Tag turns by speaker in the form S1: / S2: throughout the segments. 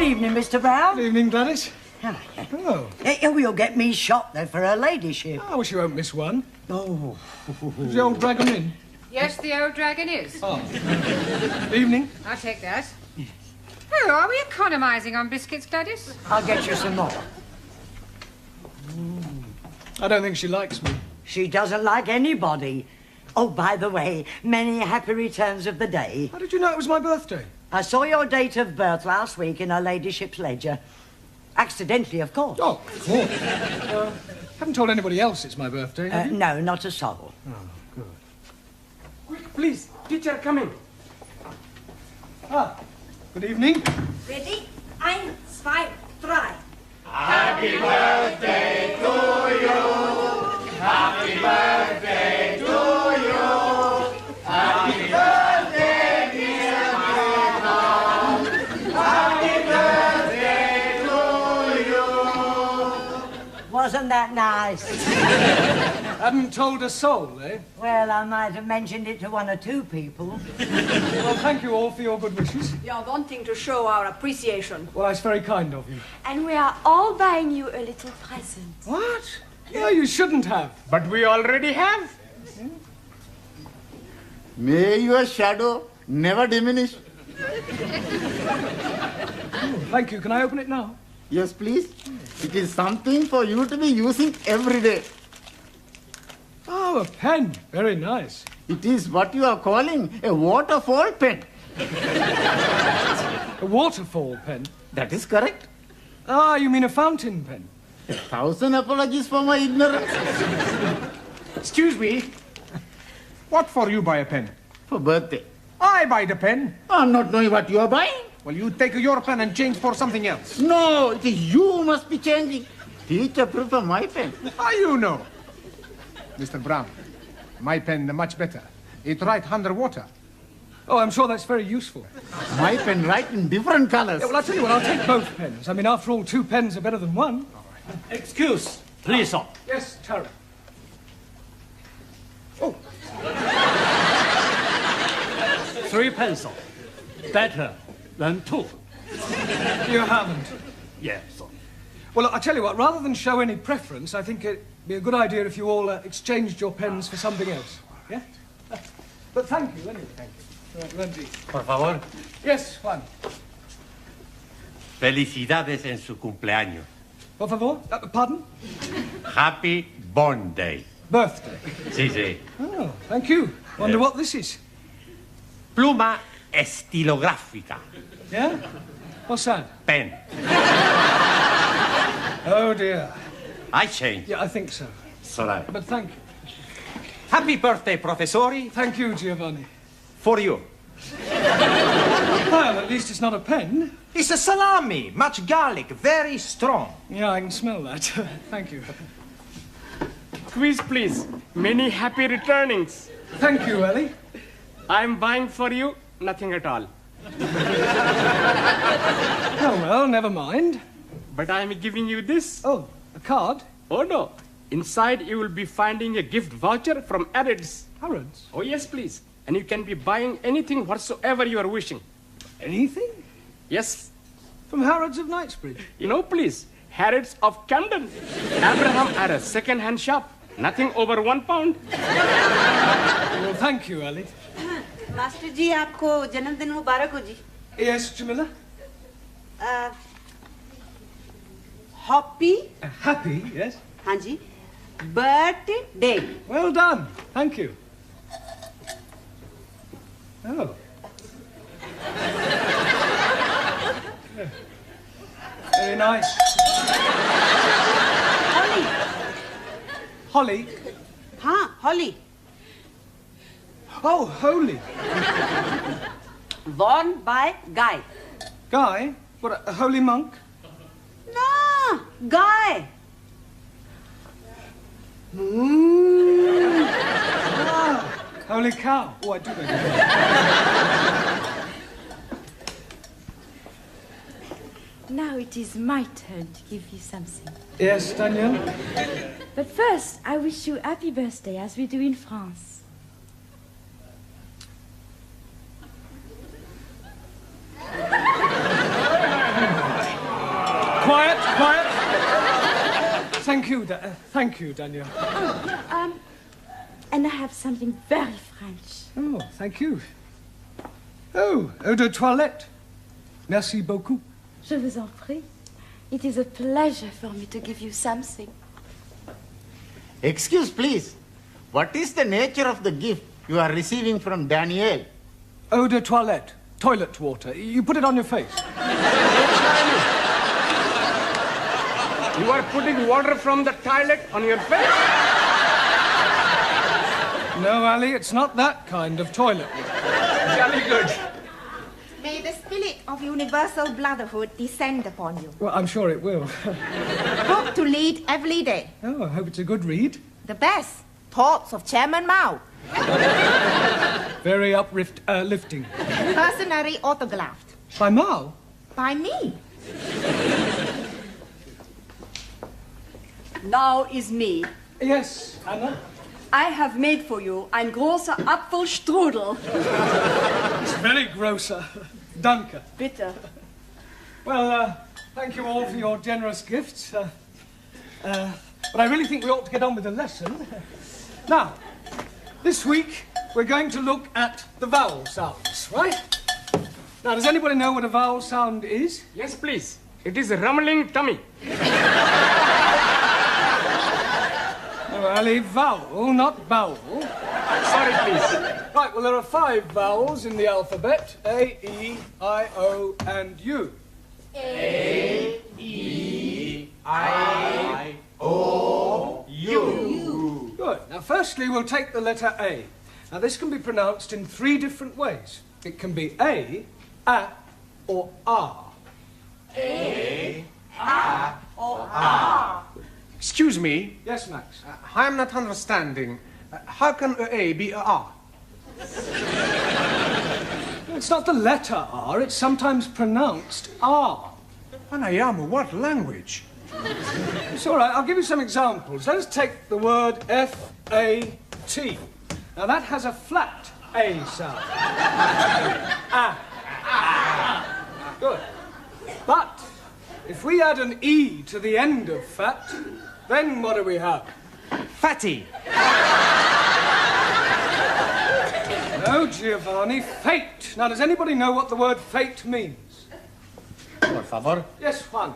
S1: evening, Mr. Brown.
S2: Good evening, Gladys.
S1: Oh. You'll get me shot, though, for her ladyship.
S2: I wish you won't miss one.
S1: Oh.
S2: Is the old dragon in?
S3: Yes, the old dragon is.
S2: Oh. Evening.
S3: I'll take that. Oh, are we economising on biscuits, Gladys?
S1: I'll get you some more.
S2: I don't think she likes me.
S1: She doesn't like anybody. Oh, by the way, many happy returns of the day.
S2: How did you know it was my birthday?
S1: I saw your date of birth last week in her ladyship's ledger. Accidentally, of course.
S2: Oh, of course. Haven't told anybody else it's my birthday, have you?
S1: No, not a soul.
S2: Oh, good.
S4: Quick, please. Teacher coming.
S2: Ah, good evening.
S5: Ready? 1, 2, 3.
S6: Happy birthday to you. Happy birthday to you. Happy birthday, dear Vietnam. Happy birthday to you.
S1: Wasn't that nice?
S2: Hadn't told a soul, eh?
S1: Well, I might have mentioned it to 1 or 2 people.
S2: Well, thank you all for your good wishes.
S5: We are wanting to show our appreciation.
S2: Well, that's very kind of you.
S5: And we are all buying you a little present.
S2: What? Yeah, you shouldn't have.
S4: But we already have.
S6: May your shadow never diminish.
S2: Oh, thank you. Can I open it now?
S6: Yes, please. It is something for you to be using every day.
S2: Oh, a pen. Very nice.
S6: It is what you are calling a waterfall pen.
S2: A waterfall pen?
S6: That is correct.
S2: Ah, you mean a fountain pen?
S6: 1,000 apologies for my ignorance.
S4: Excuse me. What for you buy a pen?
S6: For birthday.
S4: I buy the pen.
S6: I'm not knowing what you are buying.
S4: Well, you take your pen and change for something else.
S6: No, it is you who must be changing. Teacher prefer my pen.
S4: How you know? Mr. Brown, my pen much better. It write underwater.
S2: Oh, I'm sure that's very useful.
S6: My pen write in different colors.
S2: Yeah, well, I'll tell you what, I'll take both pens. I mean, after all, 2 pens are better than 1.
S7: Excuse, please, sir.
S2: Yes, Tara. Oh.
S7: 3 pencils. Better than 2.
S2: You haven't.
S7: Yes, sir.
S2: Well, I'll tell you what, rather than show any preference, I think it'd be a good idea if you all exchanged your pens for something else. Yeah? But thank you, anyway. Thank you. Randy.
S7: Por favor.
S2: Yes, Juan.
S7: Felicidades en su cumpleaños.
S2: Por favor? Pardon?
S7: Happy Born Day.
S2: Birthday.
S7: Sí, sí.
S2: Oh, thank you. Wonder what this is.
S7: Pluma estilográfica.
S2: Yeah? What's that?
S7: Pen.
S2: Oh, dear.
S7: I change.
S2: Yeah, I think so.
S7: Sorry.
S2: But thank you.
S7: Happy birthday, professori.
S2: Thank you, Giovanni.
S7: For you.
S2: Well, at least it's not a pen.
S8: It's a salami, much garlic, very strong.
S2: Yeah, I can smell that. Thank you.
S4: Quiz, please. Many happy returnings.
S2: Thank you, Ellie.
S4: I'm buying for you nothing at all.
S2: Oh, well, never mind.
S4: But I'm giving you this.
S2: Oh, a card?
S4: Oh, no. Inside, you will be finding a gift voucher from Harrods.
S2: Harrods?
S4: Oh, yes, please. And you can be buying anything whatsoever you are wishing.
S2: Anything?
S4: Yes.
S2: From Harrods of Knightsbridge?
S4: No, please. Harrods of Camden. Abraham had a second-hand shop. Nothing over £1.
S2: Well, thank you, Ellie.
S5: Master ji आपको जन्मदिन मुबारक हो जी.
S2: Yes, Jamila?
S5: Happy.
S2: Happy, yes.
S5: हाँ जी. Birthday.
S2: Well done. Thank you. Oh. Yeah. Very nice.
S5: Holly.
S2: Holly?
S5: हाँ, Holly.
S2: Oh, holy.
S5: Worn by Guy.
S2: Guy? What, a holy monk?
S5: No, Guy.
S2: Ah, holy cow. Oh, I do know.
S9: Now it is my turn to give you something.
S2: Yes, Daniel?
S9: But first, I wish you happy birthday, as we do in France.
S2: quiet. Thank you, Daniel.
S9: And I have something very French.
S2: Oh, thank you. Oh, eau de toilette. Merci beaucoup.
S9: Je vous en prie. It is a pleasure for me to give you something.
S6: Excuse, please. What is the nature of the gift you are receiving from Danielle?
S2: Eau de toilette. Toilet water. You put it on your face.
S4: You are putting water from the toilet on your face?
S2: No, Ali, it's not that kind of toilet.
S4: Jolly good.
S10: May the spirit of universal brotherhood descend upon you.
S2: Well, I'm sure it will.
S10: Book to read every day.
S2: Oh, I hope it's a good read.
S10: The best. Thoughts of Chairman Mao.
S2: Very uplifting.
S10: Personally autographed.
S2: By Mao?
S10: By me.
S11: Now is me.
S2: Yes, Anna?
S11: I have made for you ein großer Apfelstrudel.
S2: It's very grosser. Danke.
S11: Bitte.
S2: Well, thank you all for your generous gifts. But I really think we ought to get on with the lesson. Now, this week we're going to look at the vowel sounds, right? Now, does anybody know what a vowel sound is?
S4: Yes, please. It is a rumbling tummy.
S2: Oh, Ali, vowel, not bowel.
S4: Sorry, please.
S2: Right, well, there are 5 vowels in the alphabet. A, E, I, O, and U.
S8: A, E, I, O, U.
S2: Good. Now, firstly, we'll take the letter A. Now, this can be pronounced in 3 different ways. It can be A, or R.
S8: A, or R.
S7: Excuse me.
S2: Yes, Max?
S7: I'm not understanding. How can A be a R?
S2: It's not the letter R, it's sometimes pronounced R.
S7: Anayama, what language?
S2: It's all right, I'll give you some examples. Let us take the word F-A-T. Now, that has a flat A sound. Good. But if we add an E to the end of fat, then what do we have?
S7: Fatty.
S2: No, Giovanni, fate. Now, does anybody know what the word fate means?
S7: Por favor.
S2: Yes, Juan.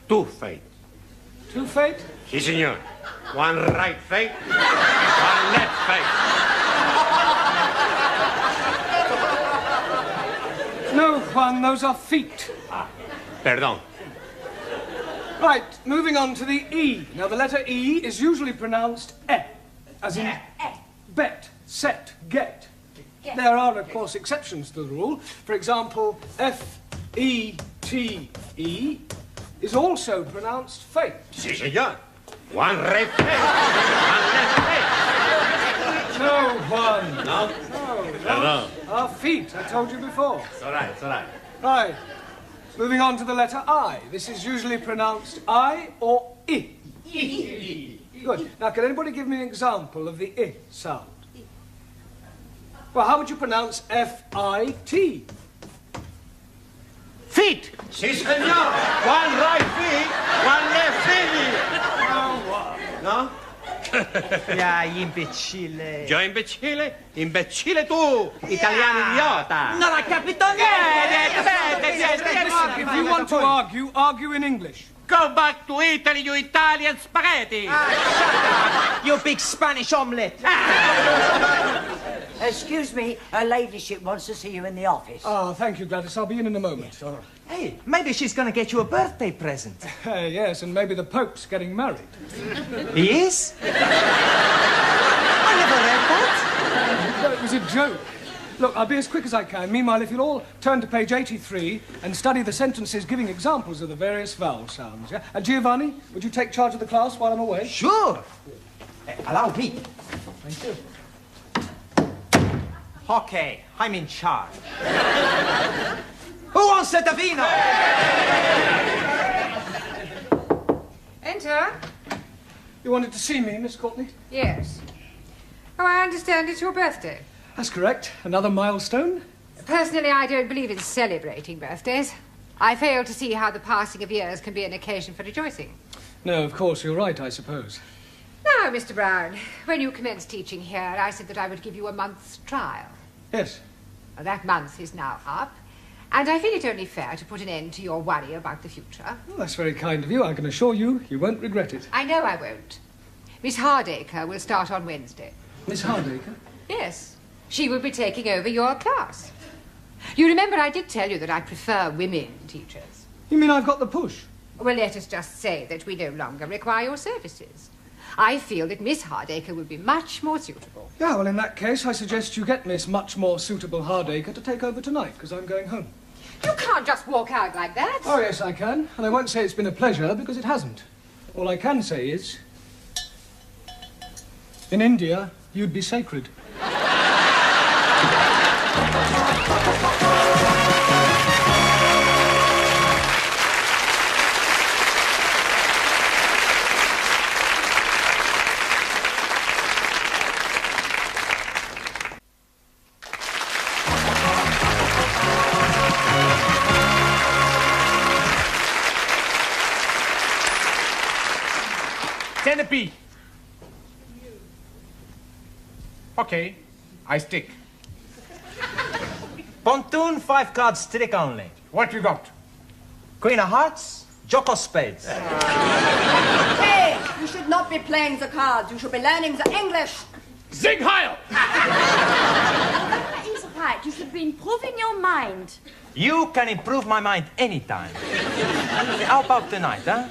S7: Two fate.
S2: 2 fate?
S7: Si, senor. One right fate, one left fate.
S2: No, Juan, those are feet.
S7: Perdón.
S2: Right, moving on to the E. Now, the letter E is usually pronounced E, as in bet, set, get. There are, of course, exceptions to the rule. For example, F-E-T-E is also pronounced fate.
S7: Si, senor. One right fate, one left fate.
S2: No, Juan.
S7: No? Perdón.
S2: Our feet, I told you before.
S7: It's all right, it's all right.
S2: Right. Moving on to the letter I. This is usually pronounced I or I. Good. Now, can anybody give me an example of the I sound? Well, how would you pronounce F-I-T?
S7: Feet. Si, senor. One right feet, one left feet. No?
S8: Ya, imbecille.
S7: Yo imbecille? Imbecille tu, italiano idiota.
S8: Non ha capito niente.
S2: If you want to argue, argue in English.
S7: Go back to Italy, you Italian spaghetti.
S8: You big Spanish omelette.
S1: Excuse me, her ladyship wants to see you in the office.
S2: Ah, thank you, Gladys. I'll be in a moment.
S8: Hey, maybe she's going to get you a birthday present.
S2: Yes, and maybe the Pope's getting married.
S8: He is? I never read that.
S2: No, it was a joke. Look, I'll be as quick as I can. Meanwhile, if you'll all turn to page 83 and study the sentences giving examples of the various vowel sounds, yeah? And Giovanni, would you take charge of the class while I'm away?
S8: Sure. Allow me.
S2: Thank you.
S8: Okay, I'm in charge. Who wants a vino?
S3: Enter.
S2: You wanted to see me, Miss Courtney?
S3: Yes. Oh, I understand it's your birthday.
S2: That's correct. Another milestone?
S3: Personally, I don't believe in celebrating birthdays. I fail to see how the passing of years can be an occasion for rejoicing.
S2: No, of course, you're right, I suppose.
S3: Now, Mr. Brown, when you commenced teaching here, I said that I would give you a month's trial.
S2: Yes.
S3: Well, that month is now up, and I feel it only fair to put an end to your worry about the future.
S2: Well, that's very kind of you. I can assure you, you won't regret it.
S3: I know I won't. Miss Hardacre will start on Wednesday.
S2: Miss Hardacre?
S3: Yes. She will be taking over your class. You remember I did tell you that I prefer women teachers.
S2: You mean I've got the push?
S3: Well, let us just say that we no longer require your services. I feel that Miss Hardacre would be much more suitable.
S2: Yeah, well, in that case, I suggest you get Miss Much More Suitable Hardacre to take over tonight, because I'm going home.
S3: You can't just walk out like that.
S2: Oh, yes, I can. And I won't say it's been a pleasure, because it hasn't. All I can say is, in India, you'd be sacred.
S4: Centipede. Okay, I stick.
S8: Pontoon, 5 cards trick only.
S4: What you got?
S8: Queen of hearts, Jock of spades.
S11: Hey, you should not be playing the cards. You should be learning the English.
S4: Zig Heil!
S9: That is right. You should be improving your mind.
S8: You can improve my mind anytime. How about tonight, huh?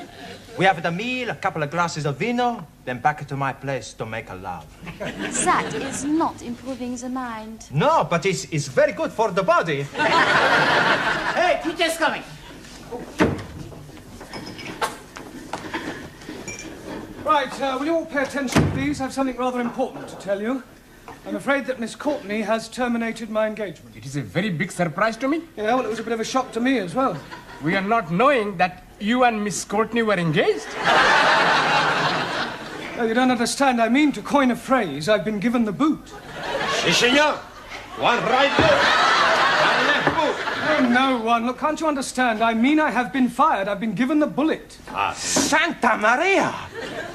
S8: We have the meal, a couple of glasses of vino, then back to my place to make a love.
S9: That is not improving the mind.
S8: No, but it's very good for the body.
S6: Hey, teacher's coming.
S2: Right, will you all pay attention, please? I have something rather important to tell you. I'm afraid that Miss Courtney has terminated my engagement.
S4: It is a very big surprise to me.
S2: Yeah, well, it was a bit of a shock to me as well.
S4: We are not knowing that you and Miss Courtney were engaged.
S2: No, you don't understand. I mean, to coin a phrase, I've been given the boot.
S7: Si, senor. One right boot, one left boot.
S2: Oh, no, one. Look, can't you understand? I mean, I have been fired. I've been given the bullet.
S8: Santa Maria!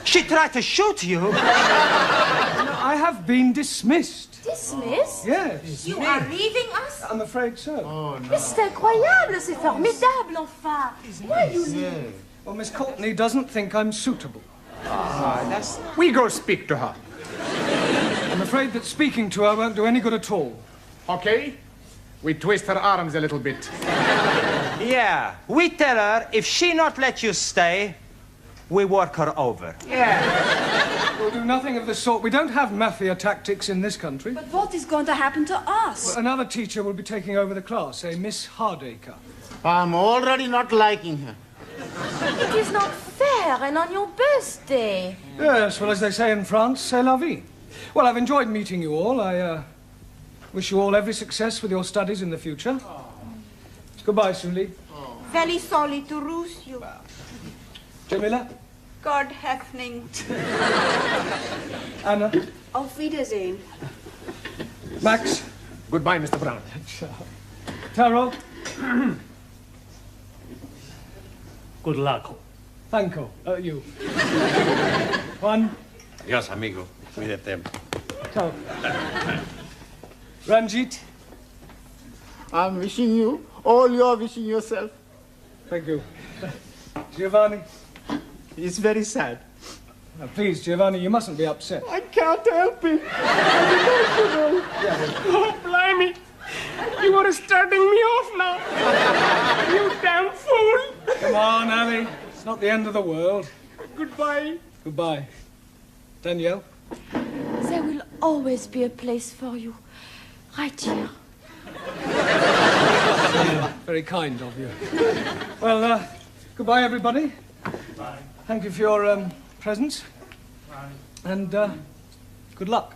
S8: She tried to shoot you.
S2: No, I have been dismissed.
S9: Dismissed?
S2: Yes.
S10: You are leaving us?
S2: I'm afraid so.
S9: Mais c'est incroyable, c'est formidable, enfin. Why you leave?
S2: Well, Miss Courtney doesn't think I'm suitable.
S4: We go speak to her.
S2: I'm afraid that speaking to her won't do any good at all.
S4: Okay? We twist her arms a little bit.
S8: Yeah, we tell her if she not let you stay, we work her over.
S2: We'll do nothing of the sort. We don't have mafia tactics in this country.
S11: But what is going to happen to us?
S2: Well, another teacher will be taking over the class, a Miss Hardacre.
S6: I'm already not liking her.
S9: It is not fair, and on your birthday.
S2: Yes, well, as they say in France, c'est la vie. Well, I've enjoyed meeting you all. I wish you all every success with your studies in the future. Goodbye, Sully.
S10: Very sorry to lose you.
S2: Jamila?
S10: God happening.
S2: Anna?
S11: Auf Wiedersehen.
S2: Max?
S4: Goodbye, Mr. Brown.
S2: Taro?
S12: Good luck.
S2: Franco? You. Juan?
S7: Adiós, amigo. Cuídate.
S2: Ciao. Ranjit?
S6: I'm wishing you all you're wishing yourself.
S2: Thank you. Giovanni?
S6: It's very sad.
S2: Now, please, Giovanni, you mustn't be upset.
S6: I can't help it. I'm emotional.
S4: Oh, blimey. You are starting me off now. You damn fool.
S2: Come on, Ali. It's not the end of the world.
S4: Goodbye.
S2: Goodbye. Danielle?
S9: There will always be a place for you. Right here.
S2: Very kind of you. Well, goodbye, everybody.
S12: Bye.
S2: Thank you for your presence.
S12: Bye.
S2: And good luck.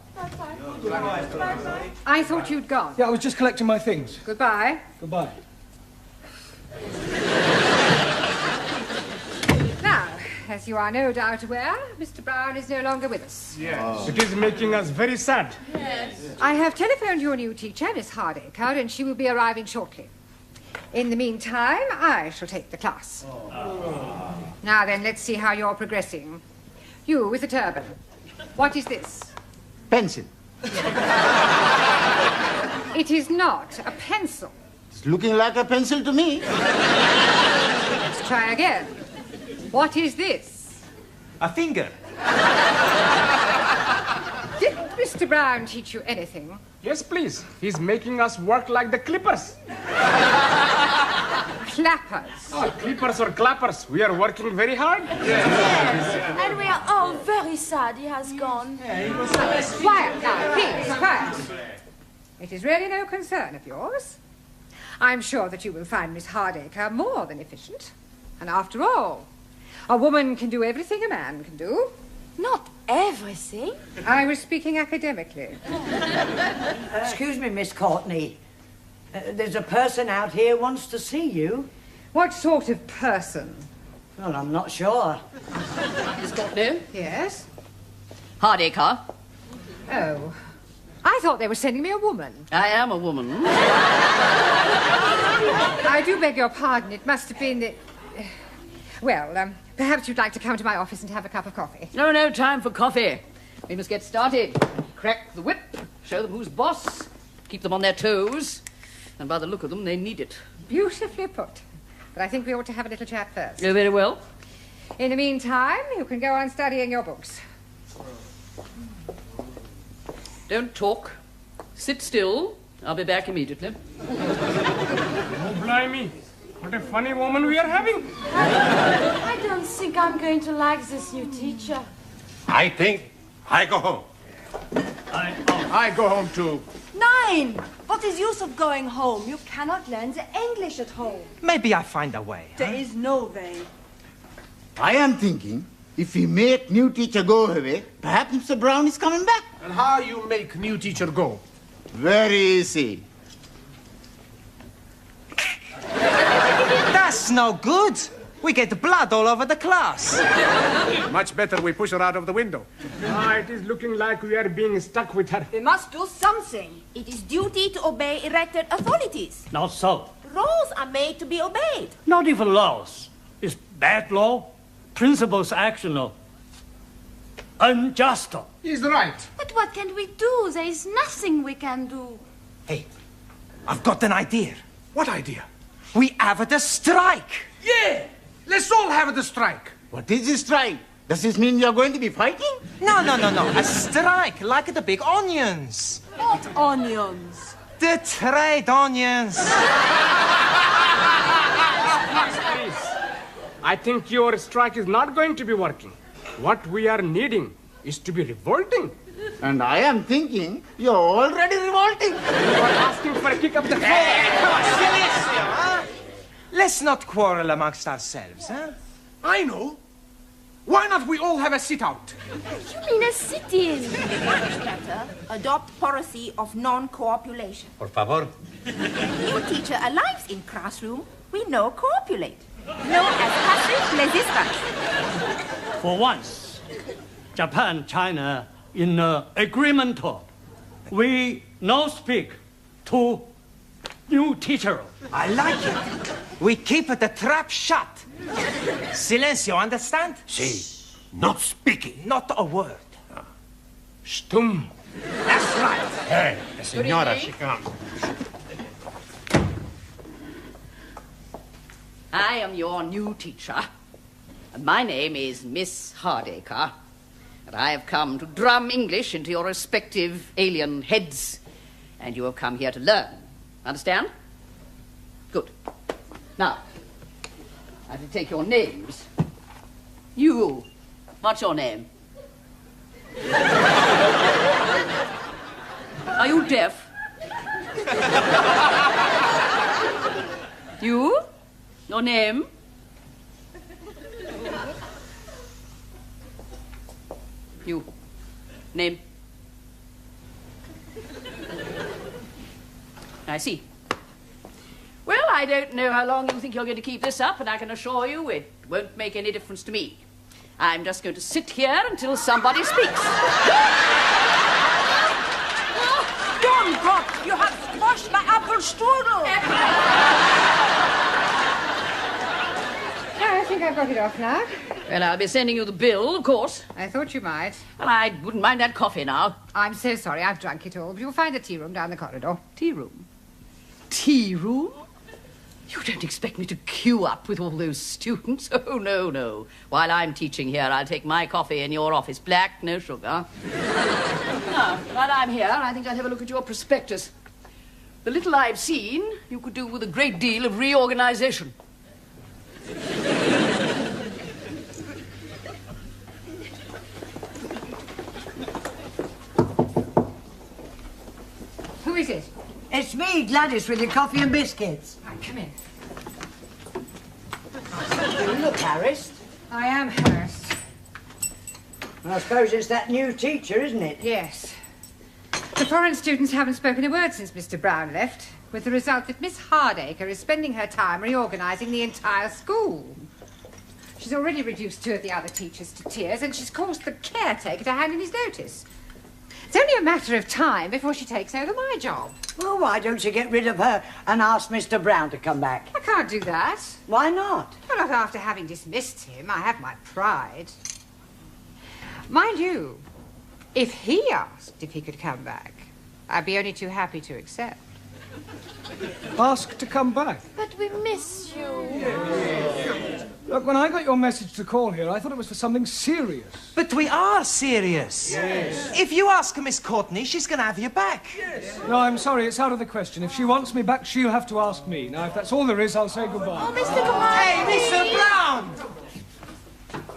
S3: I thought you'd gone.
S2: Yeah, I was just collecting my things.
S3: Goodbye.
S2: Goodbye.
S3: Now, as you are no doubt aware, Mr. Brown is no longer with us.
S4: Yes. It is making us very sad.
S3: I have telephoned your new teacher, Miss Hardacre, and she will be arriving shortly. In the meantime, I shall take the class. Now then, let's see how you're progressing. You with the turban. What is this?
S6: Pencil.
S3: It is not a pencil.
S6: It's looking like a pencil to me.
S3: Let's try again. What is this?
S8: A finger.
S3: Did Mr. Brown teach you anything?
S4: Yes, please. He's making us work like the clippers.
S3: Clappers.
S4: Oh, clippers or clappers. We are working very hard.
S9: Yes, and we are all very sad he has gone.
S3: Quiet now, please, quiet. It is really no concern of yours. I'm sure that you will find Miss Hardacre more than efficient. And after all, a woman can do everything a man can do.
S9: Not everything.
S3: I was speaking academically.
S1: Excuse me, Miss Courtney. There's a person out here wants to see you.
S3: What sort of person?
S1: Well, I'm not sure.
S13: Miss Courtney?
S3: Yes?
S13: Hardacre.
S3: Oh. I thought they were sending me a woman.
S13: I am a woman.
S3: I do beg your pardon. It must have been the... Well, perhaps you'd like to come to my office and have a cup of coffee.
S13: No time for coffee. We must get started. Crack the whip, show them who's boss, keep them on their toes, and by the look of them, they need it.
S3: Beautifully put. But I think we ought to have a little chat first.
S13: Oh, very well.
S3: In the meantime, you can go on studying your books.
S13: Don't talk. Sit still. I'll be back immediately.
S4: Oh, blimey. What a funny woman we are having.
S9: I don't think I'm going to like this new teacher.
S7: I think I go home.
S6: I go home too.
S11: Nein! What is use of going home? You cannot learn the English at home.
S8: Maybe I find a way.
S11: There is no way.
S6: I am thinking, if we make new teacher go away, perhaps Mr. Brown is coming back.
S14: And how you make new teacher go?
S6: Very easy.
S8: That's no good. We get blood all over the class.
S14: Much better we push her out of the window.
S4: It is looking like we are being stuck with her.
S10: We must do something. It is duty to obey elected authorities.
S12: Not so.
S10: Laws are made to be obeyed.
S12: Not even laws. It's bad law. Principles actional. Unjust.
S14: He's right.
S9: But what can we do? There is nothing we can do.
S8: Hey, I've got an idea.
S14: What idea?
S8: We have the strike.
S14: Yeah! Let's all have the strike.
S6: What is this strike? Does this mean you're going to be fighting?
S8: No. A strike, like the big onions.
S11: What onions?
S8: The trade onions.
S4: Please. I think your strike is not going to be working. What we are needing is to be revolting.
S6: And I am thinking you're already revolting.
S4: You are asking for a kick up the floor.
S8: Silencio, huh? Let's not quarrel amongst ourselves, huh?
S14: I know. Why not we all have a sit-out?
S9: You mean a sit-in?
S10: Better adopt policy of non-copulation.
S7: Por favor.
S10: New teacher arrives in classroom, we no copulate. Known as passive resistance.
S12: For once, Japan, China, in agreement, we now speak to new teacher.
S8: I like it. We keep the trap shut. Silencio, understand?
S7: Si. Not speaking.
S8: Not a word.
S4: Stum.
S8: That's right.
S7: Hey, the senora, she comes.
S13: I am your new teacher. And my name is Miss Hardacre. And I have come to drum English into your respective alien heads. And you have come here to learn. Understand? Good. Now, I have to take your names. You. What's your name? Are you deaf? You? Your name? You. Name? I see. Well, I don't know how long you think you're going to keep this up, and I can assure you it won't make any difference to me. I'm just going to sit here until somebody speaks.
S11: Don God, you have squashed my apple strudel.
S3: I've got it off now.
S13: Well, I'll be sending you the bill, of course.
S3: I thought you might.
S13: Well, I wouldn't mind that coffee now.
S3: I'm so sorry, I've drunk it all, but you'll find the tea room down the corridor.
S13: Tea room? Tea room? You don't expect me to queue up with all those students? Oh, no, no. While I'm teaching here, I'll take my coffee in your office. Black, no sugar. Now, while I'm here, I think I'll have a look at your prospectus. The little I've seen, you could do with a great deal of reorganization.
S3: Who is it?
S1: It's me, Gladys, with your coffee and biscuits.
S3: Right, come in.
S1: You look harassed.
S3: I am harassed.
S1: I suppose it's that new teacher, isn't it?
S3: Yes. The foreign students haven't spoken a word since Mr. Brown left, with the result that Miss Hardacre is spending her time reorganising the entire school. She's already reduced 2 of the other teachers to tears, and she's caused the caretaker to hand in his notice. It's only a matter of time before she takes over my job.
S1: Well, why don't you get rid of her and ask Mr. Brown to come back?
S3: I can't do that.
S1: Why not?
S3: Well, not after having dismissed him. I have my pride. Mind you, if he asked if he could come back, I'd be only too happy to accept.
S2: Ask to come back?
S10: But we miss you.
S2: Look, when I got your message to call here, I thought it was for something serious.
S8: But we are serious.
S2: Yes.
S8: If you ask Miss Courtney, she's going to have you back.
S2: Yes. No, I'm sorry, it's out of the question. If she wants me back, she'll have to ask me. Now, if that's all there is, I'll say goodbye.
S10: Oh, Mr. Brown!
S8: Hey, Mr. Brown!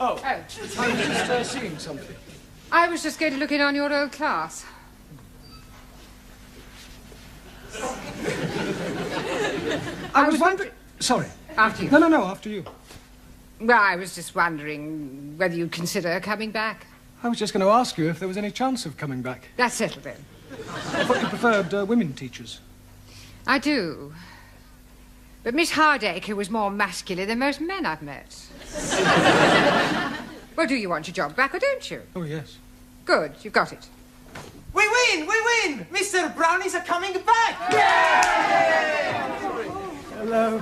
S2: Oh, I'm just seeing somebody.
S3: I was just going to look in on your old class.
S2: I was wondering... Sorry.
S3: After you.
S2: No, after you.
S3: Well, I was just wondering whether you'd consider coming back.
S2: I was just going to ask you if there was any chance of coming back.
S3: That's settled then.
S2: I thought you preferred women teachers.
S3: I do. But Miss Hardacre was more masculine than most men I've met. Well, do you want your job back or don't you?
S2: Oh, yes.
S3: Good, you've got it.
S8: We win! Mr. Brown is coming back!
S2: Hello.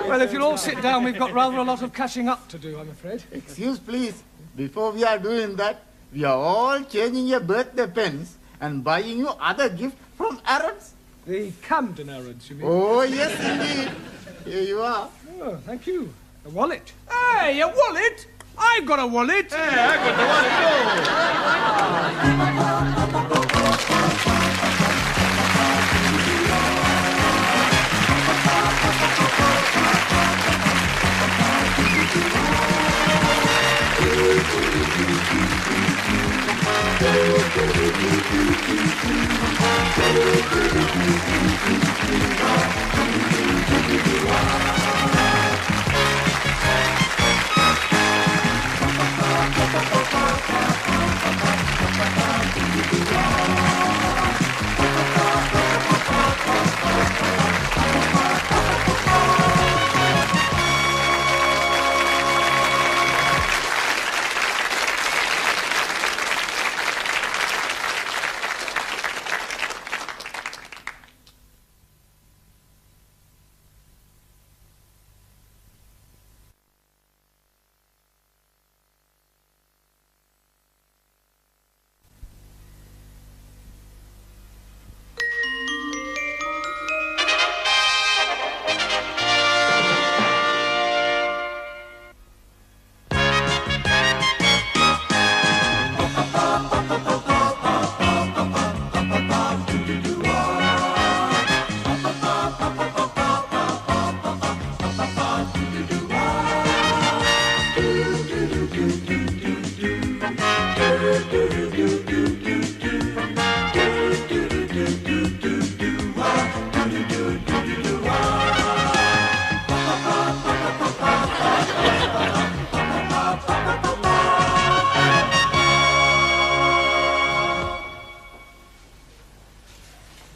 S2: Well, if you'll all sit down, we've got rather a lot of catching up to do, I'm afraid.
S6: Excuse, please. Before we are doing that, we are all changing your birthday pens and buying you other gifts from Arabs.
S2: The Camden Arabs, you mean?
S6: Oh, yes, indeed. Here you are.
S2: Oh, thank you. A wallet.
S14: Hey, a wallet? I've got a wallet.
S7: Hey, I got the wallet too.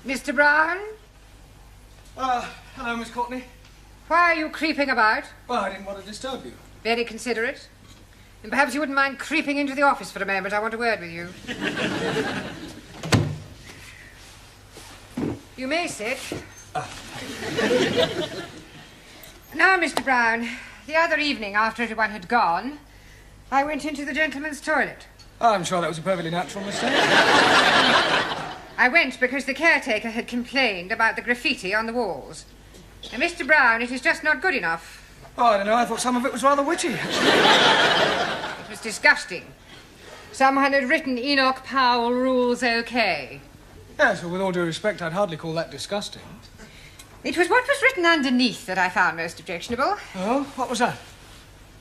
S3: Mr. Brown?
S2: Hello, Miss Courtney.
S3: Why are you creeping about?
S2: Well, I didn't want to disturb you.
S3: Very considerate. And perhaps you wouldn't mind creeping into the office for a moment. I want a word with you. You may sit. Now, Mr. Brown, the other evening after everyone had gone, I went into the gentleman's toilet.
S2: I'm sure that was a perfectly natural mistake.
S3: I went because the caretaker had complained about the graffiti on the walls. And, Mr. Brown, it is just not good enough.
S2: Oh, I don't know. I thought some of it was rather witty.
S3: It was disgusting. Someone had written Enoch Powell rules okay.
S2: Yes, well, with all due respect, I'd hardly call that disgusting.
S3: It was what was written underneath that I found most objectionable.
S2: Oh, what was that?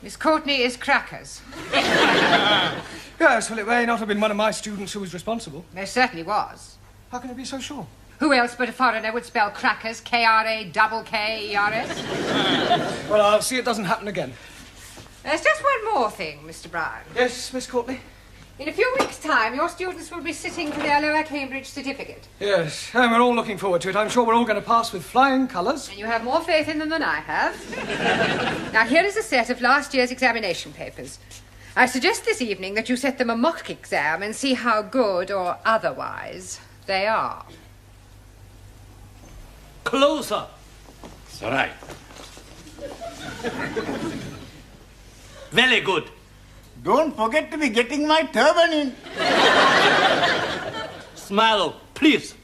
S3: Miss Courtney is crackers.
S2: Yes, well, it may not have been one of my students who was responsible.
S3: There certainly was.
S2: How can you be so sure?
S3: Who else but a foreigner would spell crackers, K-R-A-K-K-E-R-S?
S2: Well, I'll see it doesn't happen again.
S3: There's just one more thing, Mr. Brown.
S2: Yes, Miss Courtney?
S3: In a few weeks' time, your students will be sitting for their lower Cambridge certificate.
S2: Yes, and we're all looking forward to it. I'm sure we're all going to pass with flying colours.
S3: And you have more faith in them than I have. Now, here is a set of last year's examination papers. I suggest this evening that you set them a mock exam and see how good or otherwise they are.
S12: Closer.
S7: It's all right.
S12: Very good.
S6: Don't forget to be getting my turban in.
S12: Smile, please.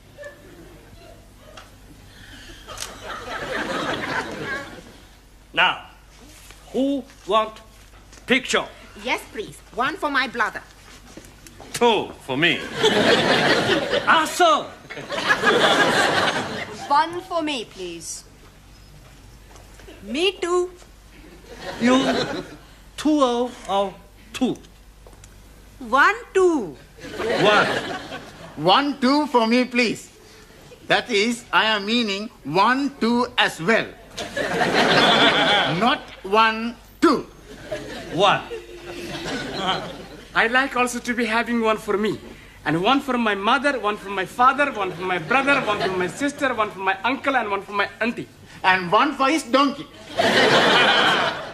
S12: Now, who want picture?
S10: Yes, please. One for my brother.
S7: 2 for me.
S12: Answer.
S11: One for me, please. Me too.
S12: You 2 or 2?
S11: 1, 2.
S7: 1.
S6: 1, 2 for me, please. That is, I am meaning 1, 2 as well. Not 1, 2.
S12: 1.
S4: I like also to be having one for me. And one for my mother, one for my father, one for my brother, one for my sister, one for my uncle, and one for my auntie.
S6: And one for his donkey.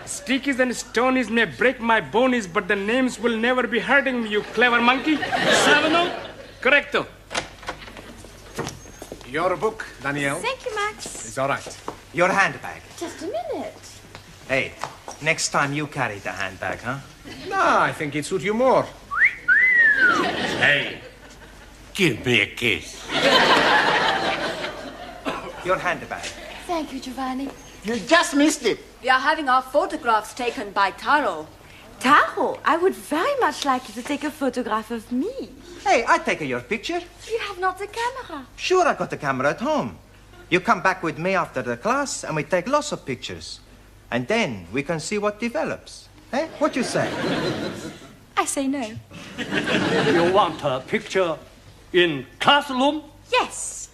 S4: Stickies and stonies may break my bonies, but the names will never be hurting me, you clever monkey. Savano? Correcto.
S14: Your book, Danielle.
S9: Thank you, Max.
S14: It's all right.
S8: Your handbag.
S9: Just a minute.
S8: Hey, next time you carry the handbag, huh?
S14: No, I think it suits you more.
S7: Hey, give me a kiss.
S8: Your handbag.
S9: Thank you, Giovanni.
S6: You just missed it.
S11: We are having our photographs taken by Taro.
S9: Taro, I would very much like you to take a photograph of me.
S8: Hey, I take your picture.
S9: You have not a camera.
S8: Sure, I got the camera at home. You come back with me after the class and we take lots of pictures. And then we can see what develops. Eh? What you say?
S9: I say no.
S12: You want a picture in classroom?
S9: Yes.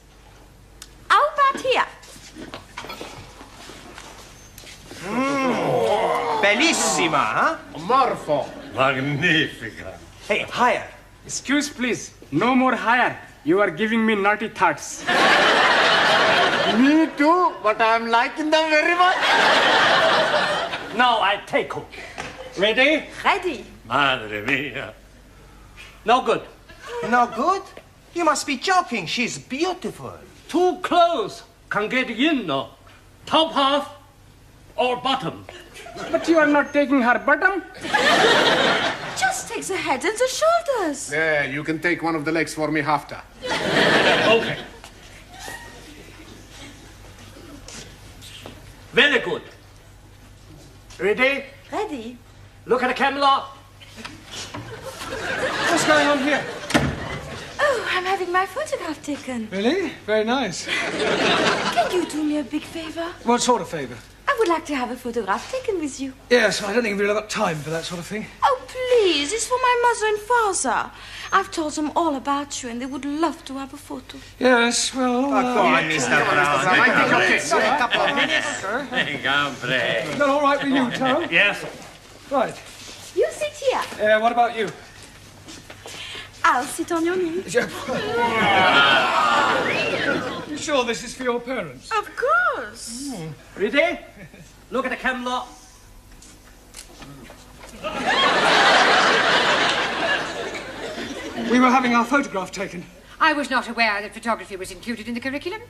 S9: How about here?
S8: Bellissima, huh?
S7: Morpho. Magnifica.
S8: Hey, higher.
S4: Excuse, please. No more higher. You are giving me naughty thoughts.
S6: Me too, but I am liking them very much.
S12: Now I take her. Ready?
S9: Ready.
S7: Madre mia.
S12: No good.
S8: No good? You must be joking. She's beautiful.
S12: Too close. Can get in. Top half or bottom.
S4: But you are not taking her bottom?
S9: Just take the head and the shoulders.
S14: There, you can take one of the legs for me after.
S12: Okay. Very good. Ready?
S9: Ready.
S12: Look at the camera.
S2: What's going on here?
S9: Oh, I'm having my photograph taken.
S2: Really? Very nice.
S9: Can you do me a big favor?
S2: What sort of favour?
S9: I would like to have a photograph taken with you.
S2: Yes, I don't think we've really got time for that sort of thing.
S9: Oh, please. It's for my mother and father. I've told them all about you and they would love to have a photo.
S2: Yes, well...
S8: Go on, Mr. Brown.
S14: I think okay.
S8: A couple of minutes.
S2: Is that all right with you, Taro?
S12: Yes.
S2: Right.
S9: You sit here.
S2: What about you?
S9: I'll sit on your knee.
S2: You sure this is for your parents?
S9: Of course.
S12: Ready? Look at the camera.
S2: We were having our photograph taken.
S3: I was not aware that photography was included in the curriculum.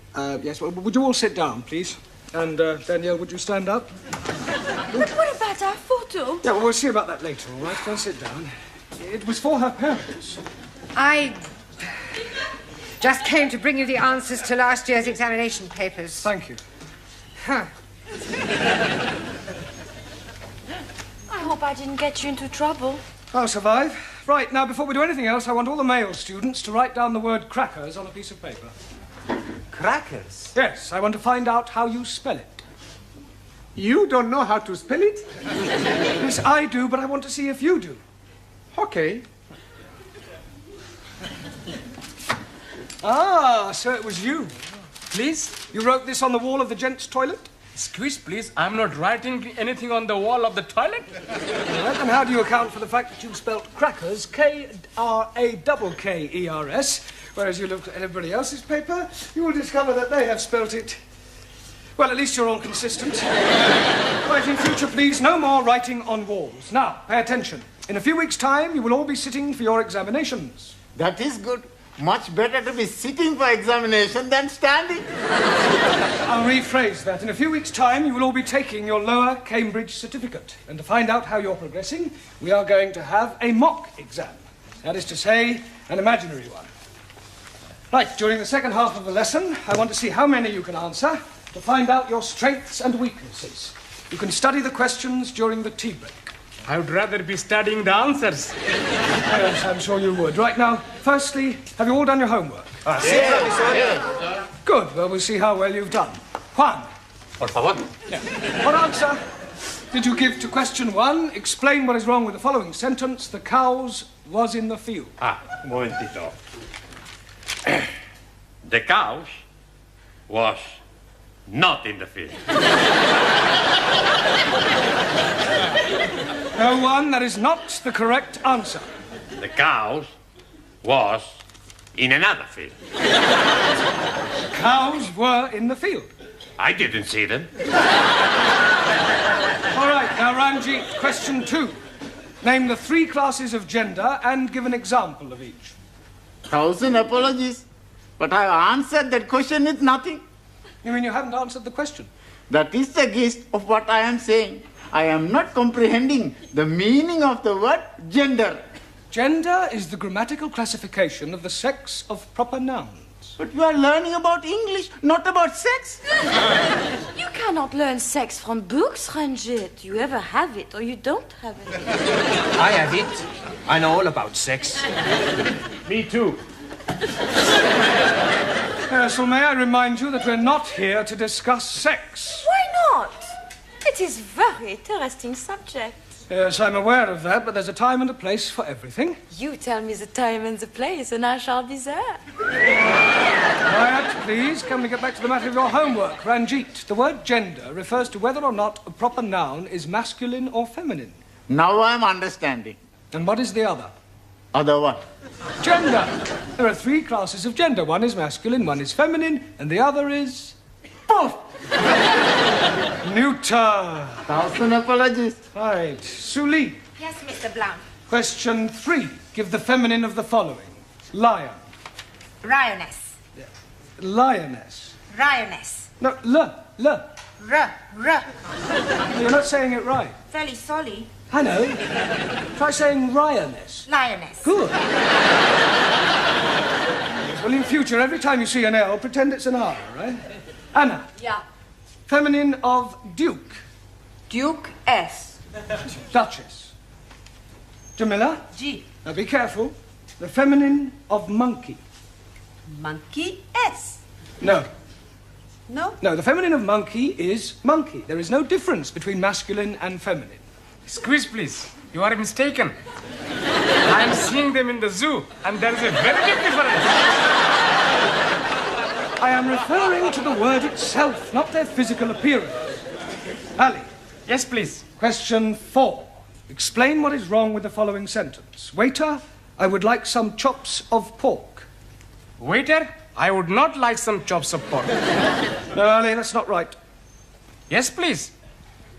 S2: Yes, well, would you all sit down, please? And, Danielle, would you stand up?
S9: But what about our photo?
S2: Yeah, well, we'll see about that later, all right? Go and sit down. It was for her parents.
S3: I just came to bring you the answers to last year's examination papers.
S2: Thank you.
S3: Huh.
S9: I hope I didn't get you into trouble.
S2: I'll survive. Right, now, before we do anything else, I want all the male students to write down the word crackers on a piece of paper.
S8: Crackers?
S2: Yes, I want to find out how you spell it.
S14: You don't know how to spell it?
S2: Yes, I do, but I want to see if you do.
S14: Okay.
S2: Ah, so it was you.
S4: Please?
S2: You wrote this on the wall of the gents' toilet?
S4: Excuse, please. I'm not writing anything on the wall of the toilet.
S2: Right, and how do you account for the fact that you spelt crackers, K-R-A-K-K-E-R-S, whereas you looked at everybody else's paper, you will discover that they have spelt it... Well, at least you're all consistent. Right, in future, please, no more writing on walls. Now, pay attention. In a few weeks' time, you will all be sitting for your examinations.
S6: That is good. Much better to be sitting for examination than standing.
S2: I'll rephrase that. In a few weeks' time, you will all be taking your lower Cambridge certificate. And to find out how you're progressing, we are going to have a mock exam. That is to say, an imaginary one. Right, during the second half of the lesson, I want to see how many you can answer to find out your strengths and weaknesses. You can study the questions during the tea break.
S4: I would rather be studying the answers.
S2: Yes, I'm sure you would. Right now, firstly, have you all done your homework?
S8: Yes.
S2: Good. Well, we'll see how well you've done. Juan.
S7: Por favor.
S2: Yeah. What answer did you give to question 1? Explain what is wrong with the following sentence. The cows was in the field.
S7: Un momentito. The cows was not in the field.
S2: No, one, that is not the correct answer.
S7: The cows was in another field.
S2: Cows were in the field.
S7: I didn't see them.
S2: All right, now, Ranjit, question 2. Name the 3 classes of gender and give an example of each.
S6: 1,000 apologies. But I answered that question with nothing.
S2: You mean you haven't answered the question?
S6: That is the gist of what I am saying. I am not comprehending the meaning of the word gender.
S2: Gender is the grammatical classification of the sex of proper nouns.
S6: But you are learning about English, not about sex.
S9: You cannot learn sex from books, Ranjit. You either have it or you don't have it.
S8: I have it. I know all about sex.
S4: Me too.
S2: So may I remind you that we're not here to discuss sex.
S9: Why not? It is a very interesting subject.
S2: Yes, I'm aware of that, but there's a time and a place for everything.
S9: You tell me the time and the place, and I shall be there.
S2: Quiet, please. Can we get back to the matter of your homework? Ranjit, the word gender refers to whether or not a proper noun is masculine or feminine.
S6: Now I'm understanding.
S2: And what is the other?
S6: Other one?
S2: Gender. There are 3 classes of gender. One is masculine, one is feminine, and the other is...
S6: Poof!
S2: Neuter.
S6: 1,000 apologies.
S2: Right. Suli.
S10: Yes, Mr. Blount.
S2: Question 3. Give the feminine of the following. Lion.
S10: Lioness.
S2: Lioness.
S10: Lioness.
S2: No,
S10: R.
S2: You're not saying it right.
S10: Fairly solly.
S2: I know. Try saying lioness.
S10: Lioness.
S2: Good. Well, in future, every time you see an L, pretend it's an R, right? Anna.
S11: Yeah.
S2: Feminine of Duke.
S11: Duke S.
S2: Duchess. Jamila.
S11: G.
S2: Now be careful. The feminine of monkey.
S11: Monkey S.
S2: No.
S11: No?
S2: No, the feminine of monkey is monkey. There is no difference between masculine and feminine.
S4: Excuse, please. You are mistaken. I am seeing them in the zoo, and there is a very big difference.
S2: I am referring to the word itself, not their physical appearance. Ali.
S4: Yes, please.
S2: Question 4. Explain what is wrong with the following sentence. Waiter, I would like some chops of pork.
S4: Waiter, I would not like some chops of pork.
S2: No, Ali, that's not right.
S4: Yes, please.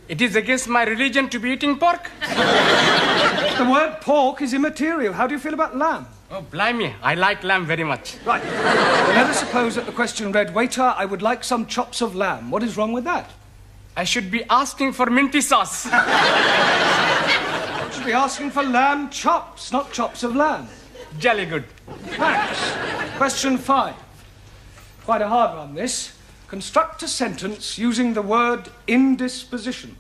S4: It is against my religion to be eating pork.
S2: The word pork is immaterial. How do you feel about lamb?
S4: Oh, blimey, I like lamb very much.
S2: Right. Well, let us suppose that the question read, waiter, I would like some chops of lamb. What is wrong with that?
S4: I should be asking for minty sauce.
S2: You should be asking for lamb chops, not chops of lamb.
S4: Jolly good.
S2: Max, question 5. Quite a hard one, this. Construct a sentence using the word indisposition.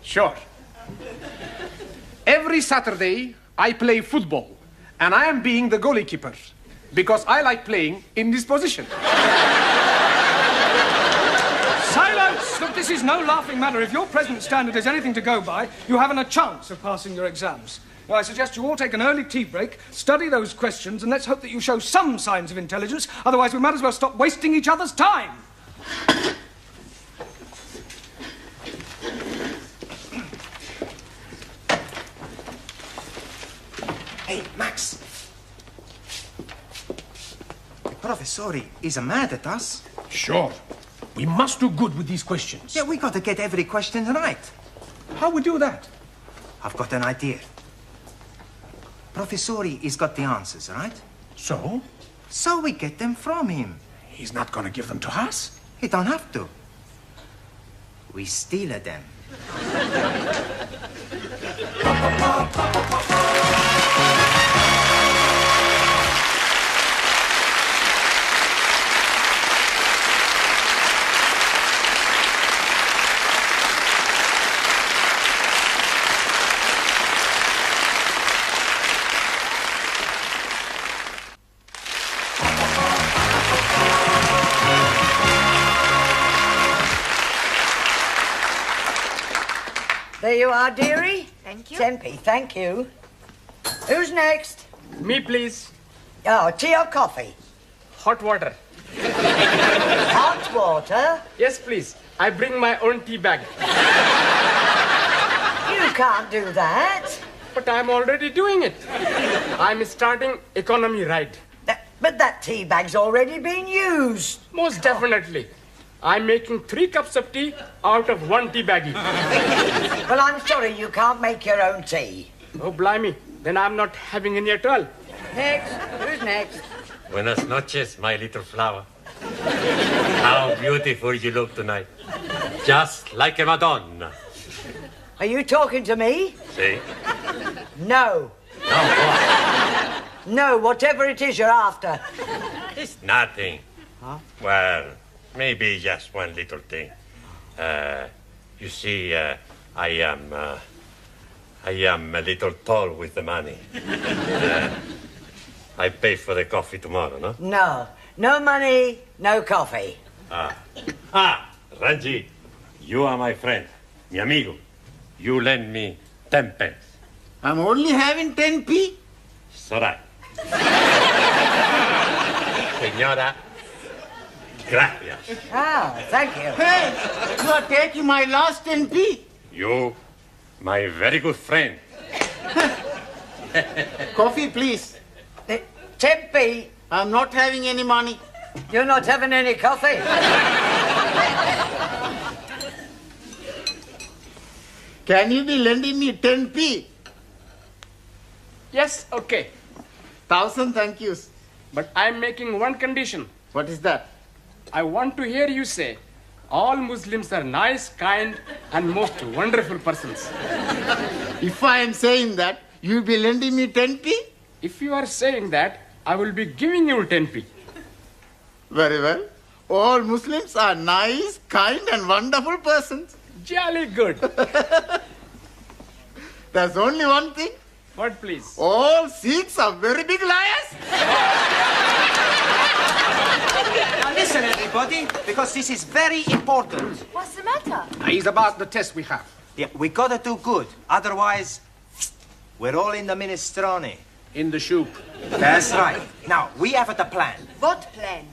S14: Sure. Every Saturday, I play football, and I am being the goalkeeper because I like playing in this position.
S2: Silence! Look, this is no laughing matter. If your present standard is anything to go by, you haven't a chance of passing your exams. Now, I suggest you all take an early tea break, study those questions, and let's hope that you show some signs of intelligence. Otherwise, we might as well stop wasting each other's time.
S8: Hey, Max. The professor is mad at us.
S14: Sure. We must do good with these questions.
S8: Yeah, we got to get every question right.
S14: How we do that?
S8: I've got an idea. Professor is got the answers, right?
S14: So?
S8: So we get them from him.
S14: He's not going to give them to us?
S8: He don't have to. We steal them.
S1: There you are, dearie.
S10: Thank you.
S1: Tempe, thank you. Who's next?
S4: Me, please.
S1: Oh, tea or coffee?
S4: Hot water.
S1: Hot water?
S4: Yes, please. I bring my own tea bag.
S1: You can't do that.
S4: But I'm already doing it. I'm starting economy ride.
S1: But that tea bag's already been used.
S4: Most definitely. I'm making 3 cups of tea out of 1 tea baggie.
S1: Well, I'm sorry you can't make your own tea.
S4: Oh, blimey. Then I'm not having any at all.
S1: Next. Who's next?
S15: Buenas noches, my little flower. How beautiful you look tonight. Just like a Madonna.
S1: Are you talking to me?
S15: See?
S1: No.
S15: No, what?
S1: No, whatever it is you're after.
S15: It's nothing.
S1: Huh?
S15: Well, maybe just one little thing. You see, I am a little tall with the money. I pay for the coffee tomorrow, no?
S1: No. No money, no coffee.
S15: Ranji, you are my friend, mi amigo. You lend me 10 pence.
S6: I'm only having 10p.
S15: It's all right. Señora, gracias.
S1: Oh, thank you.
S6: Hey, you are taking my last 10p.
S15: You, my very good friend.
S6: Coffee, please.
S1: 10p.
S6: I'm not having any money.
S1: You're not having any coffee?
S6: Can you be lending me 10p?
S4: Yes, okay.
S6: 1,000 thank yous.
S4: But I'm making one condition.
S6: What is that?
S4: I want to hear you say, all Muslims are nice, kind, and most wonderful persons.
S6: If I am saying that, you'll be lending me 10p?
S4: If you are saying that, I will be giving you 10p.
S6: Very well. All Muslims are nice, kind, and wonderful persons.
S4: Jolly good.
S6: There's only one thing.
S4: What, please?
S6: All Sikhs are very big liars.
S8: Now listen, everybody, because this is very important.
S10: What's the matter?
S14: It's about the test we have.
S8: Yeah, we gotta do good. Otherwise, we're all in the minestrone.
S14: In the soup.
S8: That's right. Now, we have the plan.
S11: What plan?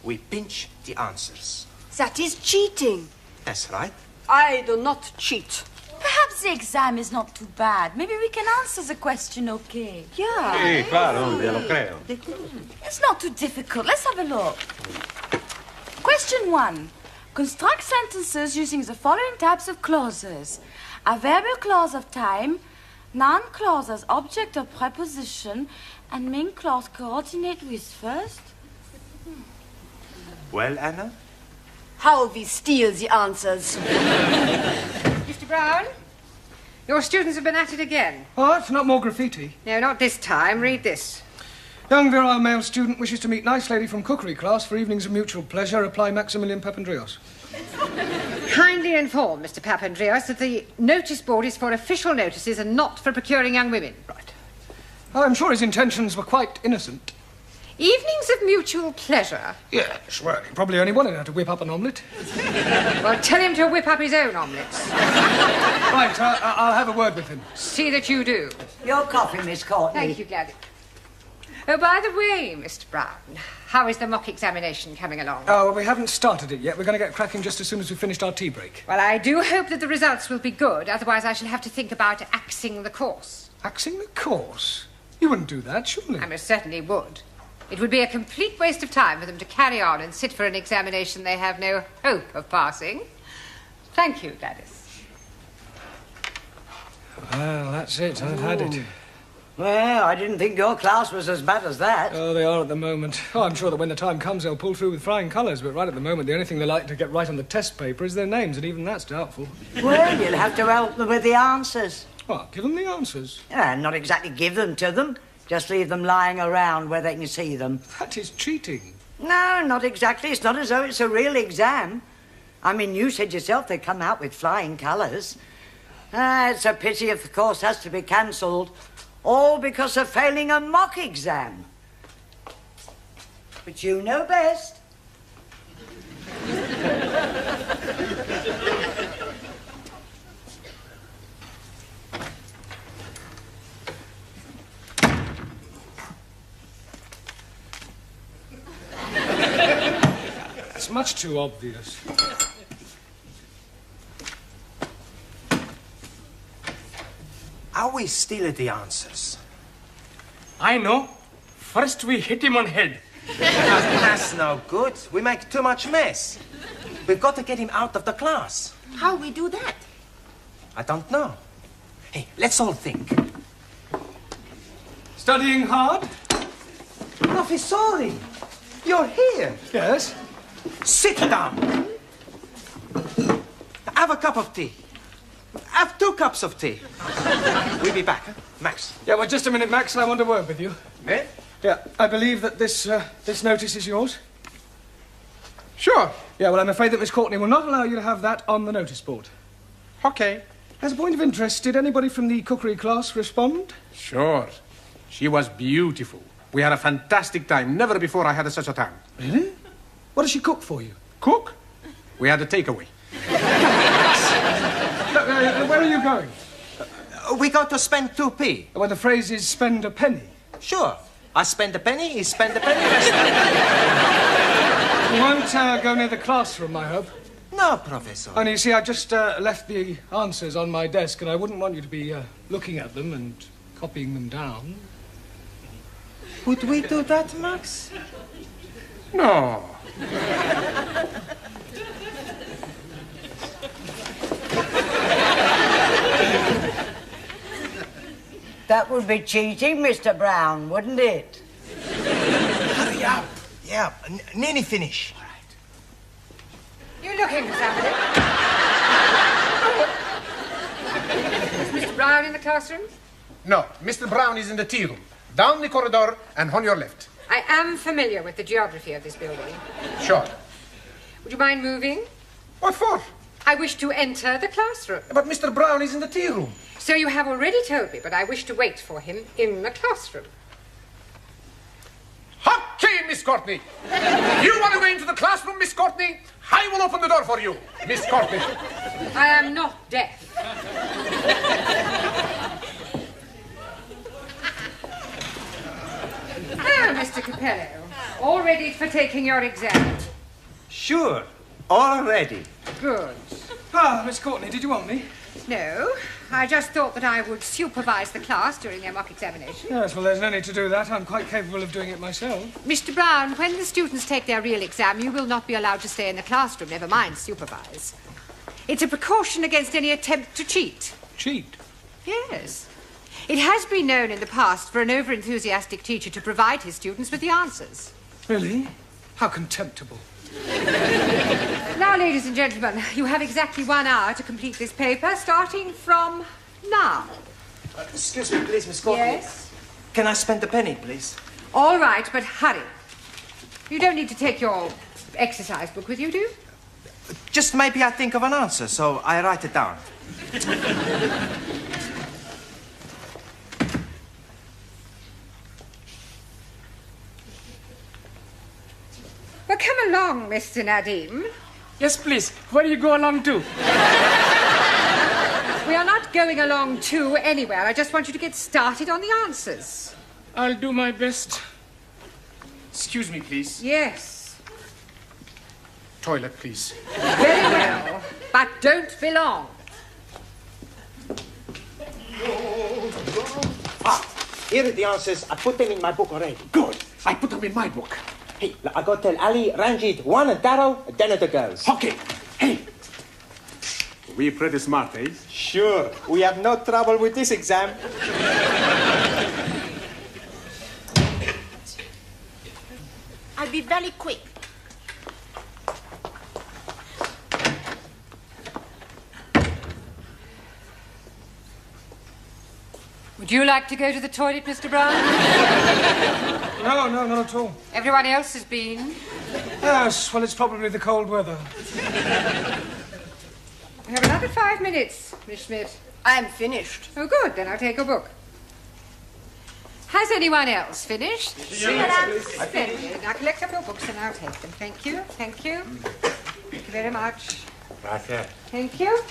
S8: We pinch the answers.
S11: That is cheating.
S8: That's right.
S11: I do not cheat.
S9: Perhaps the exam is not too bad. Maybe we can answer the question okay.
S11: Yeah.
S15: Sí, claro, ya lo creo.
S9: It's not too difficult. Let's have a look. Question 1. Construct sentences using the following types of clauses. Adverbial clause of time, Noun clause as object of preposition and main clause coordinate with first.
S8: Well, Anna?
S11: How we steal the answers.
S3: Mr. Brown, your students have been at it again.
S2: What? Not more graffiti?
S3: No, not this time. Read this.
S2: Young virile male student wishes to meet nice lady from cookery class for evenings of mutual pleasure. Apply Maximilian Papandreou.
S3: Kindly inform Mr. Papandreou that the notice board is for official notices and not for procuring young women.
S2: Right. I'm sure his intentions were quite innocent.
S3: Evenings of mutual pleasure?
S2: Yes, well, he probably only wanted her to whip up an omelette.
S3: Well, tell him to whip up his own omelettes.
S2: Right, I'll have a word with him.
S3: See that you do.
S1: Your coffee, Miss Courtney.
S3: Thank you, Gladys. Oh, by the way, Mr. Brown, how is the mock examination coming along?
S2: Oh, well, we haven't started it yet. We're going to get cracking just as soon as we've finished our tea break.
S3: Well, I do hope that the results will be good. Otherwise, I shall have to think about axing the course.
S2: Axing the course? You wouldn't do that, surely?
S3: I most certainly would. It would be a complete waste of time for them to carry on and sit for an examination they have no hope of passing. Thank you, Gladys.
S2: Well, that's it. I've had it.
S1: Well, I didn't think your class was as bad as that.
S2: Oh, they are at the moment. Oh, I'm sure that when the time comes, they'll pull through with flying colours, but right at the moment, the only thing they like to get right on the test paper is their names, and even that's doubtful.
S1: Well, you'll have to help them with the answers.
S2: What, give them the answers?
S1: Not exactly give them to them. Just leave them lying around where they can see them.
S2: That is cheating.
S1: No, not exactly. It's not as though it's a real exam. I mean, you said yourself they come out with flying colours. It's a pity if the course has to be cancelled, all because of failing a mock exam. But you know best.
S2: It's much too obvious.
S8: Are we still at the answers?
S4: I know. First we hit him on head.
S8: That's no good. We make too much mess. We've got to get him out of the class.
S10: How we do that?
S8: I don't know. Hey, let's all think.
S2: Studying hard?
S8: Professori, you're here.
S2: Yes?
S8: Sit down. Have a cup of tea. Have 2 cups of tea. We'll be back, huh? Max.
S2: Yeah, well, just a minute, Max. I want to work with you.
S8: Eh?
S2: Yeah, I believe that this notice is yours.
S14: Sure.
S2: Yeah, well, I'm afraid that Miss Courtney will not allow you to have that on the notice board.
S14: Okay.
S2: As a point of interest, did anybody from the cookery class respond?
S14: Sure. She was beautiful. We had a fantastic time. Never before I had such a time.
S2: Really? What does she cook for you?
S14: Cook? We had a takeaway.
S2: Look, where are you going?
S8: We got to spend 2p.
S2: Well, the phrase is spend a penny.
S8: Sure. I spend a penny, he spend a penny.
S2: You won't go near the classroom, I hope.
S8: No, Professor.
S2: Only, you see, I just left the answers on my desk, and I wouldn't want you to be looking at them and copying them down.
S8: Would we do that, Max?
S14: No.
S1: That would be cheating, Mr. Brown, wouldn't it?
S8: Hurry up. Yeah, nearly finish. All right.
S3: You looking for somebody? Is Mr. Brown in the classroom?
S14: No, Mr. Brown is in the tea room. Down the corridor and on your left.
S3: I am familiar with the geography of this building.
S14: Sure.
S3: Would you mind moving?
S14: What for?
S3: I wish to enter the classroom.
S14: But Mr. Brown is in the tea room.
S3: So you have already told me, but I wish to wait for him in the classroom.
S14: Okay, Miss Courtney. You want to go into the classroom, Miss Courtney? I will open the door for you, Miss Courtney.
S3: I am not deaf. Oh, Mr. Capello, all ready for taking your exam?
S8: Sure. Already.
S3: Good.
S2: Ah, Miss Courtney, did you want me?
S3: No, I just thought that I would supervise the class during their mock examination.
S2: Yes, well, there's no need to do that. I'm quite capable of doing it myself.
S3: Mr. Brown, when the students take their real exam, you will not be allowed to stay in the classroom, never mind supervise. It's a precaution against any attempt to cheat.
S2: Cheat?
S3: Yes. It has been known in the past for an over-enthusiastic teacher to provide his students with the answers.
S2: Really? How contemptible.
S3: Now, ladies and gentlemen, you have exactly 1 hour to complete this paper, starting from now.
S8: Excuse me, please, Miss Courtney.
S3: Yes?
S8: Can I spend a penny, please?
S3: All right, but hurry. You don't need to take your exercise book with you, do you?
S8: Just maybe I think of an answer, so I write it down.
S3: Well, come along, Mr. Nadim.
S4: Yes, please. Where do you go along to?
S3: We are not going along to anywhere. I just want you to get started on the answers.
S4: I'll do my best.
S14: Excuse me, please.
S3: Yes.
S14: Toilet, please.
S3: Very well, but don't be long.
S8: Here are the answers. I put them in my book already.
S14: Good. I put them in my book.
S8: Hey, I got to tell Ali, Ranjit, Juan and Darrow, then the girls.
S14: Okay. Hey. We're pretty smart, eh?
S8: Sure. We have no trouble with this exam.
S10: I'll be very quick.
S3: Would you like to go to the toilet, Mr. Brown?
S2: No, not at all.
S3: Everyone else has been.
S2: Yes, well, it's probably the cold weather.
S3: We have another 5 minutes, Miss Schmidt.
S11: I'm finished.
S3: Oh, good. Then I'll take a book. Has anyone else finished?
S10: Yes.
S3: Splendid. Now collect up your books and I'll take them. Thank you. Thank you. Thank you very much.
S15: Gracias.
S3: Thank you.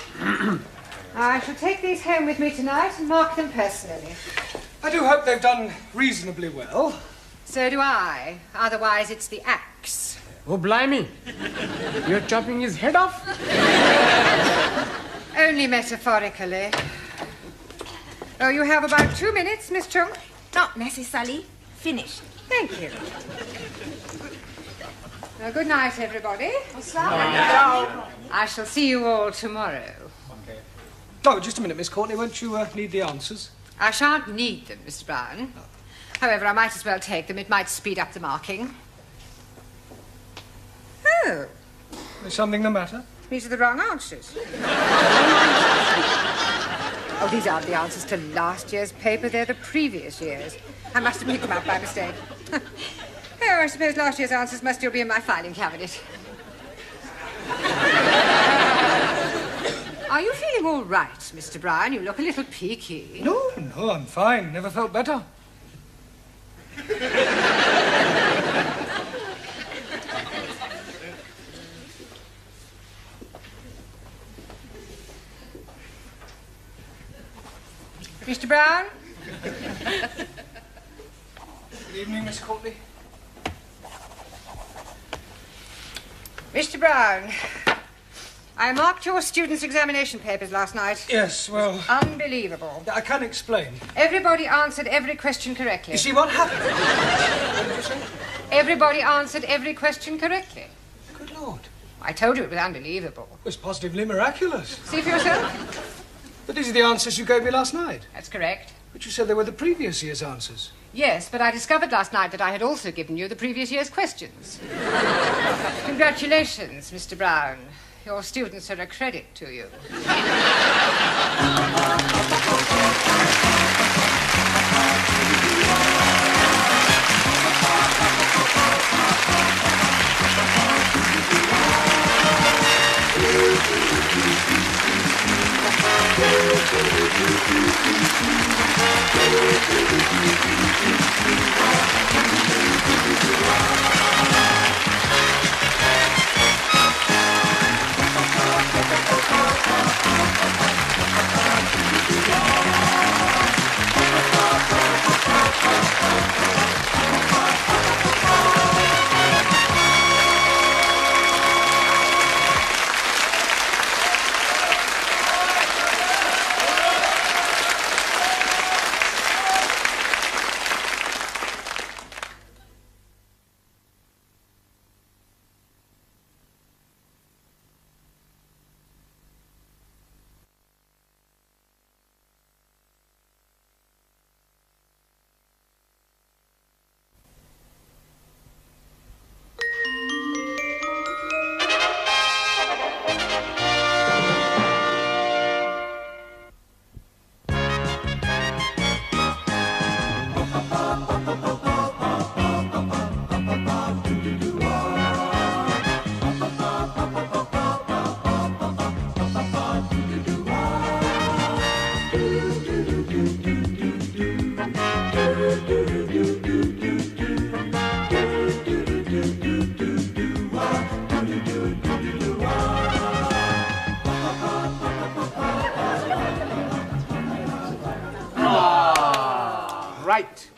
S3: I shall take these home with me tonight and mark them personally.
S2: I do hope they've done reasonably well.
S3: So do I. Otherwise, it's the axe.
S4: Oh, blimey. You're chopping his head off?
S3: Only metaphorically. Oh, you have about 2 minutes, Miss Chung.
S10: Not necessarily. Finished.
S3: Thank you. Well, good night, everybody. I shall see you all tomorrow.
S2: Oh, just a minute, Miss Courtney. Won't you need the answers?
S3: I shan't need them, Mr. Brown. However, I might as well take them. It might speed up the marking. Oh.
S2: Is something the matter?
S3: These are the wrong answers. Oh, these aren't the answers to last year's paper. They're the previous year's. I must have picked them up by mistake. Oh, I suppose last year's answers must still be in my filing cabinet. Are you feeling all right, Mr. Brown? You look a little peaky.
S2: No, I'm fine. Never felt better.
S3: Mr. Brown?
S2: Good evening, Miss Courtney.
S3: Mr. Brown, I marked your students' examination papers last night.
S2: Yes, well...
S3: Unbelievable.
S2: I can explain.
S3: Everybody answered every question correctly.
S2: You see what happened? What did you say?
S3: Everybody answered every question correctly.
S2: Good Lord.
S3: I told you it was unbelievable.
S2: It was positively miraculous.
S3: See for yourself?
S2: But these are the answers you gave me last night.
S3: That's correct.
S2: But you said they were the previous year's answers.
S3: Yes, but I discovered last night that I had also given you the previous year's questions. Congratulations, Mr. Brown. Your students are a credit to you.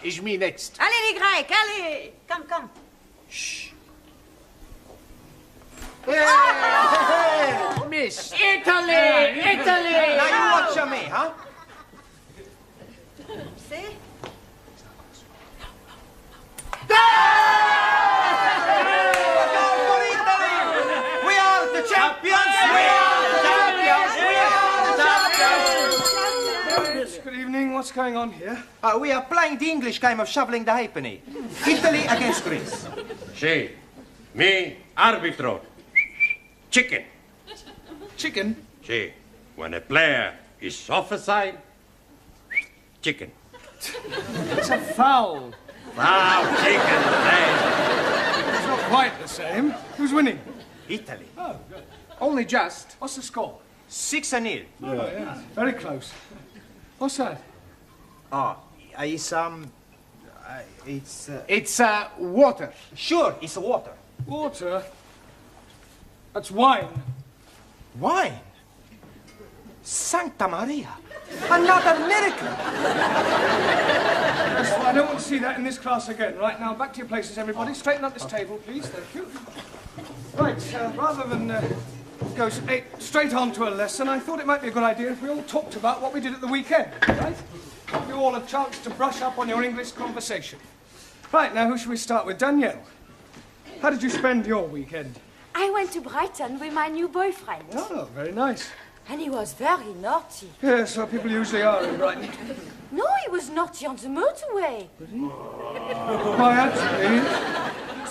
S14: is me next.
S5: Allez, les Grecs, allez. Come, come.
S14: Miss.
S8: Italy! Italy! Now you watch me, huh?
S5: See?
S8: We are the champions! We are the champions! We are the champions!
S2: Good evening. What's going on here?
S8: We are playing the English game of shoveling the halfpenny. Italy against Greece.
S15: Sí. Me, arbitro. Chicken.
S2: Chicken?
S15: Sí. When a player is offside, chicken.
S2: It's a foul.
S15: Foul, chicken,
S2: It's not quite the same. Who's winning?
S8: Italy.
S2: Oh, good.
S14: Only just.
S2: What's the score?
S8: 6-0.
S2: Oh, yeah. Very close. What's that?
S8: It's
S14: It's water.
S8: Sure, it's water.
S2: Water? That's wine.
S8: Wine? Santa Maria. Another miracle.
S2: Yes, well, I don't want to see that in this class again. Right, now, back to your places, everybody. Straighten up this table, please. Thank you. Right, rather than go straight on to a lesson, I thought it might be a good idea if we all talked about what we did at the weekend, right? Give you all a chance to brush up on your English conversation. Right, now, who should we start with? Danielle. How did you spend your weekend?
S9: I went to Brighton with my new boyfriend.
S2: Oh, very nice.
S9: And he was very naughty.
S2: Yes, well, people usually are in Brighton.
S9: No, he was naughty on the motorway.
S2: Why, actually...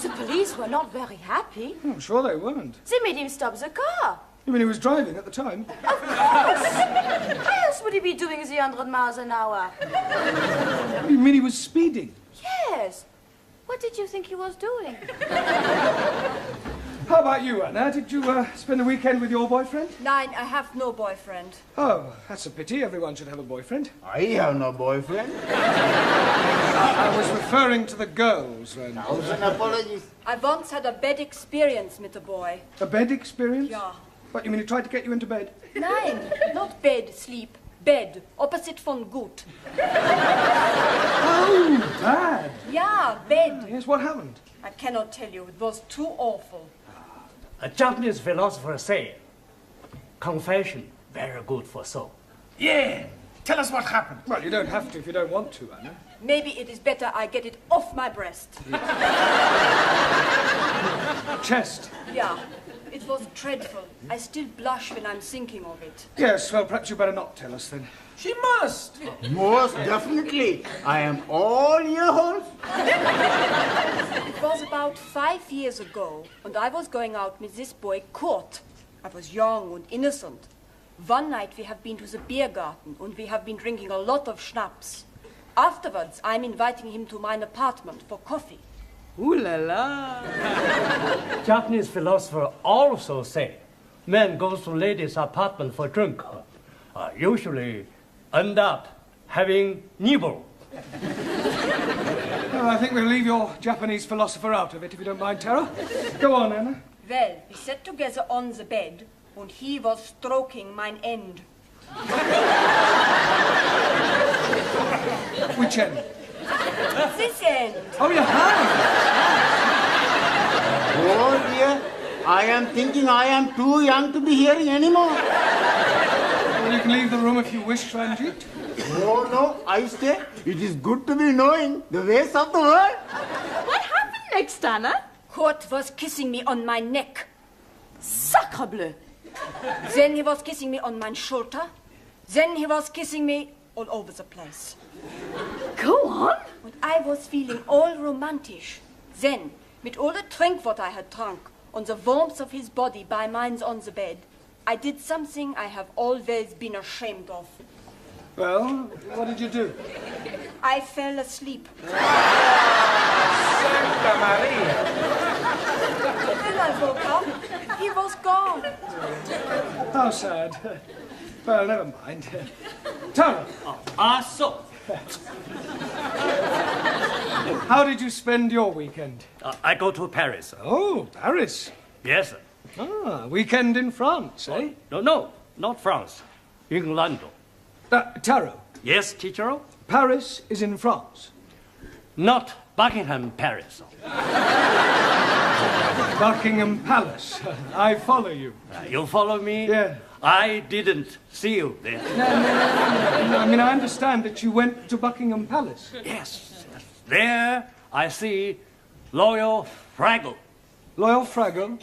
S9: The police were not very happy.
S2: I'm sure they weren't.
S9: They made him stop the car.
S2: You mean he was driving at the time?
S9: Of course! How else would he be doing the 100 miles an hour?
S2: You mean he was speeding?
S9: Yes. What did you think he was doing?
S2: How about you, Anna? Did you spend the weekend with your boyfriend?
S11: Nein, I have no boyfriend.
S2: Oh, that's a pity. Everyone should have a boyfriend.
S6: I have no boyfriend.
S2: I was referring to the girls, then.
S6: Thousand apologies.
S11: I once had a bad experience with a boy.
S2: A bed experience?
S11: Ja.
S2: What, you mean he tried to get you into bed?
S11: Nein, not bed, sleep. Bed, opposite von gut.
S2: Oh, bad.
S11: Ja, bed.
S2: Yes, what happened?
S11: I cannot tell you. It was too awful.
S12: A Japanese philosopher said, confession, very good for soul.
S14: Yeah. Tell us what happened.
S2: Well, you don't have to if you don't want to, Anna.
S11: Maybe it is better I get it off my breast.
S2: Chest.
S11: Yeah, it was dreadful. I still blush when I'm thinking of it.
S2: Yes, well, perhaps you better not tell us then.
S14: She must.
S6: Most definitely. I am all earholes.
S11: It was about 5 years ago, and I was going out with this boy, Kurt. I was young and innocent. One night we have been to the beer garden, and we have been drinking a lot of schnapps. Afterwards, I'm inviting him to my apartment for coffee.
S12: Ooh la la. Japanese philosopher also say, man goes to ladies' apartment for drink. Usually end up having nibble.
S2: Well, I think we'll leave your Japanese philosopher out of it, if you don't mind, Tara. Go on, Anna.
S11: Well, we sat together on the bed, and he was stroking mine end.
S2: Which end?
S11: This end.
S2: Oh, your hand.
S6: Oh dear. I am thinking I am too young to be hearing anymore.
S2: Well, you can leave the room if you wish, Ranjit.
S6: No, I stay. It is good to be knowing the ways of the world.
S11: What happened next, Anna? Kurt was kissing me on my neck. Sacre bleu. Then he was kissing me on my shoulder. Then he was kissing me all over the place.
S9: Go on.
S11: And I was feeling all romantic. Then, with all the drink what I had drunk, on the warmth of his body by mine on the bed, I did something I have always been ashamed of.
S2: Well, what did you do?
S11: I fell asleep.
S8: Santa Maria.
S11: When I woke up, he was gone.
S2: How sad. Well, never mind. Tara.
S12: So.
S2: How did you spend your weekend?
S12: I go to Paris.
S2: Oh, Paris.
S12: Yes.
S2: Ah, weekend in France, eh?
S12: No, not France. England.
S2: Taro.
S12: Yes, teacher?
S2: Paris is in France.
S12: not Buckingham Palace.
S2: Buckingham Palace. I follow you.
S12: You follow me?
S2: Yeah.
S12: I didn't see you there.
S2: No. I mean, I understand that you went to Buckingham Palace.
S12: Yes. There I see Royal Fraggle.
S2: Royal Fraggle?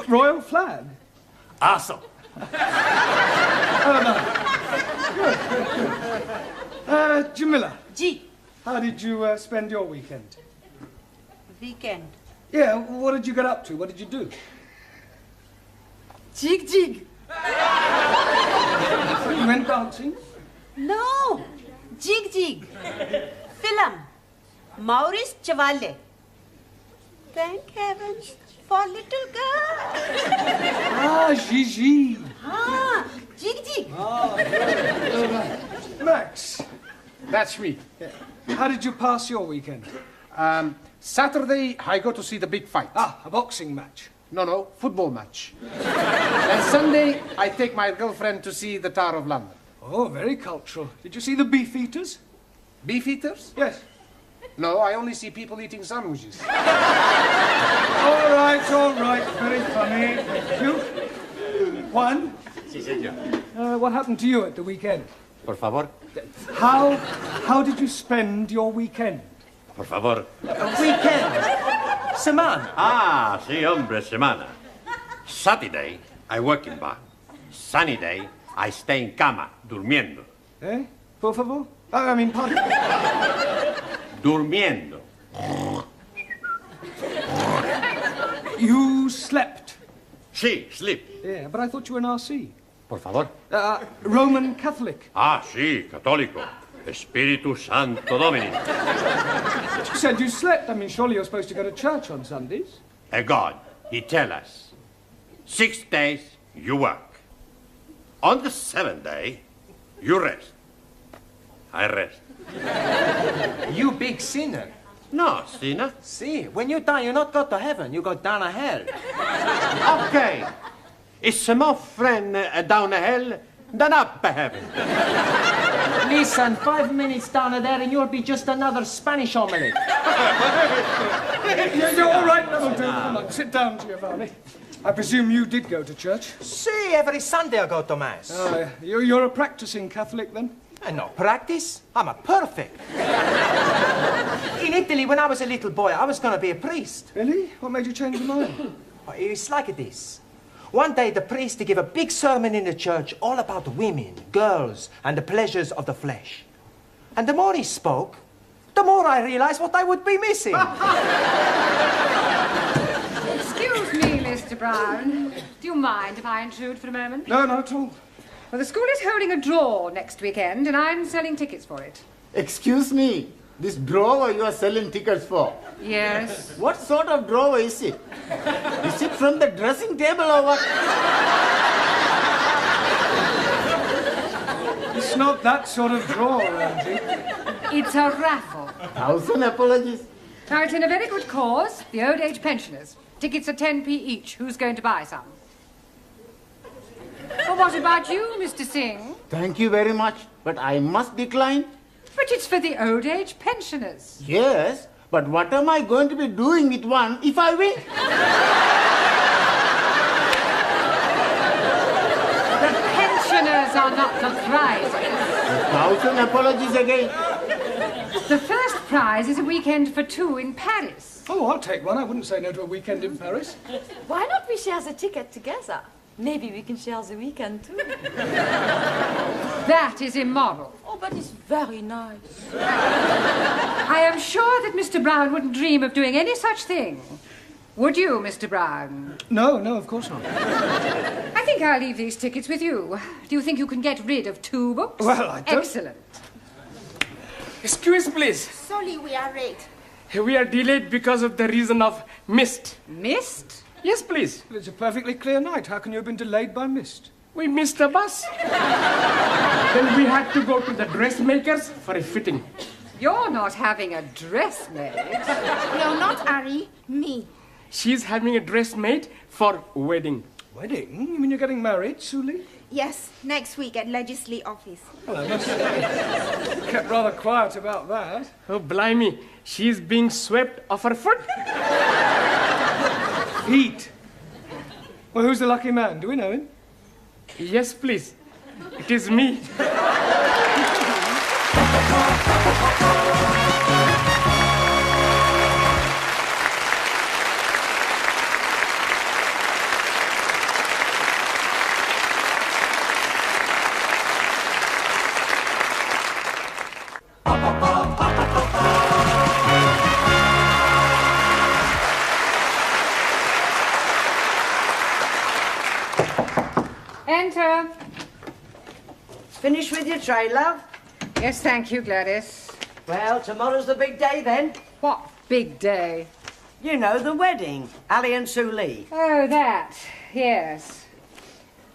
S2: Royal flag?
S12: Awesome.
S2: Oh, no. Good. Jamila.
S5: Ji.
S2: How did you spend your weekend?
S5: Weekend.
S2: Yeah, what did you get up to? What did you do?
S5: Jig jig.
S2: You went dancing?
S5: No. Jig jig. Film. Maurice Chevalier. Thank heavens for little girl.
S2: Ah, Gigi.
S5: Ah, jig jig.
S2: Max.
S14: That's me.
S2: How did you pass your weekend?
S14: Saturday, I go to see the big fight.
S2: Ah, a boxing match.
S14: No, football match. And Sunday, I take my girlfriend to see the Tower of London.
S2: Oh, very cultural. Did you see the beef eaters?
S14: Beef eaters?
S2: Yes.
S14: No, I only see people eating sandwiches.
S2: All right. Very funny. Thank you. Juan?
S15: Sí, señor.
S2: What happened to you at the weekend?
S15: Por favor.
S2: How did you spend your weekend?
S15: Por favor.
S8: Weekend. Semana.
S15: Ah, sí, hombre, semana. Saturday, I work in bar. Sunny day, I stay in cama, durmiendo.
S2: Eh? Por favor? I mean, pardon?
S15: Durmiendo.
S2: You slept?
S15: Sí, sleep.
S2: Yeah, but I thought you were an RC.
S15: Por favor.
S2: Roman Catholic.
S15: Ah, sí, católico. Espíritu Santo Domini.
S2: You said you slept. I mean, surely you're supposed to go to church on Sundays.
S15: A God, he tell us, 6 days you work. On the 7th day, you rest. I rest.
S8: You big sinner.
S15: No, sinner.
S8: See, when you die, you not go to heaven, you go down to hell.
S15: Okay. It's more friend down the hell than up to heaven.
S8: Listen, 5 minutes down there and you'll be just another Spanish omelette.
S2: You're all right, that'll do. Come on, sit down, Giovanni. I presume you did go to church?
S8: See, every Sunday I go to Mass.
S2: Oh, you're a practicing Catholic, then?
S8: No practice. I'm a perfect. In Italy, when I was a little boy, I was going to be a priest.
S2: Really? What made you change your mind?
S8: It's like this. One day, the priest gave a big sermon in the church all about women, girls, and the pleasures of the flesh. And the more he spoke, the more I realized what I would be missing.
S3: Excuse me, Mr. Brown. Do you mind if I intrude for a moment?
S2: No, not at all.
S3: Well, the school is holding a draw next weekend, and I'm selling tickets for it.
S6: Excuse me, this drawer you are selling tickets for?
S3: Yes.
S6: What sort of drawer is it? Is it from the dressing table or what?
S2: It's not that sort of drawer, Angie.
S3: It's a raffle.
S6: 1,000 apologies.
S3: Now, it's in a very good cause, the old age pensioners. Tickets are 10p each. Who's going to buy some? Well, what about you, Mr. Singh?
S6: Thank you very much, but I must decline.
S3: But it's for the old age pensioners.
S6: Yes, but what am I going to be doing with one if I win?
S3: The pensioners are not the prizes.
S6: 1,000 apologies again.
S3: The first prize is a weekend for 2 in Paris.
S2: Oh, I'll take one. I wouldn't say no to a weekend in Paris.
S9: Why not we share the ticket together? Maybe we can share the weekend too.
S3: That is immoral.
S9: Oh, but it's very nice.
S3: I am sure that Mr. Brown wouldn't dream of doing any such thing. Would you, Mr. Brown?
S2: No, of course not.
S3: I think I'll leave these tickets with you. Do you think you can get rid of 2 books?
S2: Well, I don't...
S3: Excellent.
S4: Excuse, please.
S10: Sorry, we are late.
S4: We are delayed because of the reason of mist.
S3: Mist?
S4: Yes, please.
S2: Well, it's a perfectly clear night. How can you have been delayed by mist?
S4: We missed the bus. Then we had to go to the dressmakers for a fitting.
S3: You're not having a dress made.
S10: No, not Ari. Me.
S4: She's having a dress made for wedding.
S2: Wedding? You mean you're getting married, Suli?
S9: Yes, next week at Legislative Office.
S2: Well, I must say, kept rather quiet about that.
S4: Oh, blimey. She's being swept off her foot.
S2: Feet. Well, who's the lucky man? Do we know him?
S4: Yes, please. It is me.
S3: Enter.
S1: Finished with your tray, love?
S3: Yes, thank you, Gladys.
S1: Well, tomorrow's the big day then.
S3: What big day?
S1: You know, the wedding. Ali and Sue Lee.
S3: Oh, that. Yes.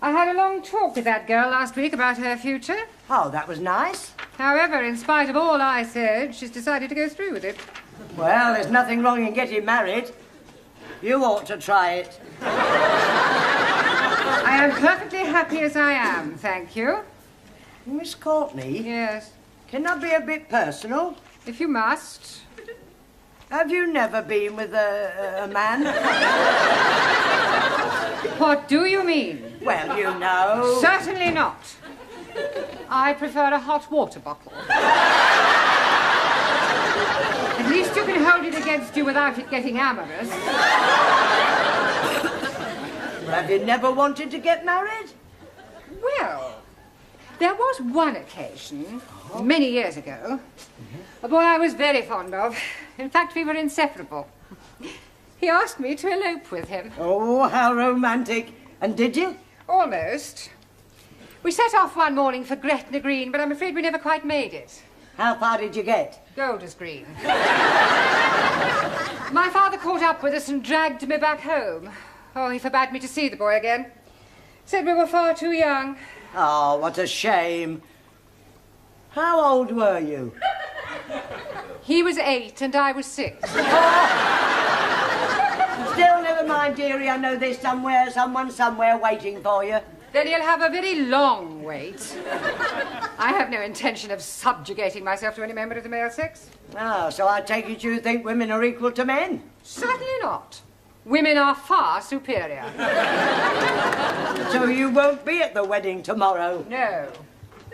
S3: I had a long talk with that girl last week about her future.
S1: Oh, that was nice.
S3: However, in spite of all I said, she's decided to go through with it.
S1: Well, there's nothing wrong in getting married. You ought to try it.
S3: I am perfectly happy as I am, thank you.
S1: Miss Courtney?
S3: Yes.
S1: Can I be a bit personal?
S3: If you must.
S1: Have you never been with a man?
S3: What do you mean?
S1: Well, you know.
S3: Certainly not. I prefer a hot water bottle. At least you can hold it against you without it getting amorous.
S1: Have you never wanted to get married?
S3: Well, there was one occasion, many years ago, a boy I was very fond of. In fact, we were inseparable. He asked me to elope with him.
S1: Oh, how romantic. And did you?
S3: Almost. We set off one morning for Gretna Green, but I'm afraid we never quite made it.
S1: How far did you get?
S3: Golders Green. My father caught up with us and dragged me back home. Oh, he forbade me to see the boy again. Said we were far too young.
S1: Oh, what a shame. How old were you?
S3: He was 8 and I was 6.
S1: Still, never mind, dearie. I know there's someone somewhere waiting for you.
S3: Then you'll have a very long wait. I have no intention of subjugating myself to any member of the male sex.
S1: Oh, so I take it you think women are equal to men?
S3: Certainly not. Women are far superior.
S1: So you won't be at the wedding tomorrow?
S3: No.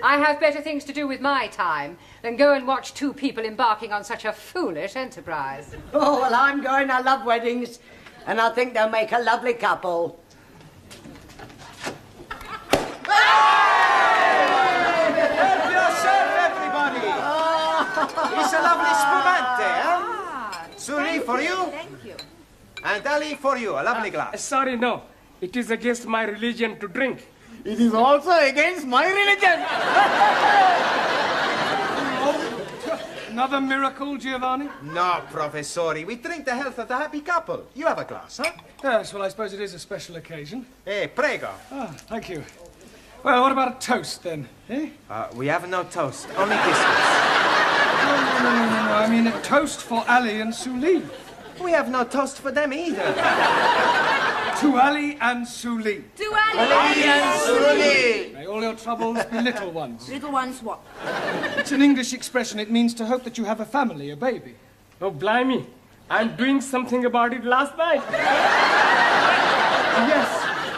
S3: I have better things to do with my time than go and watch two people embarking on such a foolish enterprise.
S1: Oh, well, I'm going. I love weddings. And I think they'll make a lovely couple.
S7: Help yourself, everybody! It's a lovely spumante, eh? Suri, for you.
S10: Thank you.
S7: And Ali, for you, a lovely glass.
S4: Sorry, no. It is against my religion to drink.
S6: It is also against my religion.
S2: Another miracle, Giovanni?
S7: No, Professori. We drink the health of the happy couple. You have a glass, huh?
S2: Yes, well, I suppose it is a special occasion.
S7: Prego.
S2: Ah, thank you. Well, what about a toast, then? Eh?
S8: We have no toast, only biscuits.
S2: No. I mean a toast for Ali and Sue Lee.
S8: We have no toast for them either.
S2: To Ali and Sue Lee.
S10: To Ali
S7: and Sue Lee.
S2: May all your troubles be little ones.
S10: Little ones what?
S2: It's an English expression. It means to hope that you have a family, a baby.
S4: Oh, blimey. I'm doing something about it last night. Yes,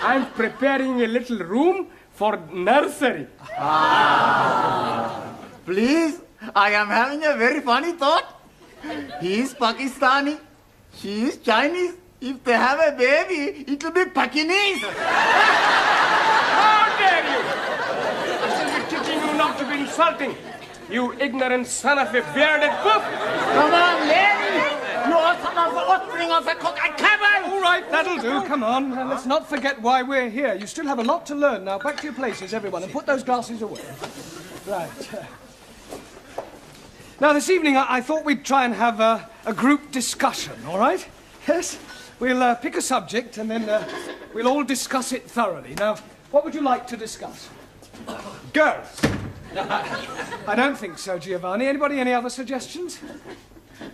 S4: I'm preparing a little room for nursery.
S6: Please, I am having a very funny thought. He is Pakistani. She is Chinese. If they have a baby, it will be Pakinese.
S4: How dare you! I shall be teaching you not to be insulting, you ignorant son of a bearded cook.
S6: Come on, Larry. You are son of the offspring of a cook and cabin.
S2: All right, that'll do. Come on. And let's not forget why we're here. You still have a lot to learn. Now, back to your places, everyone, and put those glasses away. Right. Now, this evening, I thought we'd try and have a group discussion, all right? Yes? We'll pick a subject, and then we'll all discuss it thoroughly. Now, what would you like to discuss? Girls. I don't think so, Giovanni. Anybody, any other suggestions?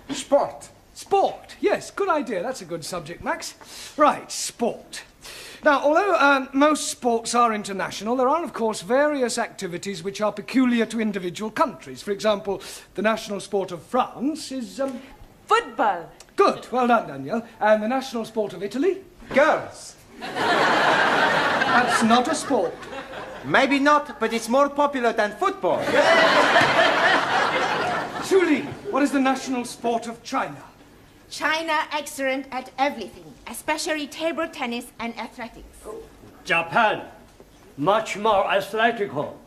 S7: Sport.
S2: Sport. Yes, good idea. That's a good subject, Max. Right, sport. Now, although most sports are international, there are, of course, various activities which are peculiar to individual countries. For example, the national sport of France is...
S5: Football.
S2: Good. Well done, Danielle. And the national sport of Italy?
S8: Girls.
S2: That's not a sport.
S8: Maybe not, but it's more popular than football.
S2: Suli, what is the national sport of China?
S10: China excellent at everything, especially table tennis and athletics.
S12: Japan, much more athletical.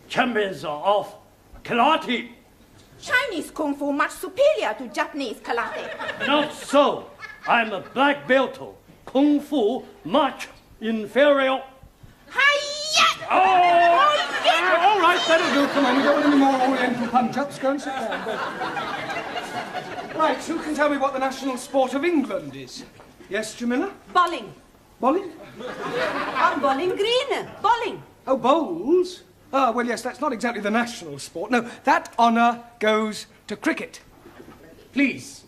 S12: Champions of karate.
S10: Chinese kung fu much superior to Japanese karate.
S12: Not so. I'm a black belt. Kung fu much inferior.
S10: Hi-ya!
S2: All right, that'll do. Come on, we don't want any more Oriental punch-ups. Go and sit down. Go. Right, who can tell me what the national sport of England is? Yes, Jamila?
S5: Bowling.
S2: Bowling?
S5: I'm bowling green. Bowling.
S2: Oh, bowls? Ah, well, yes, that's not exactly the national sport. No, that honour goes to cricket.
S14: Please.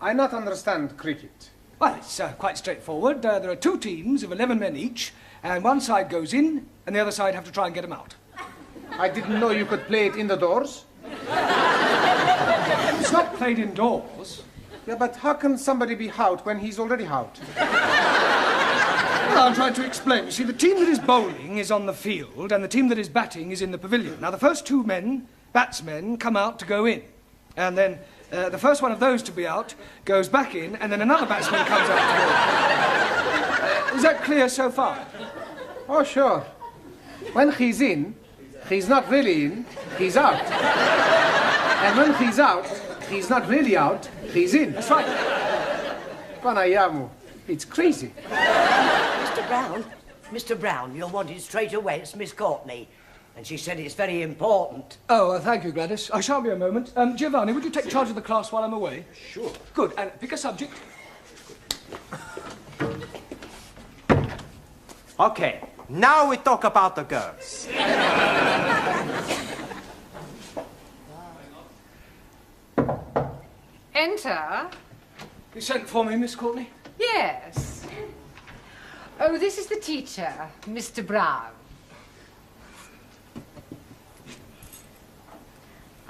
S14: I not understand cricket.
S2: Well, it's quite straightforward. There are two teams of 11 men each, and one side goes in, and the other side have to try and get them out.
S14: I didn't know you could play it indoors.
S2: It's not played indoors.
S14: Yeah, but how can somebody be out when he's already out?
S2: Well, I'll try to explain. You see, the team that is bowling is on the field, and the team that is batting is in the pavilion. Now, the first two batsmen, come out to go in. And then the first one of those to be out goes back in, and then another batsman comes out to go in. Is that clear so far?
S14: Oh, sure. When he's in, he's not really in, he's out. And when he's out, he's not really out, he's in.
S2: That's right.
S14: Panayamu, it's crazy.
S1: Mr. Brown, you're wanted straight away. It's Miss Courtney. And she said it's very important.
S2: Oh, thank you, Gladys. I shan't be a moment. Giovanni, would you take charge of the class while I'm away?
S15: Sure.
S2: Good. And pick a subject.
S8: Okay, now we talk about the girls.
S3: Enter.
S2: You sent for me, Miss Courtney?
S3: Yes. Oh, this is the teacher, Mr. Brown.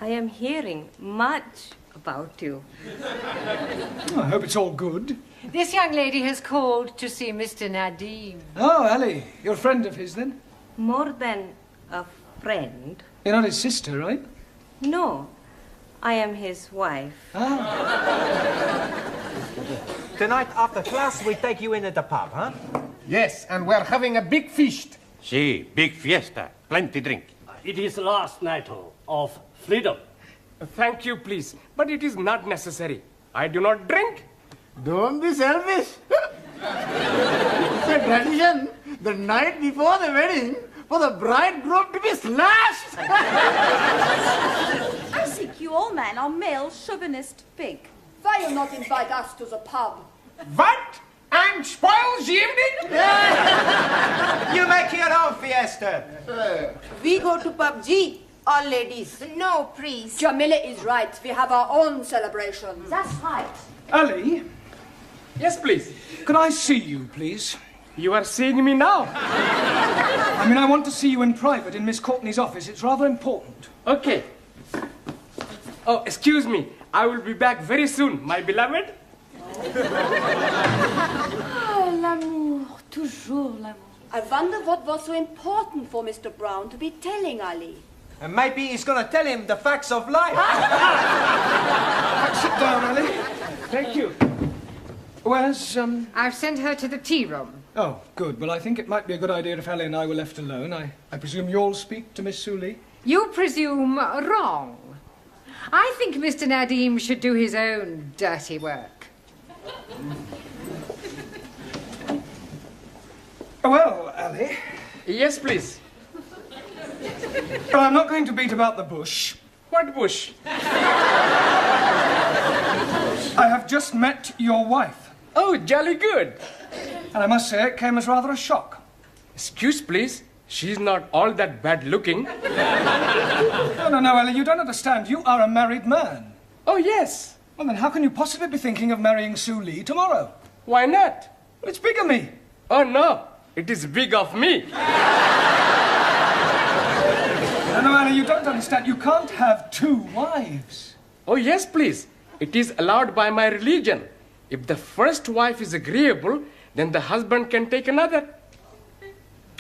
S5: I am hearing much about you.
S2: I hope it's all good.
S3: This young lady has called to see Mr. Nadim.
S2: Oh, Ali, you're a friend of his, then?
S5: More than a friend.
S2: You're not his sister, right?
S5: No, I am his wife.
S8: Tonight after class, we take you in at the pub, huh?
S14: Yes, and we're having a big feast.
S15: Si, big fiesta. Plenty drink.
S12: It is last night of freedom.
S4: Thank you, please. But it is not necessary. I do not drink.
S6: Don't be selfish. It's a tradition, the night before the wedding, for the bridegroom to be slashed.
S9: I think you all men are male chauvinist pig.
S11: Why you not invite us to the pub?
S14: What? And spoils the evening?
S8: You make your own fiesta.
S5: We go to PUBG, all ladies.
S10: No, please.
S11: Jamila is right. We have our own celebration.
S10: That's right.
S2: Ali,
S4: Yes, please.
S2: could I see you, please?
S4: You are seeing me now.
S2: I mean, I want to see you in private in Miss Courtney's office. It's rather important.
S4: Okay. Oh, excuse me. I will be back very soon, my beloved.
S9: Oh, l'amour, toujours l'amour.
S11: I wonder what was so important for Mr. Brown to be telling Ali.
S8: And maybe he's going to tell him the facts of life.
S2: Sit down, Ali.
S4: Thank you.
S2: Where's,
S3: I've sent her to the tea room.
S2: Oh, good. Well, I think it might be a good idea if Ali and I were left alone. I presume you'll speak to Miss Suli?
S3: You presume wrong. I think Mr. Nadim should do his own dirty work.
S2: Well, Ali,
S4: Yes, please.
S2: well, I'm not going to beat about the bush.
S4: What bush?
S2: I have just met your wife.
S4: Oh, jolly good.
S2: And I must say it came as rather a shock.
S4: Excuse, please. She's not all that bad looking.
S2: No, Ali, you don't understand. You are a married man.
S4: Oh, yes.
S2: Well, then how can you possibly be thinking of marrying Sue Lee tomorrow?
S4: Why not?
S2: Well, it's bigamy.
S4: Oh, no. It is big of me.
S2: No, Anna, you don't understand. You can't have 2 wives.
S4: Oh, yes, please. It is allowed by my religion. If the first wife is agreeable, then the husband can take another.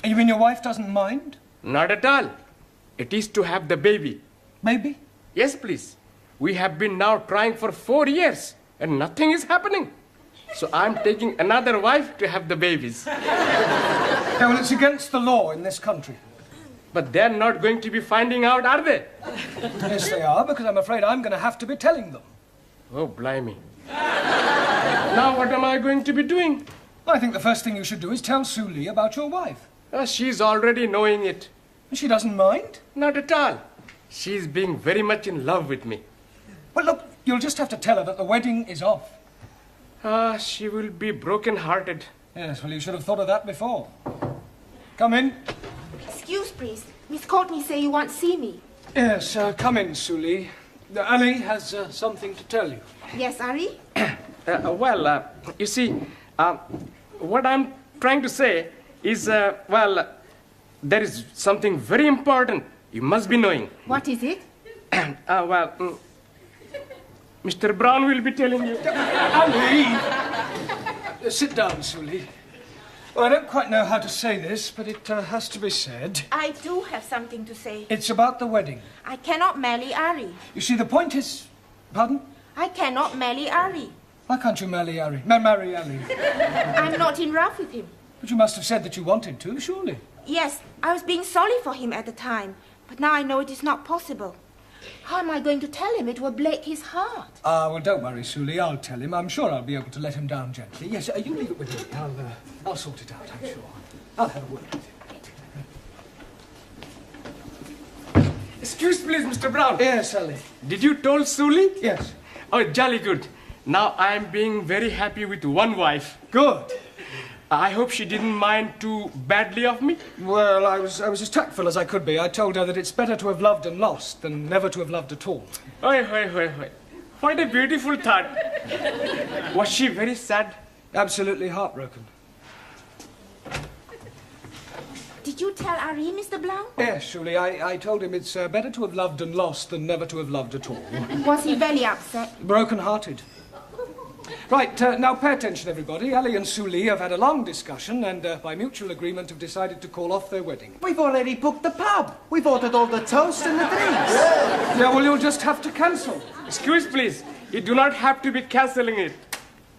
S2: You mean your wife doesn't mind?
S4: Not at all. It is to have the baby.
S2: Baby?
S4: Yes, please. We have been now trying for 4 years, and nothing is happening. So I'm taking another wife to have the babies.
S2: Yeah, well, it's against the law in this country.
S4: But they're not going to be finding out, are they?
S2: Yes, they are, because I'm afraid I'm going to have to be telling them.
S4: Oh, blimey. Now what am I going to be doing?
S2: I think the first thing you should do is tell Sue Lee about your wife.
S4: She's already knowing it.
S2: She doesn't mind?
S4: Not at all. She's being very much in love with me.
S2: Well, look, you'll just have to tell her that the wedding is off.
S4: She will be broken-hearted.
S2: Yes, well, you should have thought of that before. Come in.
S9: Excuse, please. Miss Courtney say you want to see me.
S2: Yes, come in, Sue Lee. Ali has something to tell you.
S9: Yes, Ari?
S4: You see, what I'm trying to say is, there is something very important you must be knowing.
S9: What is it?
S4: Mr. Brown will be telling you.
S2: Ali! Sit down, Sue Lee. Well, I don't quite know how to say this, but it has to be said.
S9: I do have something to say.
S2: It's about the wedding.
S9: I cannot marry Ari.
S2: You see, the point is... Pardon?
S9: I cannot marry Ari.
S2: Why can't you marry Ali? Marry Ali?
S9: I'm not in love with him.
S2: But you must have said that you wanted to, surely.
S9: Yes, I was being sorry for him at the time. But now I know it is not possible. How am I going to tell him? It will break his heart.
S2: Well, don't worry, Sue Lee. I'll tell him. I'm sure I'll be able to let him down gently. Yes, you leave it with me. I'll sort it out, I'm sure. I'll have a word with him.
S4: Excuse please, Mr. Brown.
S2: Yes, Ali.
S4: Did you told Suli?
S2: Yes.
S4: Oh, jolly good. Now I'm being very happy with one wife.
S2: Good.
S4: I hope she didn't mind too badly of me.
S2: Well, I was as tactful as I could be. I told her that it's better to have loved and lost than never to have loved at all.
S4: Oi. What a beautiful thought. Was she very sad?
S2: Absolutely heartbroken.
S9: Did you tell Ari, Mr. Brown?
S2: Yes, Julie. I told him it's better to have loved and lost than never to have loved at all.
S9: Was he very upset?
S2: Broken-hearted. Right, now pay attention, everybody. Ali and Sue Lee have had a long discussion and, by mutual agreement, have decided to call off their wedding.
S8: We've already booked the pub. We've ordered all the toast and the drinks.
S2: Yeah, well, you'll just have to cancel.
S4: Excuse, please. You do not have to be cancelling it.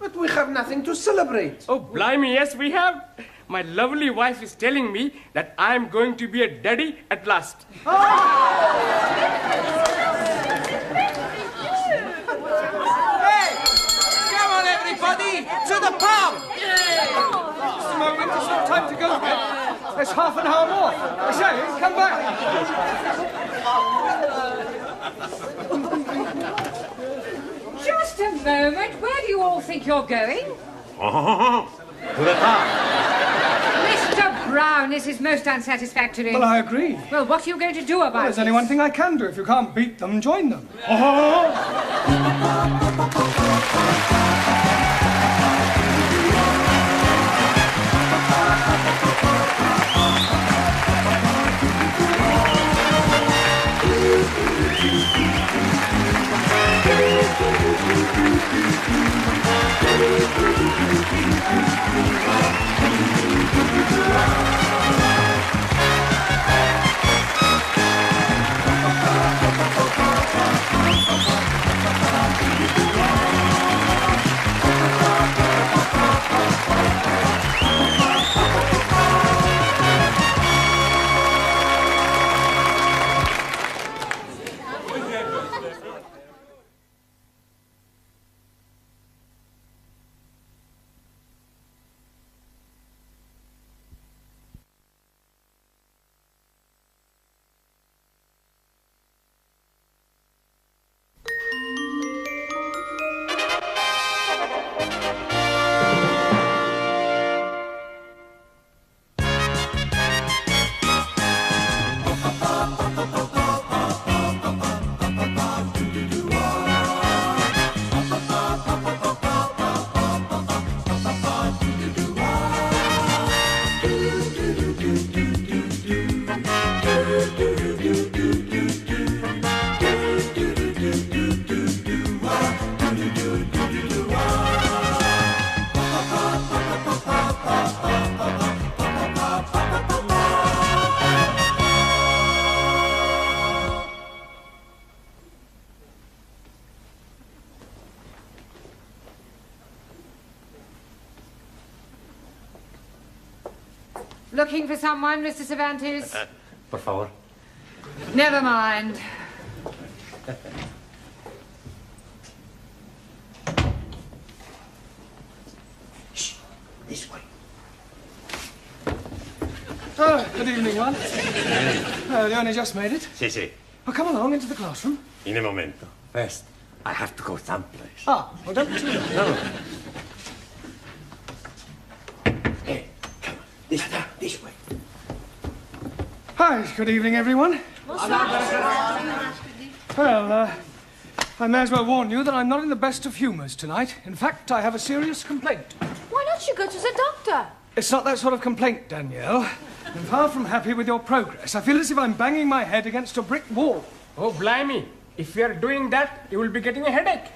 S14: But we have nothing to celebrate.
S4: Oh, blimey, yes, we have. My lovely wife is telling me that I'm going to be a daddy at last.
S8: Everybody, to the pub!
S2: Just a moment, it's not time to go yet. There's half an hour more. I say, come back.
S3: Just a moment. Where do you all think you're going?
S15: To the pub.
S3: Mr. Brown, this is most unsatisfactory.
S2: Well, I agree.
S3: Well, what are you going to do about it?
S2: There's only one thing I can do. If you can't beat them, join them.
S3: Looking for someone, Mr. Cervantes?
S15: Por favor.
S3: Never mind.
S15: Shh, this way.
S2: Oh, good evening, one. You only just made it?
S15: Sí, sí.
S2: Well, come along into the classroom.
S15: In a momento. First, I have to go someplace.
S2: Ah, well, don't be too late.
S15: No. Hey, come on. This way.
S2: Hi, good evening, everyone. Well, I may as well warn you that I'm not in the best of humours tonight. In fact, I have a serious complaint.
S9: Why don't you go to the doctor?
S2: It's not that sort of complaint, Danielle. I'm far from happy with your progress. I feel as if I'm banging my head against a brick wall.
S4: Oh, blimey. If you are doing that, you will be getting a headache.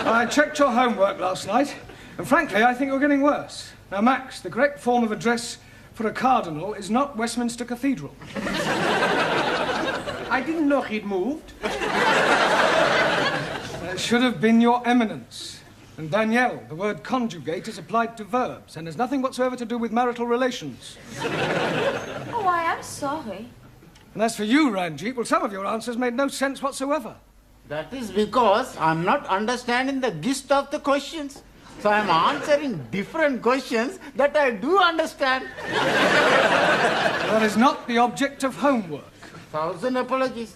S2: I checked your homework last night, and frankly, I think you're getting worse. Now, Max, the correct form of address for a cardinal is not Westminster Cathedral.
S14: I didn't know he'd moved.
S2: It should have been Your Eminence. And Danielle, the word conjugate is applied to verbs and has nothing whatsoever to do with marital relations.
S9: Oh, I am sorry.
S2: And as for you, Ranjit, well, some of your answers made no sense whatsoever.
S6: That is because I'm not understanding the gist of the questions. So I'm answering different questions that I do understand.
S2: That is not the object of homework.
S6: 1,000 apologies.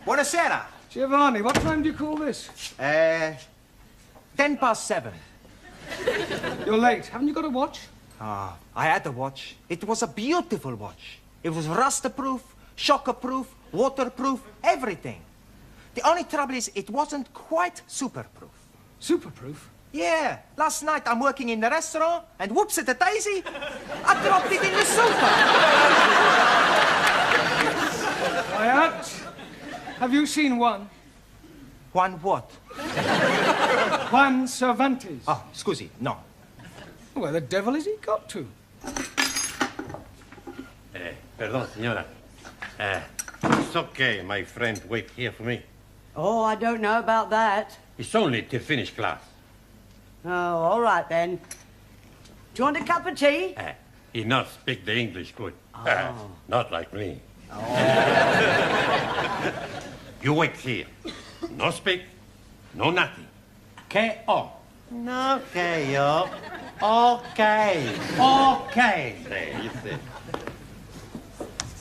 S8: Buonasera.
S2: Giovanni, what time do you call this?
S8: 7:10.
S2: You're late. Haven't you got a watch?
S8: Ah, I had a watch. It was a beautiful watch. It was rust-proof, shock-proof, waterproof, everything. The only trouble is it wasn't quite super-proof.
S2: Super-proof?
S8: Yeah. Last night I'm working in the restaurant and whoops-a-daisy, I dropped it in the sofa.
S2: Quiet. Have you seen one?
S8: One what?
S2: Juan Cervantes.
S8: Oh, scusi, no.
S2: Where the devil has he got to?
S15: Perdón, señora. It's okay, my friend wait here for me.
S1: Oh, I don't know about that.
S15: It's only till finish class.
S1: Oh, all right then. Do you want a cup of tea?
S15: He not speak the English good.
S1: Oh.
S15: Not like me. You wait here. No speak, no nothing. K.O.
S6: No, okay, yo. Okay.
S15: Okay. There, you see.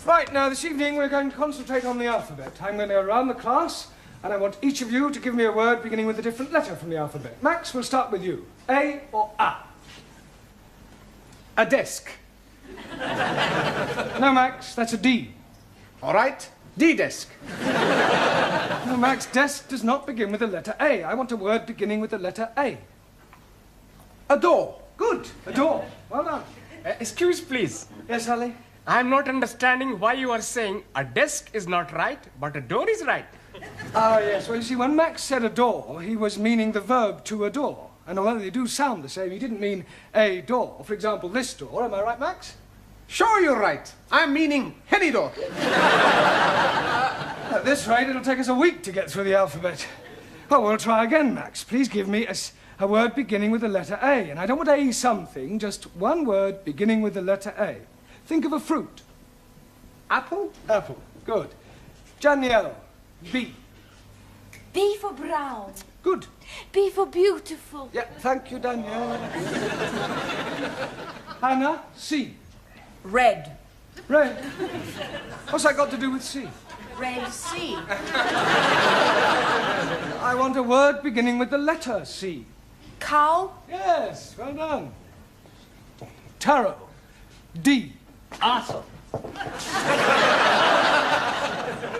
S2: Right, now this evening we're going to concentrate on the alphabet. I'm going to go around the class and I want each of you to give me a word beginning with a different letter from the alphabet. Max, we'll start with you. A or A? A desk. No, Max, that's a D.
S14: All right, D-desk.
S2: No, Max, desk does not begin with the letter A. I want a word beginning with the letter A.
S14: A door.
S2: Good, a door. Well done.
S4: Excuse, please.
S2: Yes, Ali?
S4: I'm not understanding why you are saying a desk is not right, but a door is right.
S2: Ah, yes. Well, you see, when Max said adore, he was meaning the verb to adore. And although they do sound the same, he didn't mean a door. For example, this door. Am I right, Max?
S14: Sure, you're right. I'm meaning any door.
S2: At this rate, it'll take us a week to get through the alphabet. Well, we'll try again, Max. Please give me a word beginning with the letter A. And I don't want A something, just one word beginning with the letter A. Think of a fruit.
S14: Apple?
S2: Apple. Good. Danielle. B.
S9: B for brown.
S2: Good.
S9: B for beautiful.
S2: Yeah, thank you, Danielle. Hannah. C.
S11: Red.
S2: Red. What's that got to do with C?
S10: Red Sea.
S2: I want a word beginning with the letter C.
S9: Cow.
S2: Yes, well done. Tarot. D.
S12: Awesome.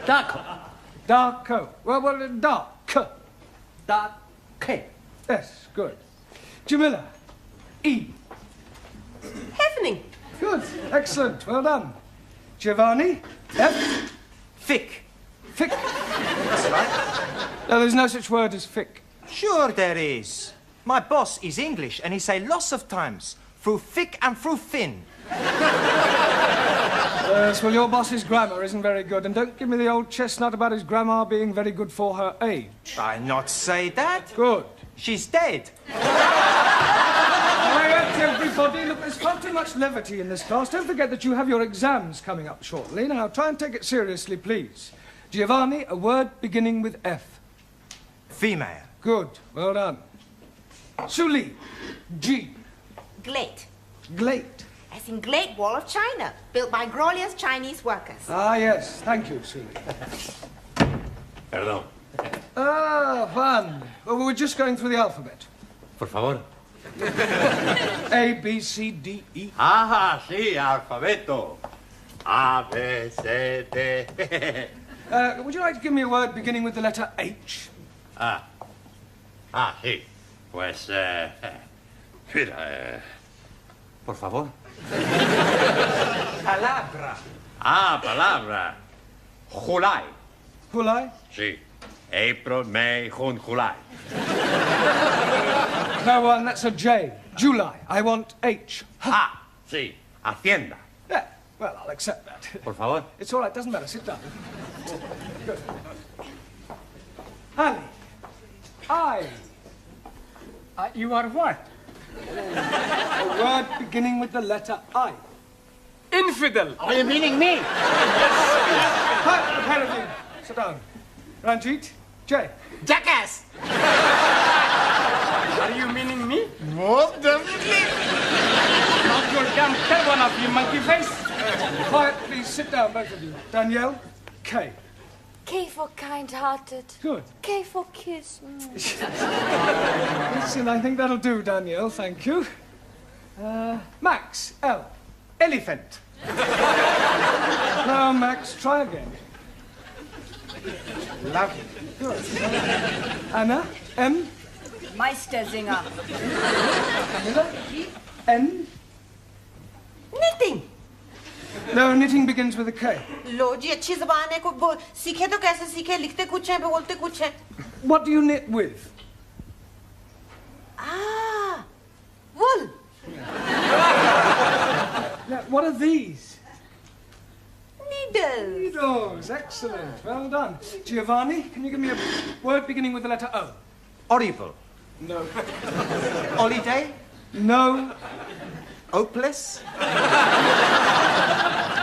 S2: Darko. Darko. Well, dark.
S12: Dark. K.
S2: Yes, good. Jamila. E.
S11: Happening.
S2: Good. Excellent. Well done. Giovanni. F.
S8: Thick.
S2: Thick.
S8: That's right.
S2: No, there's no such word as thick.
S8: Sure there is. My boss is English and he say lots of times, through thick and through thin.
S2: Yes, well, your boss's grammar isn't very good, and don't give me the old chestnut about his grandma being very good for her age.
S8: I not say that.
S2: Good.
S8: She's dead.
S2: Quiet, everybody. Everybody, look, there's far too much levity in this class. Don't forget that you have your exams coming up shortly. Now, try and take it seriously, please. Giovanni, a word beginning with F.
S8: Female.
S2: Good. Well done. Suli, G.
S9: Glade.
S2: Glade.
S9: As in Great Wall of China, built by glorious Chinese workers.
S2: Ah, yes. Thank you, Suli.
S15: Perdón.
S2: Ah, Juan. Well, we're just going through the alphabet.
S15: Por favor.
S2: A, B, C, D, E.
S15: Ah, sí, alfabeto. A, B, C, D.
S2: Would you like to give me a word beginning with the letter H?
S15: Sí. Pues, mira, por favor.
S8: Palabra.
S15: Palabra. July.
S2: July?
S15: Sí. April, May, June, July.
S2: No, Juan, that's a J. July. I want H.
S15: Sí. Hacienda.
S2: Yeah, well, I'll accept that.
S15: Por favor.
S2: It's all right, doesn't matter. Sit down. Good. Ali. I.
S4: You are what?
S2: A word beginning with the letter I.
S4: Infidel.
S6: Are you meaning me?
S2: Hi, the pair of you. Sit down. Ranjit. J.
S6: Jackass!
S4: Are you meaning me?
S6: Most definitely.
S4: Not your damn tail one of you, monkey face.
S2: Quiet, please. Sit down, both of you. Danielle. K.
S16: K for kind-hearted.
S2: Good.
S16: K for kiss.
S2: Listen, I think that'll do, Danielle. Thank you. Max. L. Elephant. Now, Max, try again.
S8: Lovely.
S2: Good. Anna. M.
S11: Meistersinger.
S2: Camilla. N.
S9: Knitting.
S2: No, knitting begins with a K.
S9: लो जी अच्छी ज़बान है को सीखे तो कैसे सीखे लिखते कुछ हैं बोलते कुछ हैं.
S2: What do you knit with?
S9: Wool.
S2: Now, what are these?
S9: Needles.
S2: Needles. Excellent. Well done. Giovanni, can you give me a word beginning with the letter O?
S8: Horrible.
S2: No.
S8: Holiday.
S2: No.
S8: Hopeless.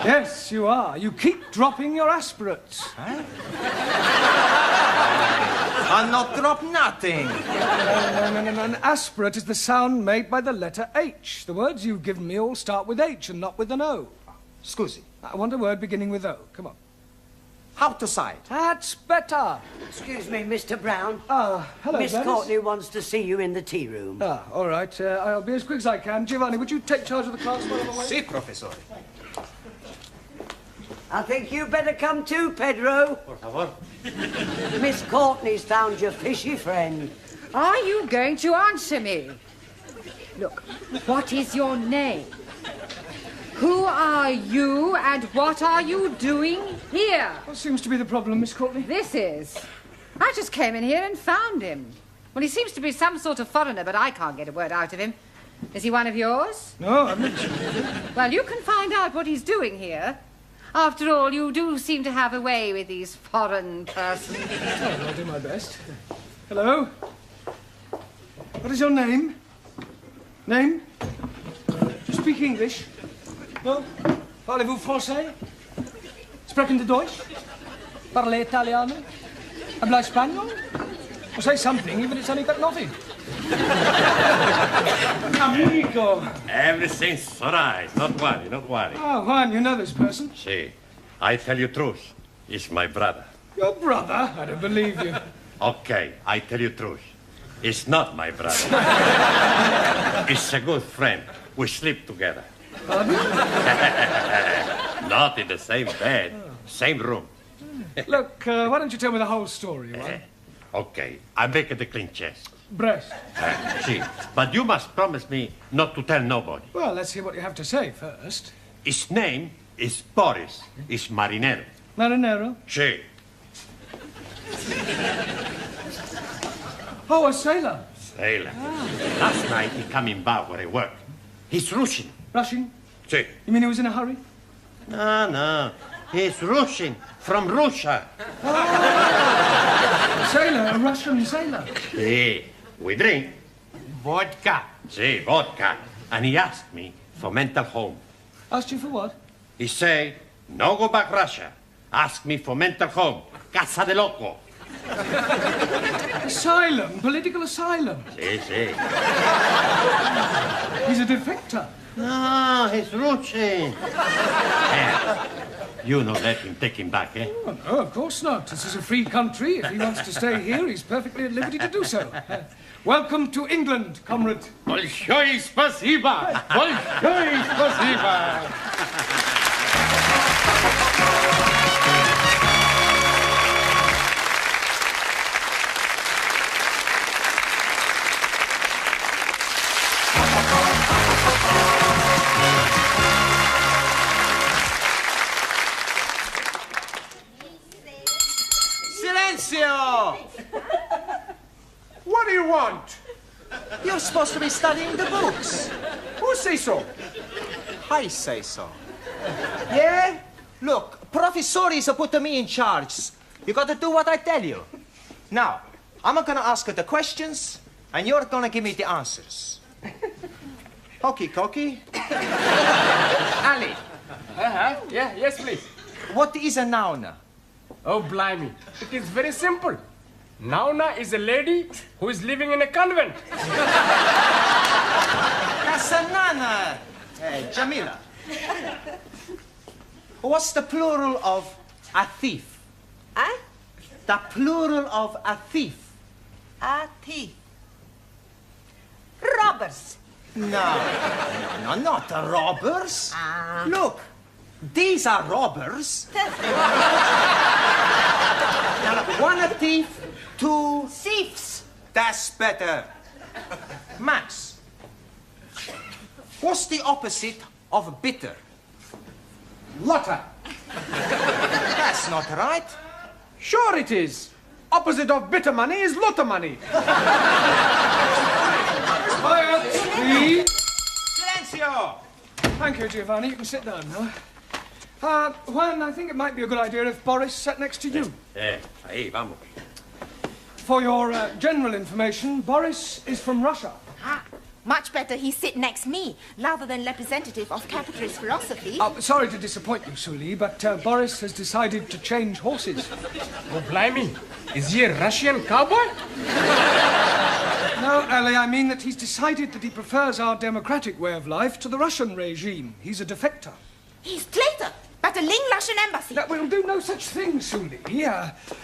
S2: Yes, you are. You keep dropping your aspirates.
S8: Huh? I'll not drop nothing.
S2: No. An aspirate is the sound made by the letter H. The words you've given me all start with H and not with an O.
S8: Scusi.
S2: I want a word beginning with O. Come on.
S8: How to side?
S2: That's better.
S1: Excuse me, Mr. Brown.
S2: Hello,
S1: Miss
S2: Gladys.
S1: Courtney wants to see you in the tea room.
S2: All right. I'll be as quick as I can. Giovanni, would you take charge of the class while I'm away?
S8: Si, professor.
S1: I think you better come too, Pedro.
S15: Por favor.
S1: Miss Courtney's found your fishy friend.
S3: Are you going to answer me? Look, what is your name? Who are you and what are you doing here?
S2: What seems to be the problem, Miss Courtney?
S3: This is. I just came in here and found him. Well, he seems to be some sort of foreigner, but I can't get a word out of him. Is he one of yours?
S2: No, I'm not.
S3: Well, you can find out what he's doing here. After all, you do seem to have a way with these foreign persons.
S2: Oh, I'll do my best. Hello? What is your name? Name? Do you speak English? No? Parlez-vous français? Sprechen Sie Deutsch? Parle Italiano? Habla Español? Well, say something, even if it's only got nothing. Amigo.
S15: Everything's all right. Not worry, not worry.
S2: Oh, Juan, you know this person?
S15: See, I tell you truth. He's my brother.
S2: Your brother? I don't believe you.
S15: Okay, I tell you truth. He's not my brother. He's a good friend. We sleep together. Not in the same bed, same room.
S2: Look, why don't you tell me the whole story, Juan?
S15: Okay, I make it a clean chest.
S2: Breast.
S15: See, but you must promise me not to tell nobody.
S2: Well, let's hear what you have to say first.
S15: His name is Boris. He's marinero.
S2: Marinero?
S15: Sí.
S2: Oh, a sailor.
S15: Sailor. Last night he come in bar where I work. He's Russian.
S2: Russian?
S15: Sí.
S2: You mean he was in a hurry?
S15: No. He's Russian. From Russia.
S2: Sailor, a Russian sailor.
S15: Sí. We drink vodka. Sí, vodka. and he asked me for mental home.
S2: Asked you for what?
S15: He say, no go back Russia. Ask me for mental home. Casa de loco.
S2: Asylum, political asylum.
S15: Sí, sí.
S2: He's a defector.
S15: No, he's Ruchi. You not let him take him back, eh?
S2: Oh, no, of course not. This is a free country. If he wants to stay here, he's perfectly at liberty to do so. Welcome to England, comrade.
S7: Большое спасибо! Большое спасибо!
S8: Silencio!
S12: What do you want?
S8: You're supposed to be studying the books.
S12: Who say so?
S8: I say so. Yeah? Look, professores are putting me in charge. You got to do what I tell you. Now, I'm gonna ask you the questions, and you're gonna give me the answers. Hokey cokey. Ali.
S4: Yeah, yes, please.
S8: What is a noun?
S4: Oh, blimey. It is very simple. Nauna is a lady who is living in a convent.
S8: Kasanana. Jamila. What's the plural of a thief?
S5: Huh?
S8: The plural of a thief.
S5: A thief. Robbers.
S8: No, not the robbers. Look, these are robbers. Now, look, one a thief, two
S5: thieves.
S8: That's better. Max, what's the opposite of bitter?
S12: Lotter.
S8: That's not right.
S12: Sure it is. Opposite of bitter money is lotter money.
S2: Quiet, please.
S8: Silencio!
S2: Thank you, Giovanni. You can sit down now. Juan, I think it might be a good idea if Boris sat next to you.
S15: Ahí, vamos.
S2: For your general information, Boris is from Russia.
S9: Much better he sit next me, rather than representative of capitalist philosophy.
S2: Sorry to disappoint you, Sully, but Boris has decided to change horses.
S4: Oh, blimey. Is he a Russian cowboy?
S2: No, Ali, I mean that he's decided that he prefers our democratic way of life to the Russian regime. He's a defector.
S9: He's traitor, but a Ling Russian embassy.
S2: We'll do no such thing, Sully.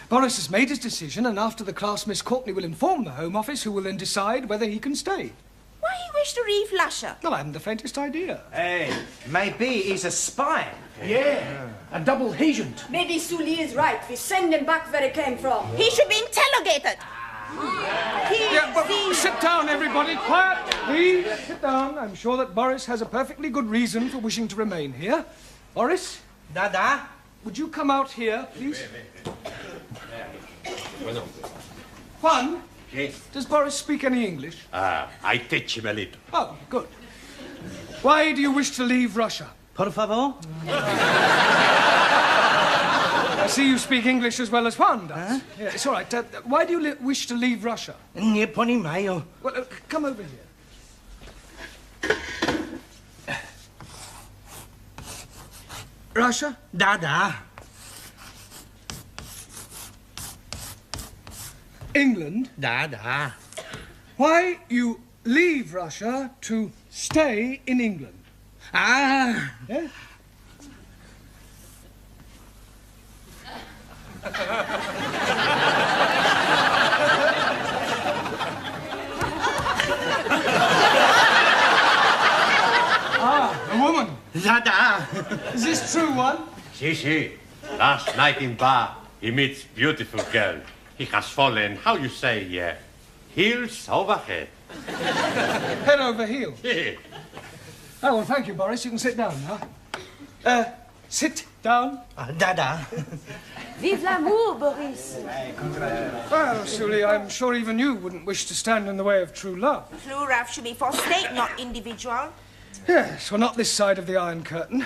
S2: Boris has made his decision, and after the class, Miss Courtney will inform the Home Office, who will then decide whether he can stay.
S9: Why he wish to leave Russia?
S2: Well, I haven't the faintest idea.
S8: Hey, maybe he's a spy.
S12: Yeah, a double agent.
S11: Maybe Sully is right. We send him back where he came from.
S9: He should be interrogated.
S2: Sit down, everybody. Quiet, please. Sit down. I'm sure that Boris has a perfectly good reason for wishing to remain here. Boris?
S8: Dada?
S2: Would you come out here, please? Juan?
S15: Yes.
S2: Does Boris speak any English?
S15: I teach him a little.
S2: Oh, good. Why do you wish to leave Russia?
S6: Por favor?
S2: I see you speak English as well as Juan does. Yeah, it's all right. Why do you wish to leave Russia?
S6: Nie poнимаю.
S2: Well, come over here. Russia?
S6: Да.
S2: England?
S6: Да.
S2: Why you leave Russia to stay in England?
S6: Yeah?
S2: A woman.
S6: Да.
S2: Is this true, one?
S15: Si. Last night in bar, he meets beautiful girl. He has fallen, how you say, heels over head.
S2: Head over heels?
S15: Yeah.
S2: Oh, well, thank you, Boris. You can sit down now. Sit down.
S6: Da.
S16: Vive l'amour, Boris.
S2: Well, Sully, I'm sure even you wouldn't wish to stand in the way of true love.
S9: True love should be for state, not individual.
S2: Yes, well, not this side of the Iron Curtain.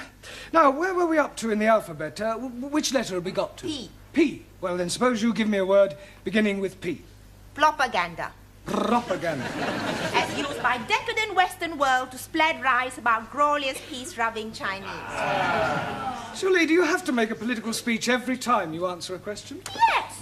S2: Now, where were we up to in the alphabet? Which letter had we got to?
S9: P.
S2: P. Well, then suppose you give me a word beginning with P.
S9: Propaganda.
S2: Propaganda.
S9: As used by decadent Western world to spread lies about glorious peace-loving Chinese.
S2: Surely, do you have to make a political speech every time you answer a question?
S9: Yes!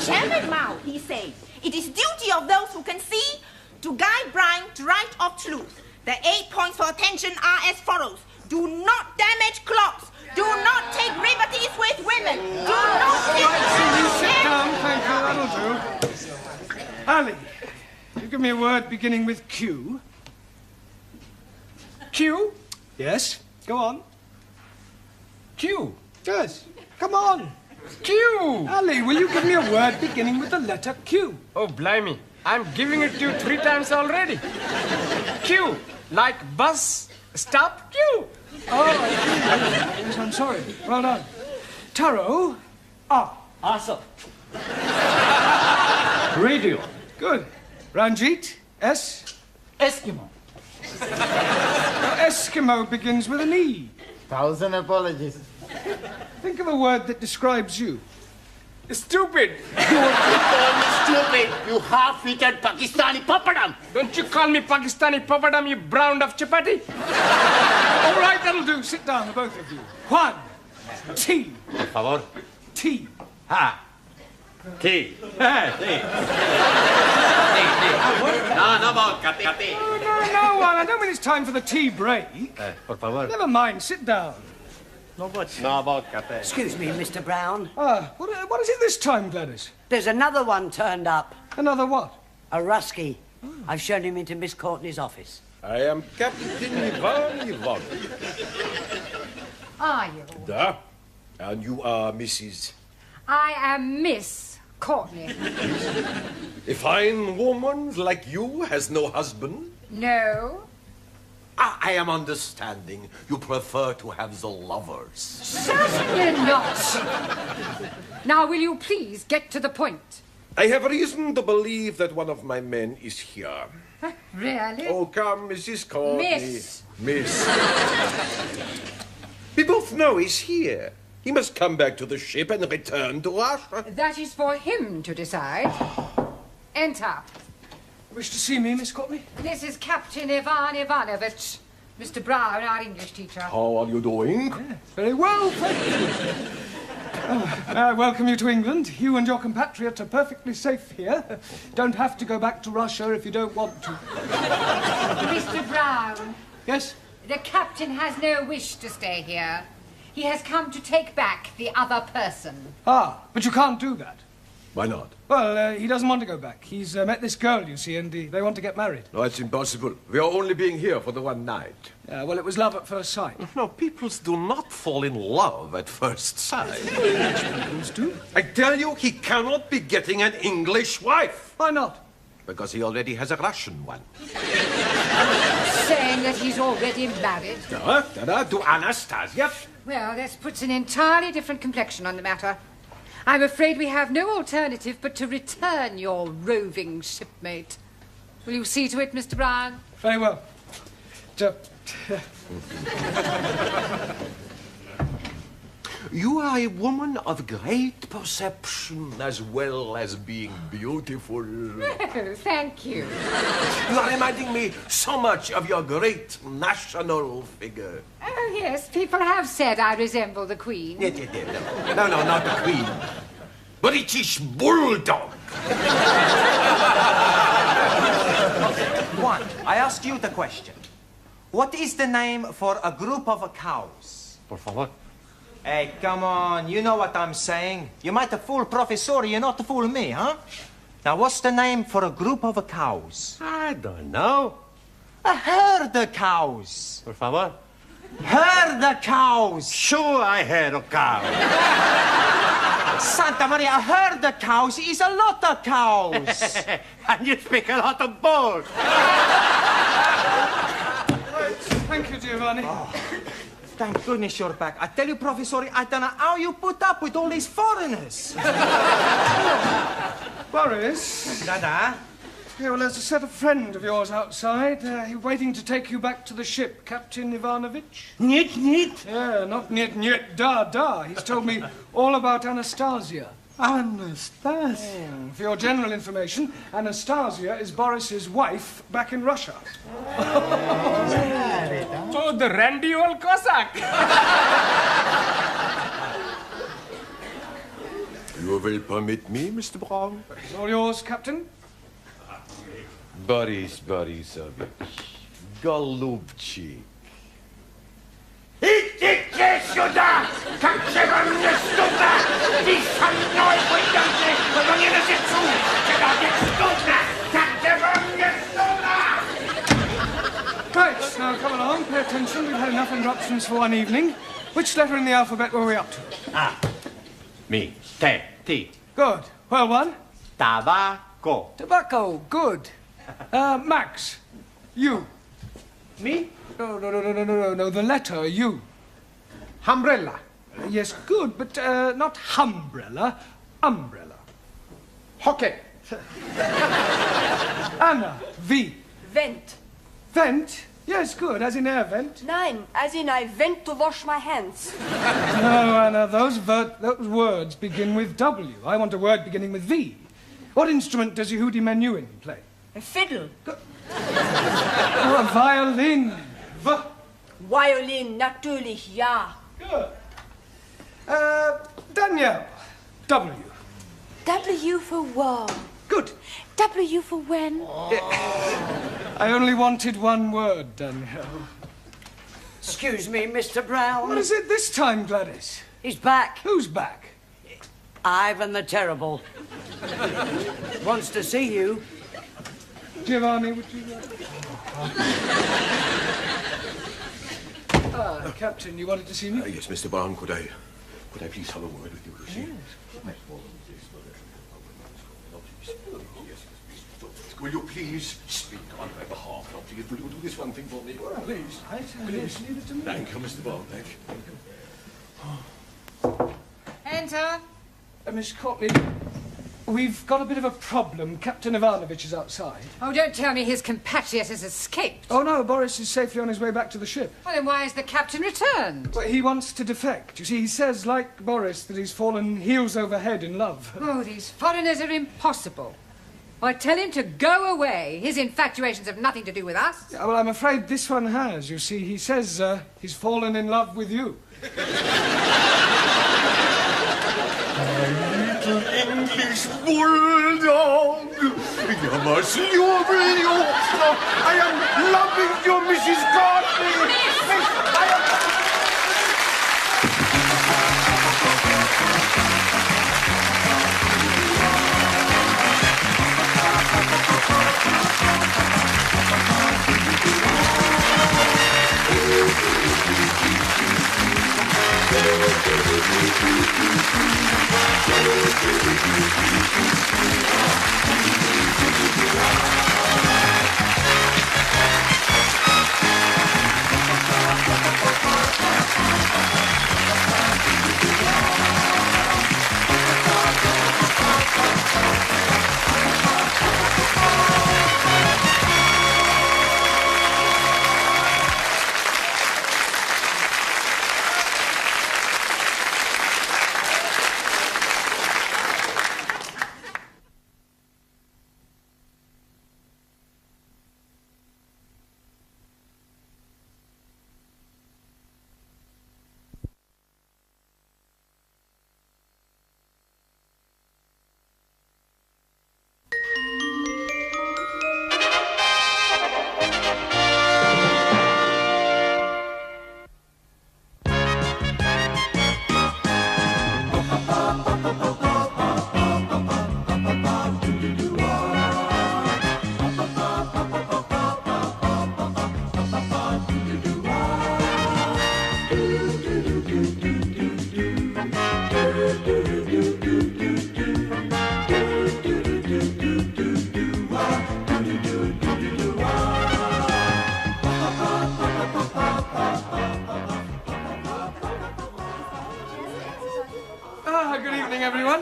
S9: Chairman Mao, he said, it is duty of those who can see to guide blind to right of truth. The 8 points for attention are as follows. Do not damage clocks. Do not take liberties with women. Do not...
S2: Sit down, thank you, that'll do. Ali, you give me a word beginning with Q. Q? Yes, go on. Q? Yes, come on.
S4: Q!
S2: Ali, will you give me a word beginning with the letter Q?
S4: Oh, blimey. I'm giving it to you 3 times already. Q, like bus, stop, Q.
S2: Oh, yes, I'm sorry. Well done. Taro, R.
S12: Awesome. Radio.
S2: Good. Ranjit, S.
S6: Eskimo.
S2: Eskimo begins with an E.
S6: 1,000 apologies.
S2: Think of a word that describes you.
S4: Stupid.
S6: You call me stupid, you half-eaten Pakistani papadam.
S4: Don't you call me Pakistani papadam, you browned up chapati.
S2: All right, that'll do. Sit down, the both of you. Juan, T.
S15: Por favor.
S2: T.
S15: Ha. Tea. Tea. No vodka, tea.
S2: No, Juan, I don't mean it's time for the tea break.
S15: Por favor.
S2: Never mind, sit down.
S15: No vodka, tea.
S1: Excuse me, Mr. Brown.
S2: What is it this time, Gladys?
S1: There's another one turned up.
S2: Another what?
S1: A Rusky. I've shown him into Miss Courtney's office.
S17: I am Captain Ivan Ivanovich.
S3: Are you?
S17: Da. And you are Mrs.
S3: I am Miss Courtney.
S17: A fine woman like you has no husband?
S3: No.
S17: I am understanding you prefer to have the lovers.
S3: Certainly not. Now, will you please get to the point?
S17: I have reason to believe that one of my men is here.
S3: Really?
S17: Oh, come, Mrs. Courtney.
S3: Miss.
S17: We both know he's here. He must come back to the ship and return to Russia.
S3: That is for him to decide. Enter.
S2: Wish to see me, Miss Courtney?
S3: This is Captain Ivan Ivanovich. Mr. Brown, our English teacher.
S17: How are you doing?
S2: Very well, thank you. I welcome you to England. You and your compatriot are perfectly safe here. Don't have to go back to Russia if you don't want to.
S3: Mr. Brown.
S2: Yes?
S3: The captain has no wish to stay here. He has come to take back the other person.
S2: Ah, but you can't do that.
S17: Why not?
S2: Well, he doesn't want to go back. He's met this girl, you see, and they want to get married.
S17: No, it's impossible. We are only being here for the one night.
S2: Well, it was love at first sight.
S17: No, peoples do not fall in love at first sight.
S2: Peoples do.
S17: I tell you, he cannot be getting an English wife.
S2: Why not?
S17: Because he already has a Russian one.
S3: Saying that he's already married.
S17: To Anastasia.
S3: Well, this puts an entirely different complexion on the matter. I'm afraid we have no alternative but to return your roving shipmate. Will you see to it, Mr. Brown?
S2: Very well.
S17: You are a woman of great perception as well as being beautiful.
S3: Oh, thank you.
S17: You are reminding me so much of your great national figure.
S3: Oh, yes, people have said I resemble the Queen.
S17: No, not the Queen. British Bulldog.
S8: Juan, I ask you the question. What is the name for a group of cows?
S15: Por favor.
S8: Hey, come on, you know what I'm saying. You might have fooled Professor, you're not to fool me, huh? Now, what's the name for a group of cows?
S15: I don't know.
S8: A herd of cows.
S15: Por favor.
S8: Herd of cows.
S15: Sure, I heard of cows.
S8: Santa Maria, a herd of cows is a lot of cows.
S15: And you speak a lot of both.
S2: Thank you, Giovanni.
S8: Oh, thank goodness you're back. I tell you, Professor, I don't know how you put up with all these foreigners.
S2: Boris?
S8: Dada?
S2: Yeah, well, there's a set of friend of yours outside. He's waiting to take you back to the ship, Captain Ivanovich.
S6: Niet.
S2: Yeah, not niet, da. He's told me all about Anastasia. Anastasia. For your general information, Anastasia is Boris's wife back in Russia.
S4: Oh, the randy old Cossack.
S17: You will permit me, Mr. Brown?
S2: It's all yours, Captain.
S17: Boris Borisovich, голубчик.
S7: Идите сюда! Как же вам не стыдно? Ты со мной пойдете, но не на сецу! Когда не стыдно! Как же вам не стыдно?
S2: Right, now come along, pay attention. We've had enough interruptions for one evening. Which letter in the alphabet were we up to?
S6: Me. Te. Ti.
S2: Good. Well one.
S6: Tobacco.
S2: Tobacco. Good. Max. You.
S14: Me?
S2: No. The letter U.
S14: Umbrella.
S2: Yes, good, but not umbrella. Umbrella.
S14: Hockey.
S2: Anna. V.
S11: Vent.
S2: Vent? Yes, good, as in air vent.
S11: Nein, as in I went to wash my hands.
S2: No, Anna, those words begin with W. I want a word beginning with V. What instrument does Yehudi Menuhin play?
S11: A fiddle.
S2: Oh, a violin.
S11: Violin, natürlich, ja.
S2: Good. Danielle. W.
S16: W for war.
S2: Good.
S16: W for when?
S2: I only wanted one word, Danielle.
S1: Excuse me, Mr. Brown.
S2: What is it this time, Gladys?
S1: He's back.
S2: Who's back?
S1: Ivan the Terrible. Wants to see you.
S2: Giovanni, would you Captain, you wanted to see me?
S17: Yes, Mr. Brown, could I please have a word with you, Lucy?
S2: Yes.
S17: Will you please speak on my behalf? Now, please, will you do this one thing for me? Please.
S2: Please, leave it to me.
S17: Thank you, Mr. Brown. Thank you.
S3: Enter.
S2: Miss Courtney, we've got a bit of a problem. Captain Ivanovich is outside.
S3: Oh, don't tell me his compatriot has escaped.
S2: Oh, no, Boris is safely on his way back to the ship.
S3: Well, then why has the captain returned?
S2: Well, he wants to defect. You see, he says, like Boris, that he's fallen heels over head in love.
S3: Oh, these foreigners are impossible. I tell him to go away. His infatuations have nothing to do with us.
S2: Yeah, well, I'm afraid this one has. You see, he says he's fallen in love with you.
S17: Little English bulldog. You must love you. I am loving you, Mrs. Courtney.
S2: Good evening, everyone.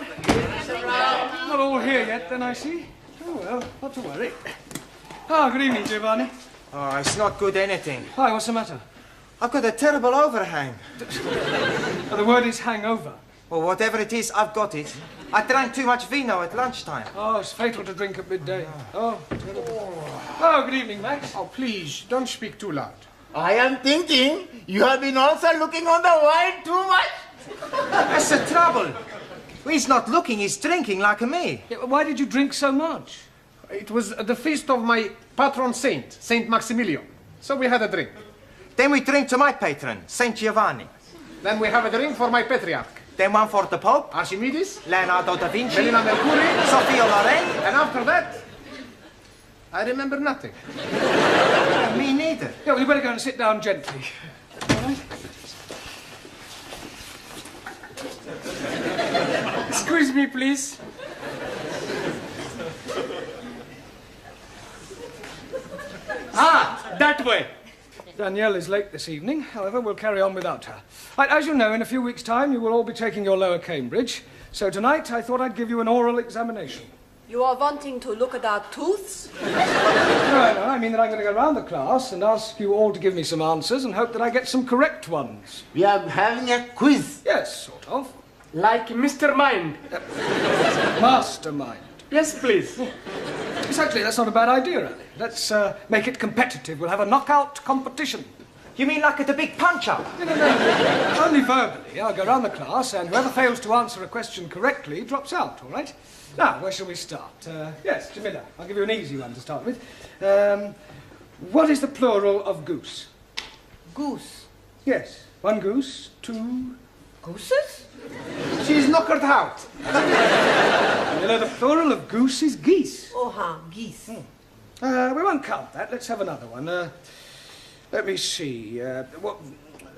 S2: Not all here yet, then, I see. Oh, well, not to worry. Good evening, Giovanni.
S8: Oh, it's not good anything.
S2: Why, what's the matter?
S8: I've got a terrible overhang.
S2: The word is hangover.
S8: Well, whatever it is, I've got it. I drank too much vino at lunchtime.
S2: Oh, it's fatal to drink at midday. Oh, terrible. Oh, good evening, Max.
S14: Oh, please, don't speak too loud.
S6: I am thinking you have been also looking on the wine too much.
S8: That's the trouble. He's not looking, he's drinking like me.
S2: Yeah, why did you drink so much?
S14: It was the feast of my patron saint, Saint Maximilian. So we had a drink.
S8: Then we drink to my patron, Saint Giovanni.
S14: Then we have a drink for my patriarch.
S8: Then one for the Pope,
S14: Archimedes,
S8: Leonardo da Vinci,
S14: Melina Mercury,
S8: Sophia Loren.
S14: And after that, I remember nothing.
S8: Me neither.
S2: Yeah, well, you better go and sit down gently. All right?
S4: Excuse me, please. That way.
S2: Danielle is late this evening. However, we'll carry on without her. Right, as you know, in a few weeks' time, you will all be taking your lower Cambridge. So tonight, I thought I'd give you an oral examination.
S11: You are wanting to look at our tooths?
S2: No, I mean that I'm going to go around the class and ask you all to give me some answers and hope that I get some correct ones.
S6: We are having a quiz.
S2: Yes, sort of.
S4: Like Mr. Mind.
S2: Mastermind.
S4: Yes, please.
S2: Yes, actually, that's not a bad idea, Ali. Let's make it competitive. We'll have a knockout competition.
S8: You mean like at the big punch-up?
S2: No. Only verbally. I'll go round the class, and whoever fails to answer a question correctly drops out, all right? Now, where shall we start? Yes, Jamila, I'll give you an easy one to start with. What is the plural of goose?
S5: Goose.
S2: Yes. One goose, two...
S5: Gooses?
S14: She's knockered out.
S2: You know, the plural of goose is geese.
S5: Oh, geese.
S2: We won't count that. Let's have another one. Let me see.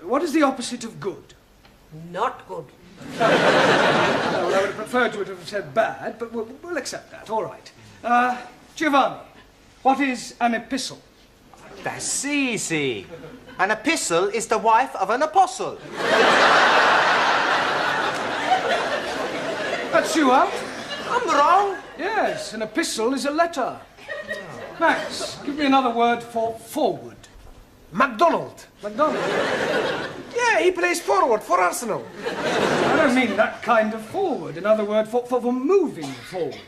S2: What is the opposite of good?
S5: Not good.
S2: Well, I would have preferred you to have said bad, but we'll accept that. All right. Giovanni, what is an epistle?
S8: That's easy. An epistle is the wife of an apostle.
S2: That's you out.
S8: I'm wrong.
S2: Yes, an epistle is a letter. Max, give me another word for forward.
S14: MacDonald.
S2: MacDonald?
S14: Yeah, he plays forward for Arsenal.
S2: I don't mean that kind of forward. Another word for moving forward.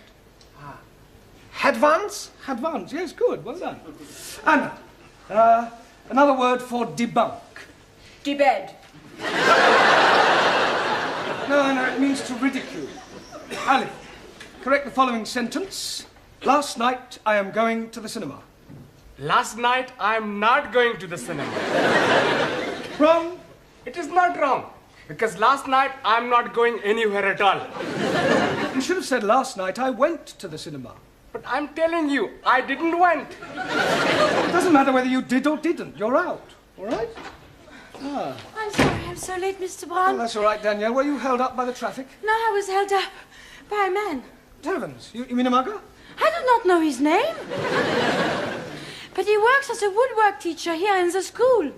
S14: Advance?
S2: Advance, yes, good, well done. Anna, another word for debunk.
S11: Debed.
S2: No, it means to ridicule. Ali, correct the following sentence. Last night, I am going to the cinema.
S4: Last night, I'm not going to the cinema.
S2: Wrong.
S4: It is not wrong. Because last night, I'm not going anywhere at all.
S2: You should have said last night, I went to the cinema.
S4: But I'm telling you, I didn't went.
S2: It doesn't matter whether you did or didn't. You're out. All right?
S16: I'm sorry, I'm so late, Mr. Brown.
S2: Oh, that's all right, Danielle. Were you held up by the traffic?
S16: No, I was held up by a man.
S2: Heavens, you mean a mugger?
S16: I do not know his name. But he works as a woodwork teacher here in the school.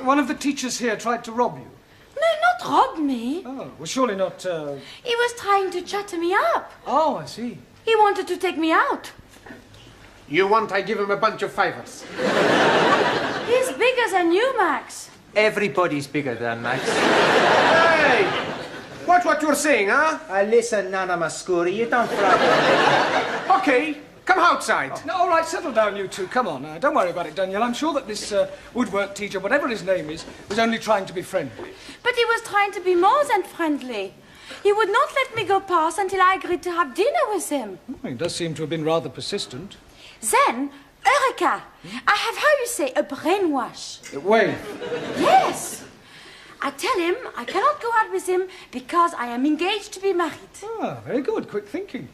S2: One of the teachers here tried to rob you.
S16: No, not rob me.
S2: Oh, well, surely not...
S16: He was trying to chatter me up.
S2: Oh, I see.
S16: He wanted to take me out.
S14: You want I give him a bunch of fivers?
S16: He's bigger than you, Max.
S8: Everybody's bigger than Max.
S14: Hey! Watch what you're saying, huh?
S8: Listen, Nana Mascuri, you don't frighten me.
S14: Okay, come outside.
S2: No, all right, settle down, you two. Come on, don't worry about it, Danielle. I'm sure that this woodwork teacher, whatever his name is, was only trying to be friendly.
S16: But he was trying to be more than friendly. He would not let me go past until I agreed to have dinner with him.
S2: Oh, he does seem to have been rather persistent.
S16: Then, Eureka! I have, how you say, a brainwash.
S2: Wait.
S16: Yes. I tell him I cannot go out with him because I am engaged to be married.
S2: Ah, very good. Quick thinking.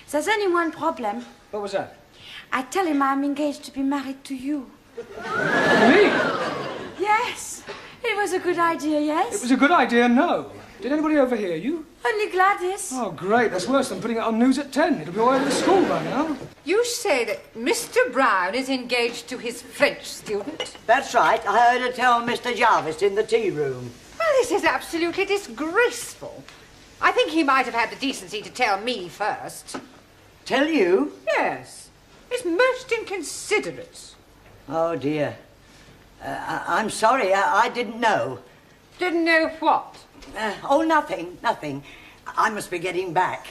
S16: There's only one problem.
S2: What was that?
S16: I tell him I'm engaged to be married to you.
S2: Me?
S16: Yes. It was a good idea, yes?
S2: It was a good idea, no. Did anybody overhear you?
S16: Only Gladys.
S2: Oh, great. That's worse than putting it on news at 10. It'll be all over the school by now.
S3: You say that Mr. Brown is engaged to his French student?
S1: That's right. I heard her tell Mr. Jarvis in the tea room.
S3: Well, this is absolutely disgraceful. I think he might have had the decency to tell me first.
S1: Tell you?
S3: Yes. It's most inconsiderate.
S1: Oh, dear. I'm sorry. I didn't know.
S3: Didn't know what?
S1: Oh, nothing, nothing. I must be getting back.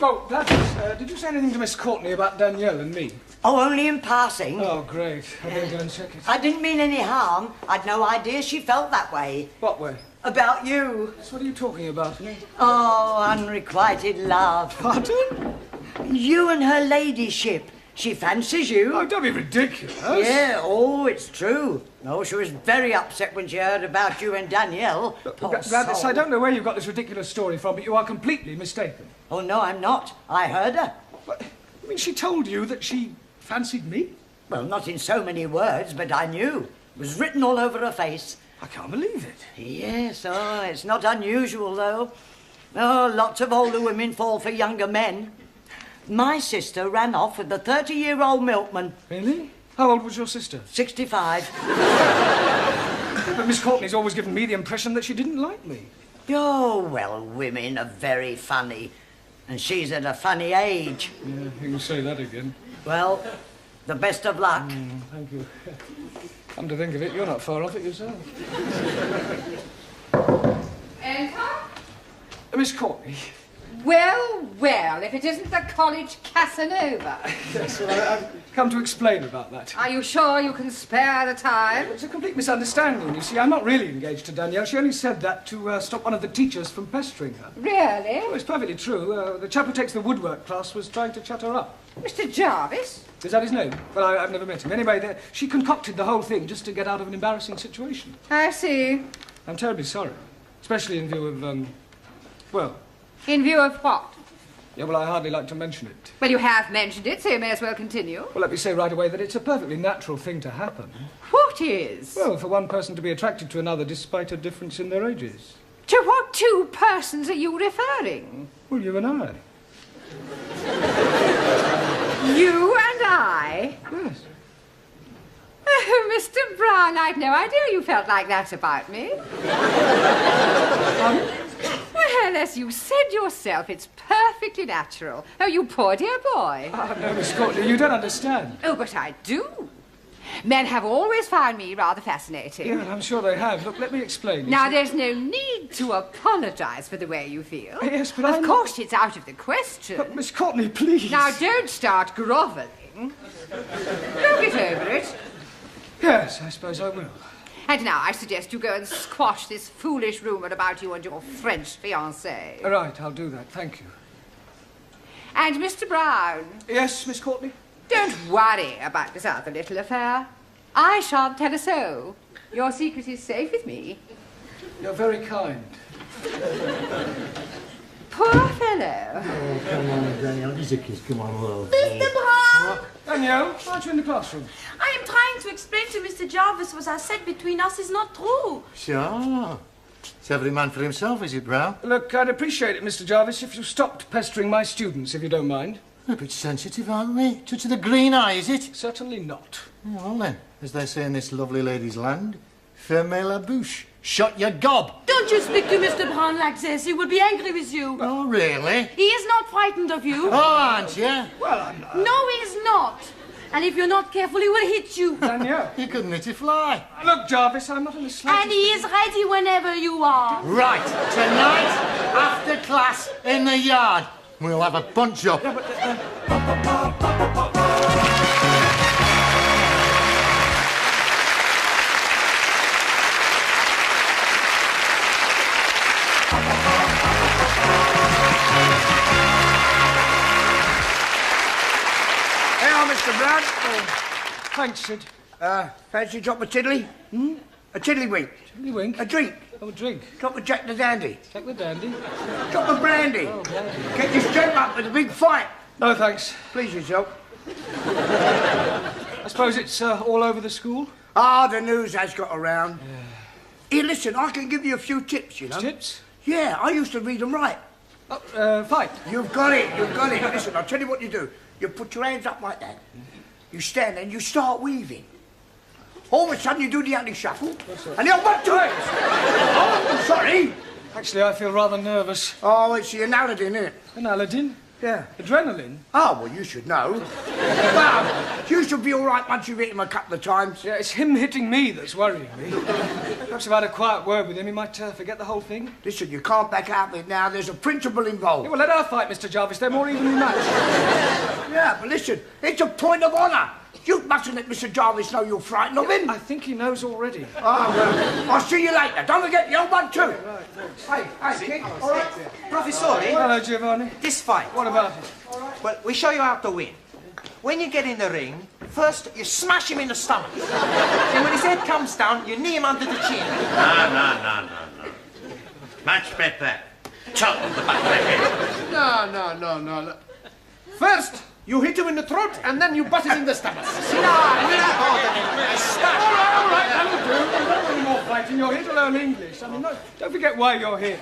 S2: Oh, Gladys, did you say anything to Miss Courtney about Danielle and me?
S1: Oh, only in passing.
S2: Oh, great. I better go and check it.
S1: I didn't mean any harm. I'd no idea she felt that way.
S2: What way?
S1: About you.
S2: What are you talking about?
S1: Oh, unrequited love.
S2: Pardon?
S1: You and her ladyship. She fancies you.
S2: Oh, don't be ridiculous.
S1: Yeah, oh, it's true. No, she was very upset when she heard about you and Danielle. Poor
S2: Gladys,
S1: soul.
S2: I don't know where you got this ridiculous story from, but you are completely mistaken.
S1: Oh, no, I'm not. I heard her.
S2: What? I mean, she told you that she fancied me?
S1: Well, not in so many words, but I knew. It was written all over her face.
S2: I can't believe it.
S1: Yes, oh, it's not unusual, though. Oh, lots of older women fall for younger men. My sister ran off with the 30-year-old milkman.
S2: Really? How old was your sister?
S1: 65.
S2: But Miss Courtney's always given me the impression that she didn't like me.
S1: Oh, well, women are very funny. And she's at a funny age.
S2: Yeah, you can say that again.
S1: Well, the best of luck.
S2: Thank you. Come to think of it, you're not far off it yourself.
S3: Enter?
S2: Miss Courtney.
S3: Well, well, if it isn't the college Casanova.
S2: Yes, well, I've come to explain about that.
S3: Are you sure you can spare the time?
S2: It's a complete misunderstanding, you see. I'm not really engaged to Danielle. She only said that to stop one of the teachers from pestering her.
S3: Really?
S2: Oh, it's perfectly true. The chap who takes the woodwork class was trying to chat her up.
S3: Mr. Jarvis?
S2: Is that his name? Well, I've never met him. Anyway, she concocted the whole thing just to get out of an embarrassing situation.
S3: I see.
S2: I'm terribly sorry. Especially in view of, well...
S3: In view of what?
S2: Yeah, well, I hardly like to mention it.
S3: Well, you have mentioned it, so you may as well continue.
S2: Well, let me say right away that it's a perfectly natural thing to happen.
S3: What is?
S2: Well, for one person to be attracted to another despite a difference in their ages.
S3: To what two persons are you referring?
S2: Well, you and I.
S3: You and I?
S2: Yes.
S3: Oh, Mr. Brown, I'd no idea you felt like that about me. Well, as you said yourself, it's perfectly natural. Oh, you poor dear boy.
S2: Ah, no, Miss Courtney, you don't understand.
S3: Oh, but I do. Men have always found me rather fascinating.
S2: Yeah, I'm sure they have. Look, let me explain.
S3: Now, there's no need to apologise for the way you feel.
S2: Yes, but
S3: Of course, it's out of the question.
S2: But, Miss Courtney, please.
S3: Now, don't start grovelling. Don't get over it.
S2: Yes, I suppose I will.
S3: And now I suggest you go and squash this foolish rumour about you and your French fiancée.
S2: Right, I'll do that. Thank you.
S3: And Mr. Brown.
S2: Yes, Miss Courtney?
S3: Don't worry about this other little affair. I shan't tell a soul. Your secret is safe with me.
S2: You're very kind.
S3: Poor fellow.
S17: Oh, come on, Danielle. Just a kiss. Come on, love.
S16: Mr. Brown!
S2: Danielle, aren't you in the classroom?
S16: I am trying to explain to Mr. Jarvis what I said between us is not true.
S17: Sure. It's every man for himself, is it, Brown?
S2: Look, I'd appreciate it, Mr. Jarvis, if you stopped pestering my students, if you don't mind.
S17: A bit sensitive, aren't we? Touch of the green eye, is it?
S2: Certainly not.
S17: Well, then, as they say in this lovely lady's land, fermez la bouche. Shut your gob.
S16: Don't you speak to Mr. Brown like this. He will be angry with you.
S17: Oh, really?
S16: He is not frightened of you.
S17: Oh, aren't you?
S2: Well, I'm not.
S16: No, he is not. And if you're not careful, he will hit you.
S2: Danielle.
S17: You couldn't hit a fly.
S2: Look, Jarvis, I'm not in the slightest...
S16: And he is ready whenever you are.
S17: Right, tonight, after class, in the yard, we'll have a punch-up.
S2: Yeah, but,
S18: Mr. Brown.
S2: Oh, thanks, Sid.
S18: Fancy a drop of tiddly? Hmm? A tiddlywink.
S2: Tiddlywink?
S18: A drink.
S2: Oh, a drink.
S18: Drop of Jack the Dandy.
S2: Jack the Dandy?
S18: Drop of brandy.
S2: Oh, brandy.
S18: Get this gent up with a big fight.
S2: No, thanks.
S18: Please yourself.
S2: I suppose it's all over the school?
S18: Ah, the news has got around. Yeah. Here, listen, I can give you a few tips, you know.
S2: Tips?
S18: Yeah, I used to read them right.
S2: Oh, fight.
S18: You've got it, you've got it. Listen, I'll tell you what you do. You put your hands up like that. You stand there and you start weaving. All of a sudden you do the ugly shuffle. And you're 1, 2. Oh, sorry.
S2: Actually, I feel rather nervous.
S18: Oh, it's the Aladdin, isn't it?
S2: An Aladdin?
S18: Yeah.
S2: Adrenaline?
S18: Oh, well, you should know. Well, you used will be all right once you've hit him a couple of times.
S2: Yeah, it's him hitting me that's worrying me. Perhaps if I had a quiet word with him, he might forget the whole thing.
S18: Listen, you can't back out of it now. There's a principle involved.
S2: Yeah, well, let her fight, Mr. Jarvis. They're more evenly matched.
S18: Yeah, but listen, it's a point of honour. You mustn't let Mr. Jarvis know you're frightened of him.
S2: I think he knows already.
S18: Ah, well, I'll see you later. Don't forget the old one, too.
S2: Right, thanks.
S18: Hey, kid. All right.
S8: Professore,
S2: Hello, Giovanni.
S8: this fight.
S2: What about it?
S8: Well, we show you how to win. When you get in the ring, first you smash him in the stomach. Then when his head comes down, you knee him under the chin.
S15: No. Much better. Chop the back of the head.
S14: No. First, you hit him in the throat, and then you butt him in the stomach.
S2: All right, that'll do. Don't any more fighting. You're here to learn English. I mean, no, don't forget why you're here.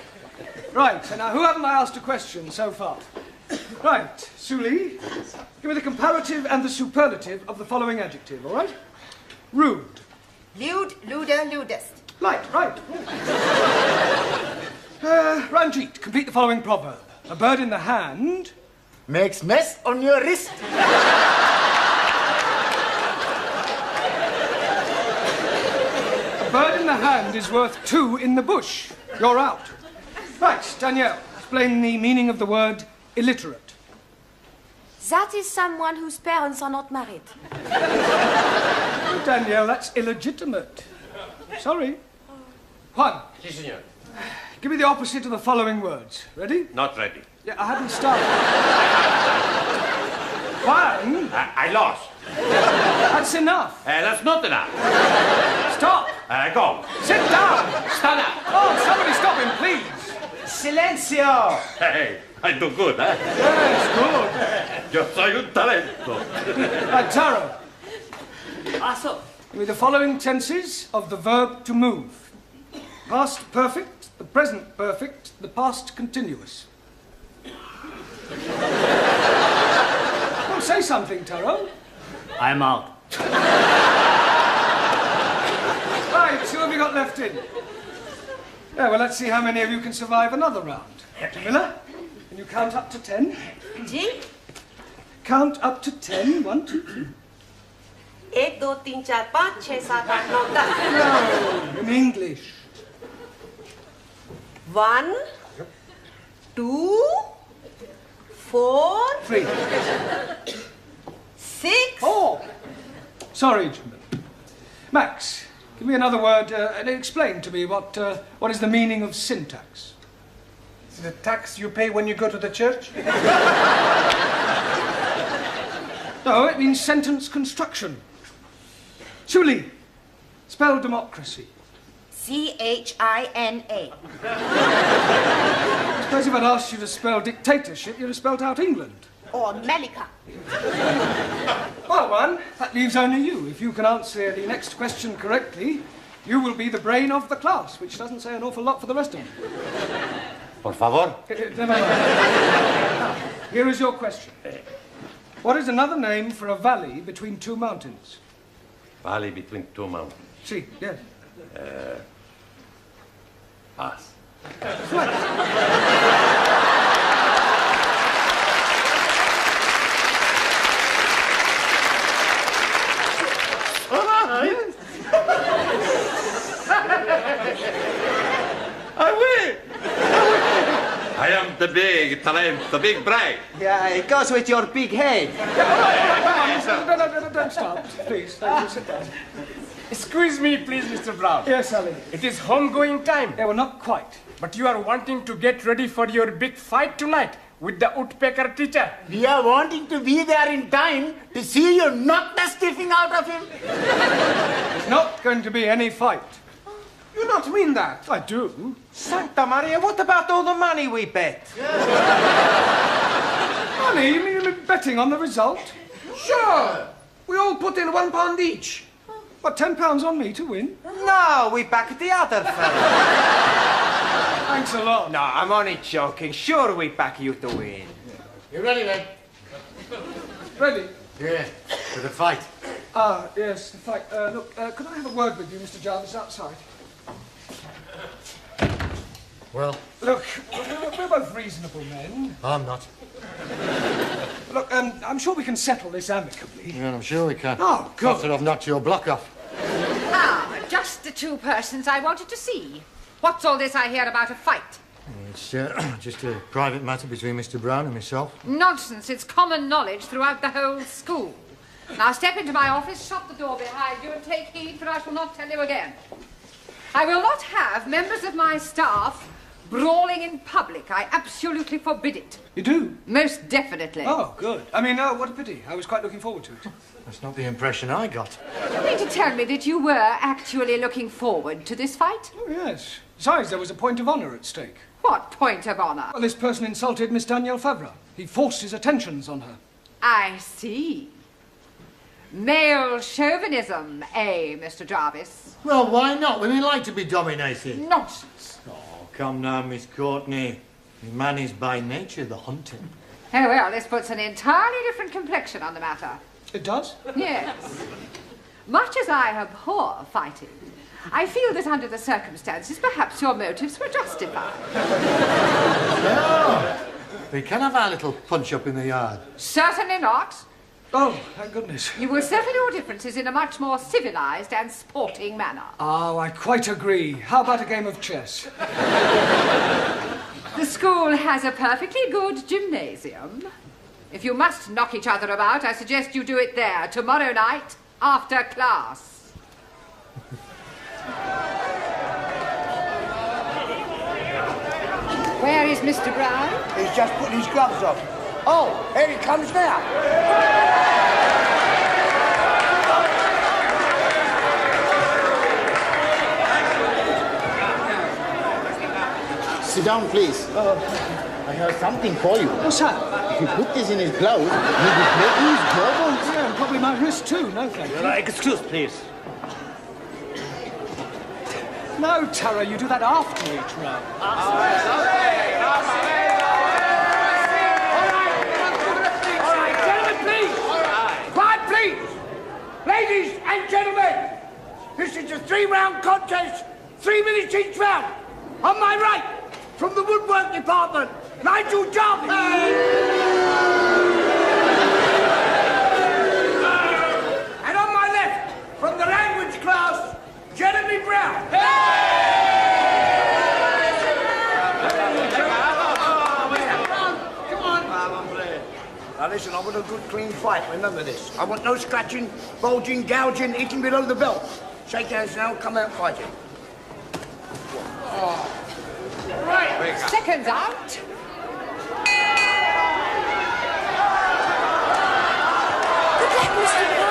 S2: Right, so now who haven't I asked a question so far? Right, Suli, give me the comparative and the superlative of the following adjective, all right? Rude.
S9: Lewd, luder, ludest.
S2: Right. Ranjit, complete the following proverb. A bird in the hand...
S6: Makes mess on your wrist.
S2: A bird in the hand is worth 2 in the bush. You're out. Right, Danielle, explain the meaning of the word illiterate.
S16: That is someone whose parents are not married.
S2: Danielle, that's illegitimate. Sorry. Juan.
S15: Si, senor.
S2: Give me the opposite of the following words. Ready?
S15: Not ready.
S2: Yeah, I hadn't started. Juan.
S15: I lost.
S2: That's enough.
S15: That's not enough.
S2: Stop.
S15: Go.
S2: Sit down.
S15: Stand up.
S2: Oh, somebody stop him, please.
S8: Silencio!
S15: Hey, I do good, eh?
S2: Yes, good.
S15: Yo soy un talento.
S2: Right, Taro.
S5: Also,
S2: Give me the following tenses of the verb to move. Past perfect, the present perfect, the past continuous. Oh, say something, Taro.
S12: I'm out.
S2: Right, who have you got left in? Yeah, well, let's see how many of you can survive another round. Captain Miller, can you count up to 10?
S5: Ji
S2: Count up to 10. 1, 2, 3.
S5: 1 2 3 4 5 6 7 8 9 10
S2: No, in English.
S5: 1 2 4
S2: 3.
S5: 6
S2: 4. Sorry, gentlemen. Max, give me another word and explain to me what is the meaning of syntax.
S14: Is it a tax you pay when you go to the church?
S2: No, it means sentence construction. Suli, spell democracy.
S9: CHINA.
S2: I suppose if I'd asked you to spell dictatorship, you'd have spelled out England.
S9: Or America.
S2: Well, one, that leaves only you. If you can answer the next question correctly, you will be the brain of the class, which doesn't say an awful lot for the rest of them.
S15: Por favor.
S2: Never mind. Now, here is your question. What is another name for a valley between two mountains?
S15: Valley between two mountains.
S2: See, yes.
S15: Pass. I win! I am the big talent, the big brain.
S8: Yeah, it goes with your big head.
S2: No, don't stop. Please, thank you. Sit down.
S4: Excuse me, please, Mr. Brown.
S2: Yes, Ali.
S4: It is home-going time.
S2: Yeah, well, not quite.
S4: But you are wanting to get ready for your big fight tonight with the woodpecker teacher.
S6: We are wanting to be there in time to see you knock the stiffing out of him.
S2: There's not going to be any fight.
S14: You don't mean that.
S2: I do.
S8: Santa Maria, what about all the money we bet?
S2: Money? You mean betting on the result?
S14: Sure. We all put in £1 each.
S2: What, £10 on me to win?
S8: No, we back the other fella.
S2: Thanks a lot.
S8: No, I'm only joking. Sure, we back you to win.
S6: You ready, then?
S2: Ready?
S6: Yeah, for the fight.
S2: Ah, yes, the fight. Look, could I have a word with you, Mr. Jarvis, outside?
S6: Well,
S2: Look, we're both reasonable men.
S6: I'm not.
S2: Look, I'm sure we can settle this amicably.
S19: Yeah, I'm sure we can.
S2: Oh, good.
S19: After I've knocked your block off.
S3: Ah, just the two persons I wanted to see. What's all this I hear about a fight?
S19: It's just a private matter between Mr. Brown and myself.
S3: Nonsense. It's common knowledge throughout the whole school. Now step into my office, shut the door behind you, and take heed, for I shall not tell you again. I will not have members of my staff brawling in public. I absolutely forbid it.
S2: You do?
S3: Most definitely.
S2: Oh, good. I mean, what a pity. I was quite looking forward to it.
S19: That's not the impression I got.
S3: Do you mean to tell me that you were actually looking forward to this fight?
S2: Oh, yes. Besides, there was a point of honour at stake.
S3: What point of honour?
S2: Well, this person insulted Miss Danielle Favre. He forced his attentions on her.
S3: I see. Male chauvinism, eh, Mr. Jarvis?
S19: Well, why not? Women like to be dominated.
S3: Nonsense.
S19: Oh, come now, Miss Courtney. Man is by nature the hunter.
S3: Oh, well, this puts an entirely different complexion on the matter.
S2: It does?
S3: Yes. Much as I abhor fighting, I feel that under the circumstances, perhaps your motives were justified.
S19: No. We can have our little punch-up in the yard.
S3: Certainly not.
S2: Oh, thank goodness.
S3: You will settle your differences in a much more civilized and sporting manner.
S2: Oh, I quite agree. How about a game of chess?
S3: The school has a perfectly good gymnasium. If you must knock each other about, I suggest you do it there tomorrow night after class. Where is Mr. Brown?
S18: He's just putting his gloves on. Oh, here he comes now.
S6: Sit down, please. I have something for you.
S2: What's that?
S6: If you put this in his glove, he'll be breaking his jawbones.
S2: Yeah, and probably my wrist too. No, thank you.
S12: Excuse, please.
S2: No, Tara, you do that after each round.
S18: All right, gentlemen, please. Quiet, please. Ladies and gentlemen, this is a 3-round contest, 3 minutes each round. On my right, from the woodwork department, Nigel Jarvis. And on my left, from the language class, Jeremy Brown. Come on. Now listen, I want a good clean fight, remember this. I want no scratching, bulging, gouging, hitting below the belt. Shake hands now, come out fighting.
S3: Right, seconds out.
S16: Good luck, Mr. Brown.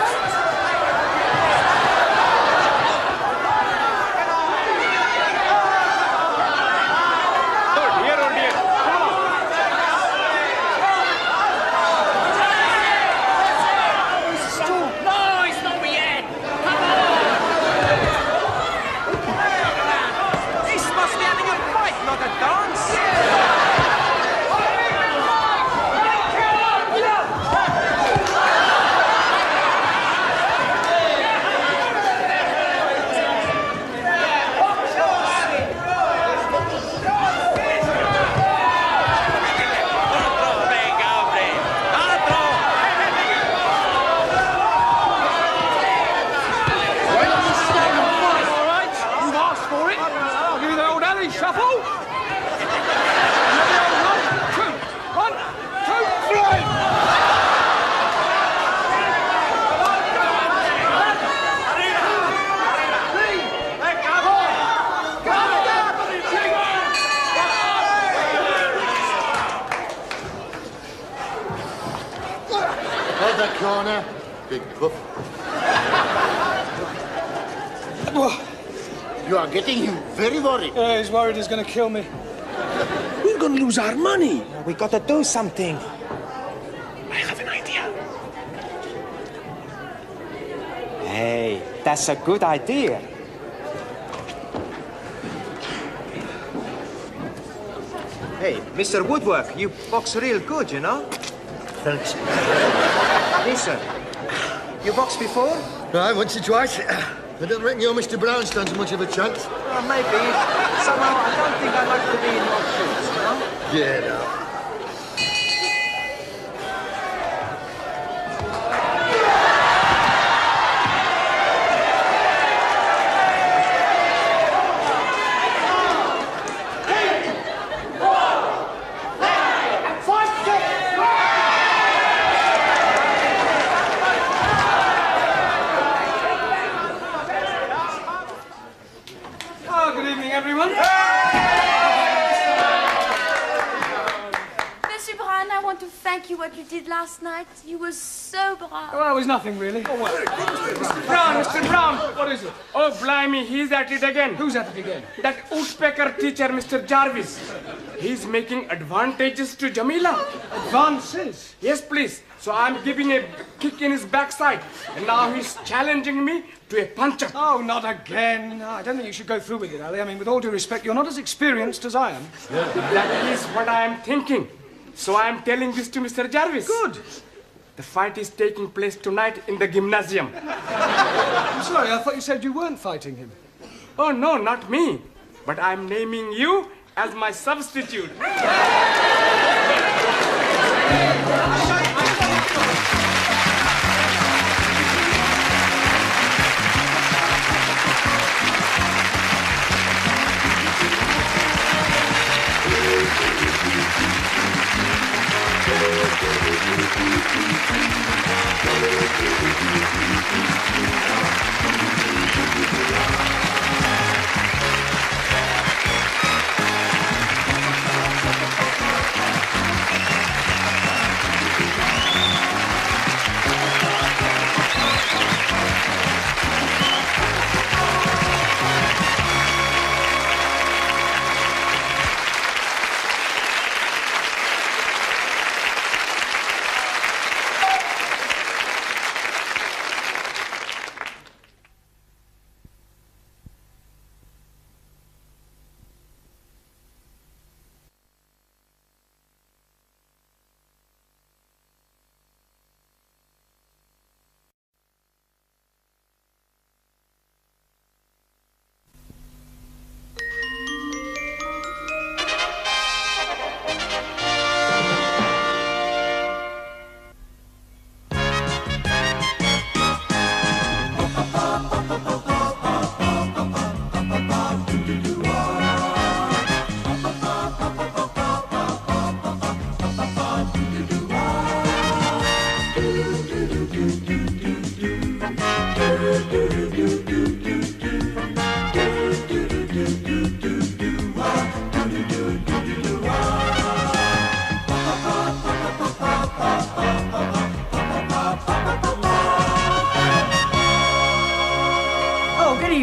S19: Corner, big puff.
S6: You are getting him very worried.
S2: He's worried he's going to kill me.
S8: We're going to lose our money. We got to do something.
S12: I have an idea.
S8: Hey, that's a good idea. Hey, Mr. Woodwork, you box real good, you know?
S19: Thanks.
S8: Listen, you boxed before?
S19: Right, once or twice. I don't reckon your Mr. Brown stands much of a chance.
S8: Maybe. Somehow, I don't think I'd like to be in your shoes, you know?
S19: Yeah, no.
S16: work you did last night? You were so brave.
S2: Oh, it was nothing, really. Oh, well.
S4: Brown, Mr. Brown.
S2: What is it?
S4: Oh, blimey, he's at it again.
S2: Who's at it again?
S4: That woodpecker teacher, Mr. Jarvis. He's making advantages to Jamila.
S2: Advances?
S4: Yes, please. So I'm giving a kick in his backside. And now he's challenging me to a punch-up.
S2: Oh, not again. No, I don't think you should go through with it, Ali. I mean, with all due respect, you're not as experienced as I am.
S4: That is what I am thinking. So I am telling this to Mr. Jarvis.
S2: Good.
S4: The fight is taking place tonight in the gymnasium.
S2: I'm sorry, I thought you said you weren't fighting him.
S4: Oh, no, not me. But I'm naming you as my substitute.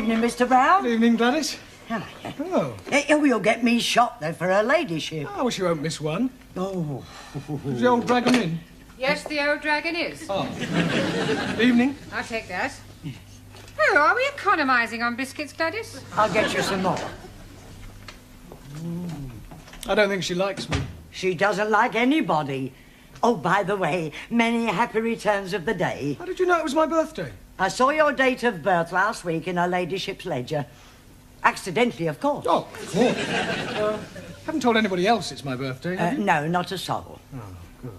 S1: Mr. Brown.
S2: Good evening, Gladys.
S1: Oh. You'll get me shot, though, for her ladyship.
S2: I wish you won't miss one.
S1: Oh.
S2: Is the old dragon in?
S3: Yes, the old dragon is.
S2: Oh. Evening.
S3: I'll take that. Oh, are we economising on biscuits, Gladys?
S1: I'll get you some more.
S2: I don't think she likes me.
S1: She doesn't like anybody. Oh, by the way, many happy returns of the day.
S2: How did you know it was my birthday?
S1: I saw your date of birth last week in her ladyship's ledger. Accidentally, of course.
S2: Oh, of course. Haven't told anybody else it's my birthday, have you?
S1: No, not a soul.
S2: Oh, good.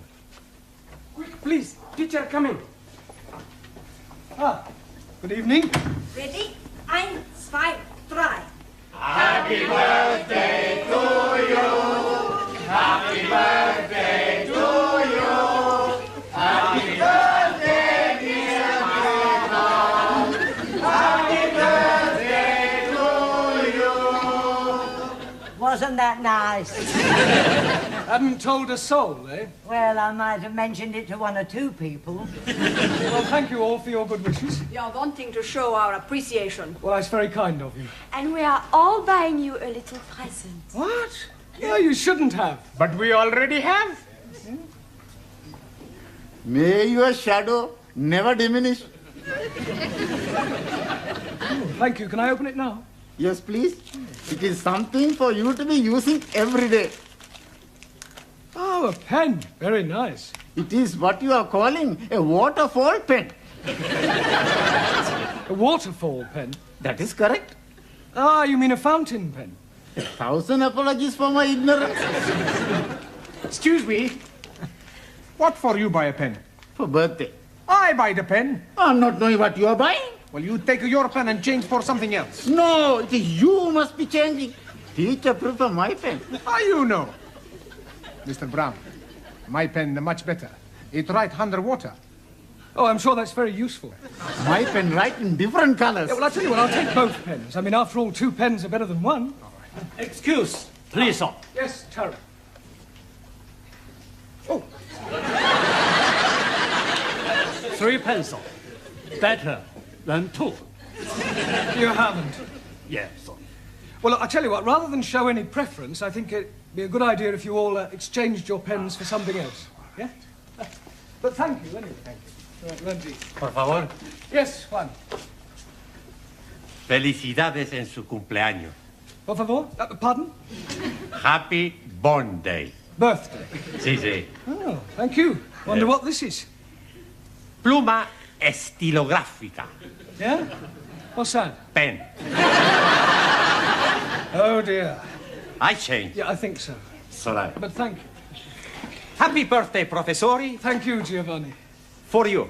S4: Quick, please. Teacher, come in.
S2: Ah, good evening.
S9: Ready? 1, 2, 3.
S7: Happy birthday to you. Happy birthday to you. Happy birthday, dear Mama. Happy birthday to you.
S1: Wasn't that nice?
S2: Hadn't told a soul, eh?
S1: Well, I might have mentioned it to one or two people.
S2: Well, thank you all for your good wishes.
S11: We are wanting to show our appreciation.
S2: Well, that's very kind of you.
S16: And we are all buying you a little present.
S2: What? Yeah, you shouldn't have.
S4: But we already have.
S6: May your shadow never diminish.
S2: Thank you. Can I open it now?
S6: Yes, please. It is something for you to be using every day.
S2: Oh, a pen. Very nice.
S6: It is what you are calling a waterfall pen.
S2: A waterfall pen?
S6: That is correct.
S2: Ah, you mean a fountain pen?
S6: 1,000 apologies for my ignorance.
S14: Excuse me. What for you buy a pen?
S6: For birthday.
S14: I buy the pen.
S6: I'm not knowing what you are buying.
S14: Well, you take your pen and change for something else.
S6: No, it is you who must be changing. Teacher prefer my pen.
S14: How you know? Mr. Brown, my pen much better. It write underwater.
S2: Oh, I'm sure that's very useful.
S6: My pen write in different colors.
S2: Yeah, well, I'll tell you what, I'll take both pens. I mean, after all, 2 pens are better than 1.
S12: Excuse, please, sir.
S2: Yes, Tara. Oh.
S12: 3 pencils. Better than 2.
S2: You haven't?
S12: Yes.
S2: Well, I tell you what, rather than show any preference, I think it'd be a good idea if you all exchanged your pens for something else. Yeah? But thank you, anyway. Thank you. Randy.
S15: Por favor.
S2: Yes, Juan.
S15: Felicidades en su cumpleaños.
S2: Por favor? Pardon?
S15: Happy Born Day.
S2: Birthday.
S15: Sí, sí.
S2: Oh, thank you. Wonder what this is.
S15: Pluma estilográfica.
S2: Yeah? What's that?
S15: Pen.
S2: Oh, dear.
S15: I changed.
S2: Yeah, I think so.
S15: Sorry.
S2: But thank you.
S8: Happy birthday, Professori.
S2: Thank you, Giovanni.
S8: For you.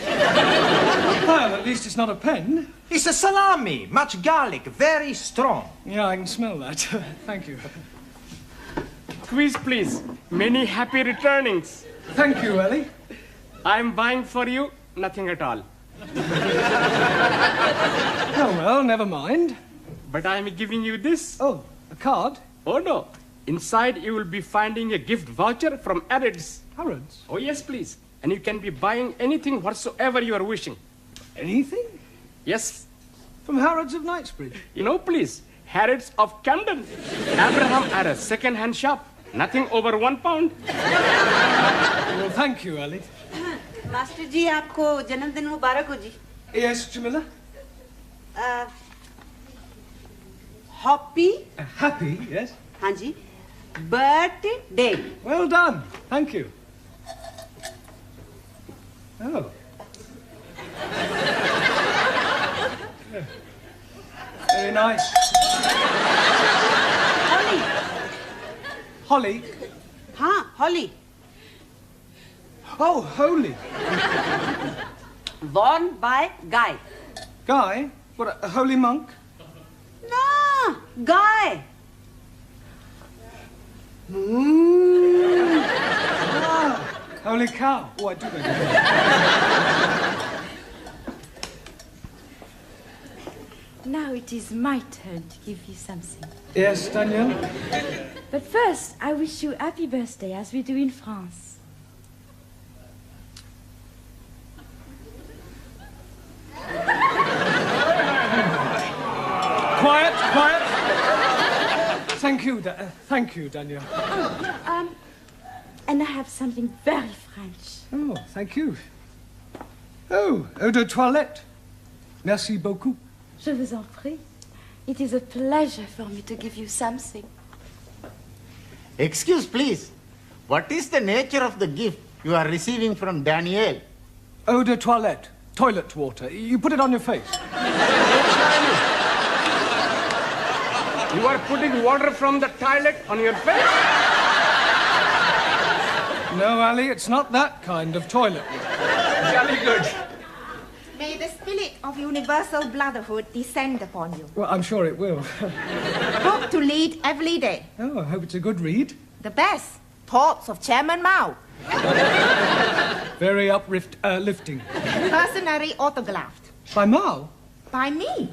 S2: Well, at least it's not a pen.
S8: It's a salami. Much garlic. Very strong.
S2: Yeah, I can smell that. Thank you.
S4: Quiz, please. Many happy returnings.
S2: Thank you, Ellie.
S4: I'm buying for you nothing at all.
S2: Oh, well, never mind.
S4: But I'm giving you this.
S2: Oh, a card?
S4: Oh, no. Inside, you will be finding a gift voucher from Harrods.
S2: Harrods?
S4: Oh, yes, please. And you can be buying anything whatsoever you are wishing.
S2: Anything?
S4: Yes.
S2: From Harrods of Knightsbridge?
S4: No, please. Harrods of Camden. Abraham had a second-hand shop. Nothing over £1.
S2: Well, thank you, Ellie.
S5: Master ji आपको जन्मदिन मुबारक हो जी.
S2: Yes, Jamila?
S5: Happy?
S2: Happy, yes.
S5: हाँ जी. Birthday.
S2: Well done. Thank you. Oh. Yeah. Very nice.
S5: Holly.
S2: Holly?
S5: हाँ, Holly.
S2: Oh, holy.
S5: Worn by Guy.
S2: Guy? What, a holy monk?
S5: No, Guy.
S2: Ah, holy cow. Oh, I do that.
S16: Now it is my turn to give you something.
S2: Yes, Daniel?
S16: But first, I wish you happy birthday, as we do in France.
S2: Quiet, quiet. Thank you, Daniel.
S16: Oh, and I have something very French.
S2: Oh, thank you. Oh, eau de toilette. Merci beaucoup.
S16: Je vous en prie. It is a pleasure for me to give you something.
S6: Excuse, please. What is the nature of the gift you are receiving from Daniel?
S2: Eau de toilette. Toilet water. You put it on your face.
S4: You are putting water from the toilet on your face?
S2: No, Ali, it's not that kind of toilet water.
S4: Jolly good.
S9: May the spirit of universal brotherhood descend upon you.
S2: Well, I'm sure it will.
S9: Book to read every day.
S2: Oh, I hope it's a good read.
S9: The best. Thoughts of Chairman Mao.
S2: Very uplifting.
S9: Personally autographed.
S2: By Mao?
S9: By me.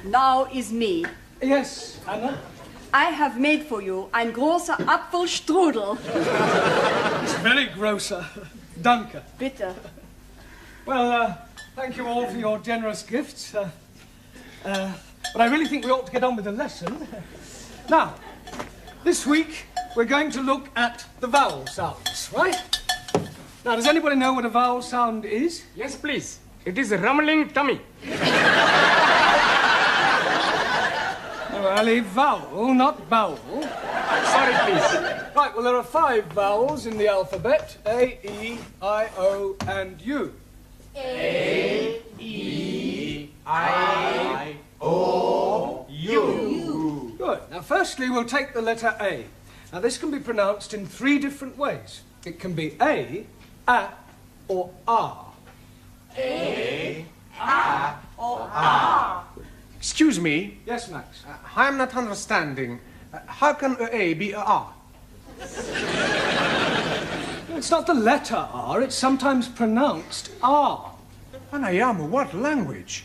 S11: Now is me.
S2: Yes, Anna?
S11: I have made for you ein großer Apfelstrudel.
S2: It's very grosser. Danke.
S11: Bitte.
S2: Well, thank you all for your generous gifts. But I really think we ought to get on with the lesson. Now, this week we're going to look at the vowel sounds, right? Now, does anybody know what a vowel sound is?
S4: Yes, please. It is a rumbling tummy.
S2: Oh, Ali, vowel, not bowel.
S4: Sorry, please.
S2: Right, well, there are 5 vowels in the alphabet. A, E, I, O, and U.
S6: A, E, I, O, U.
S2: Good. Now, firstly, we'll take the letter A. Now, this can be pronounced in 3 different ways. It can be A, or R.
S6: A,
S2: or
S14: R. Excuse me.
S2: Yes, Max?
S14: I'm not understanding. How can A be a R?
S2: It's not the letter R, it's sometimes pronounced R.
S14: Anayama, what language?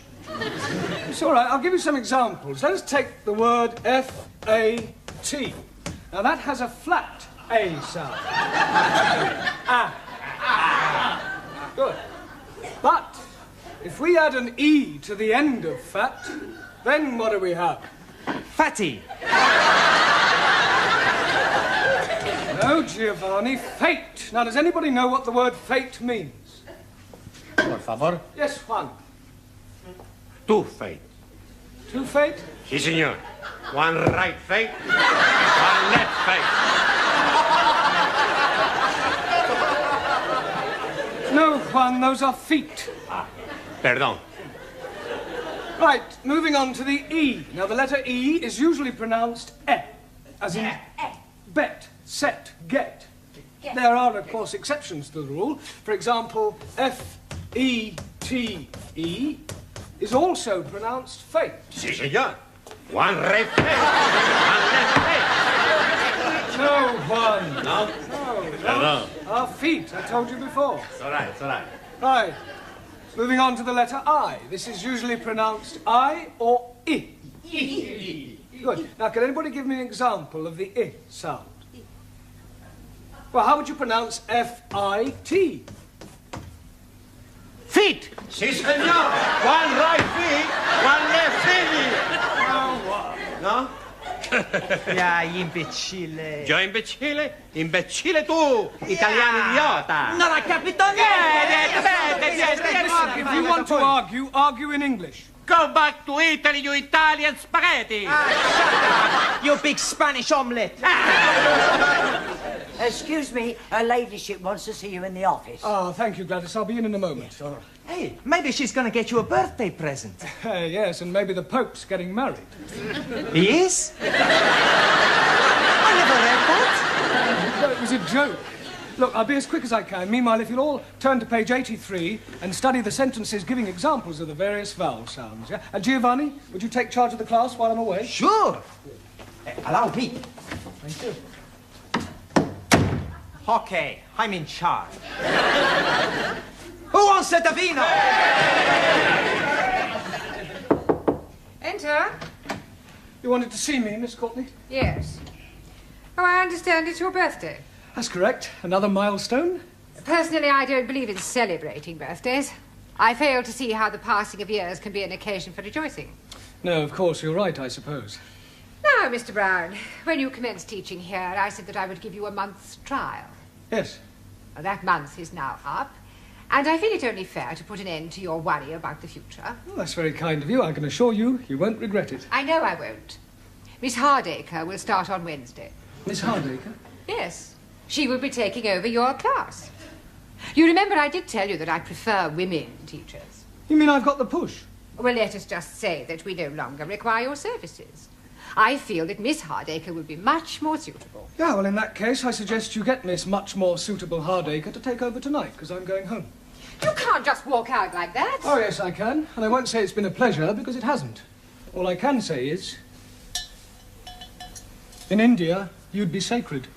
S2: It's all right, I'll give you some examples. Let us take the word F-A-T. Now, that has a flat A sound. Good. But if we add an E to the end of fat, then what do we have?
S8: Fatty.
S2: No, Giovanni, fate. Now, does anybody know what the word fate means?
S15: Por favor.
S2: Yes, Juan.
S15: Two fate.
S2: Two fate?
S15: Si, senor. One right fate, one left fate.
S2: No, Juan, those are feet.
S15: Perdón.
S2: Right, moving on to the E. Now, the letter E is usually pronounced E, as in bet, set, get. There are, of course, exceptions to the rule. For example, F-E-T-E is also pronounced fate.
S15: Si, senor. One right fate, one left fate.
S2: No, Juan.
S15: No? Perdón.
S2: Our feet, I told you before.
S15: It's all right, it's all right.
S2: Right. Moving on to the letter I. This is usually pronounced I or I. Good. Now, can anybody give me an example of the I sound? Well, how would you pronounce F-I-T?
S15: Feet. Si, senor. One right feet, one left feet. No?
S8: Ya, imbecille.
S15: Io imbecille? Imbecille tu, italiano idiota.
S8: Non ha capito niente.
S2: If you want to argue, argue in English.
S15: Go back to Italy, you Italian spaghetti.
S8: You big Spanish omelette.
S1: Excuse me, her ladyship wants to see you in the office.
S2: Oh, thank you, Gladys. I'll be in a moment.
S1: Yes, all right.
S8: Hey, maybe she's going to get you a birthday present.
S2: Yes, and maybe the Pope's getting married.
S8: He is? I never read that.
S2: No, it was a joke. Look, I'll be as quick as I can. Meanwhile, if you'll all turn to page 83 and study the sentences giving examples of the various vowel sounds, yeah? And Giovanni, would you take charge of the class while I'm away?
S8: Sure. Allow me.
S2: Thank you.
S8: Okay, I'm in charge. Who wants a vino?
S3: Enter.
S2: You wanted to see me, Miss Courtney?
S3: Yes. Oh, I understand it's your birthday.
S2: That's correct. Another milestone?
S3: Personally, I don't believe in celebrating birthdays. I fail to see how the passing of years can be an occasion for rejoicing.
S2: No, of course, you're right, I suppose.
S3: Now, Mr. Brown, when you commenced teaching here, I said that I would give you a month's trial.
S2: Yes.
S3: Well, that month is now up, and I feel it only fair to put an end to your worry about the future.
S2: Well, that's very kind of you. I can assure you, you won't regret it.
S3: I know I won't. Miss Hardacre will start on Wednesday.
S2: Miss Hardacre?
S3: Yes. She will be taking over your class. You remember I did tell you that I prefer women teachers.
S2: You mean I've got the push?
S3: Well, let us just say that we no longer require your services. I feel that Miss Hardacre will be much more suitable.
S2: Yeah, well, in that case, I suggest you get Miss Much More Suitable Hardacre to take over tonight, because I'm going home.
S3: You can't just walk out like that.
S2: Oh, yes, I can. And I won't say it's been a pleasure, because it hasn't. All I can say is, in India, you'd be sacred.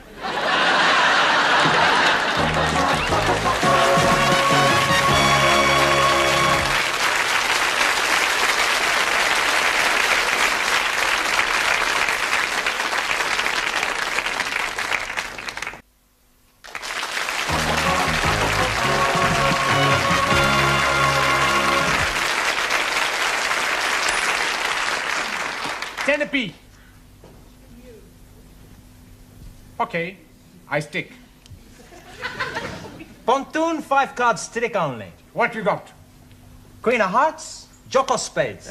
S14: Centipede. Okay, I stick.
S8: Pontoon, 5 cards, trick only.
S14: What you got?
S8: Queen of hearts, Jock of spades.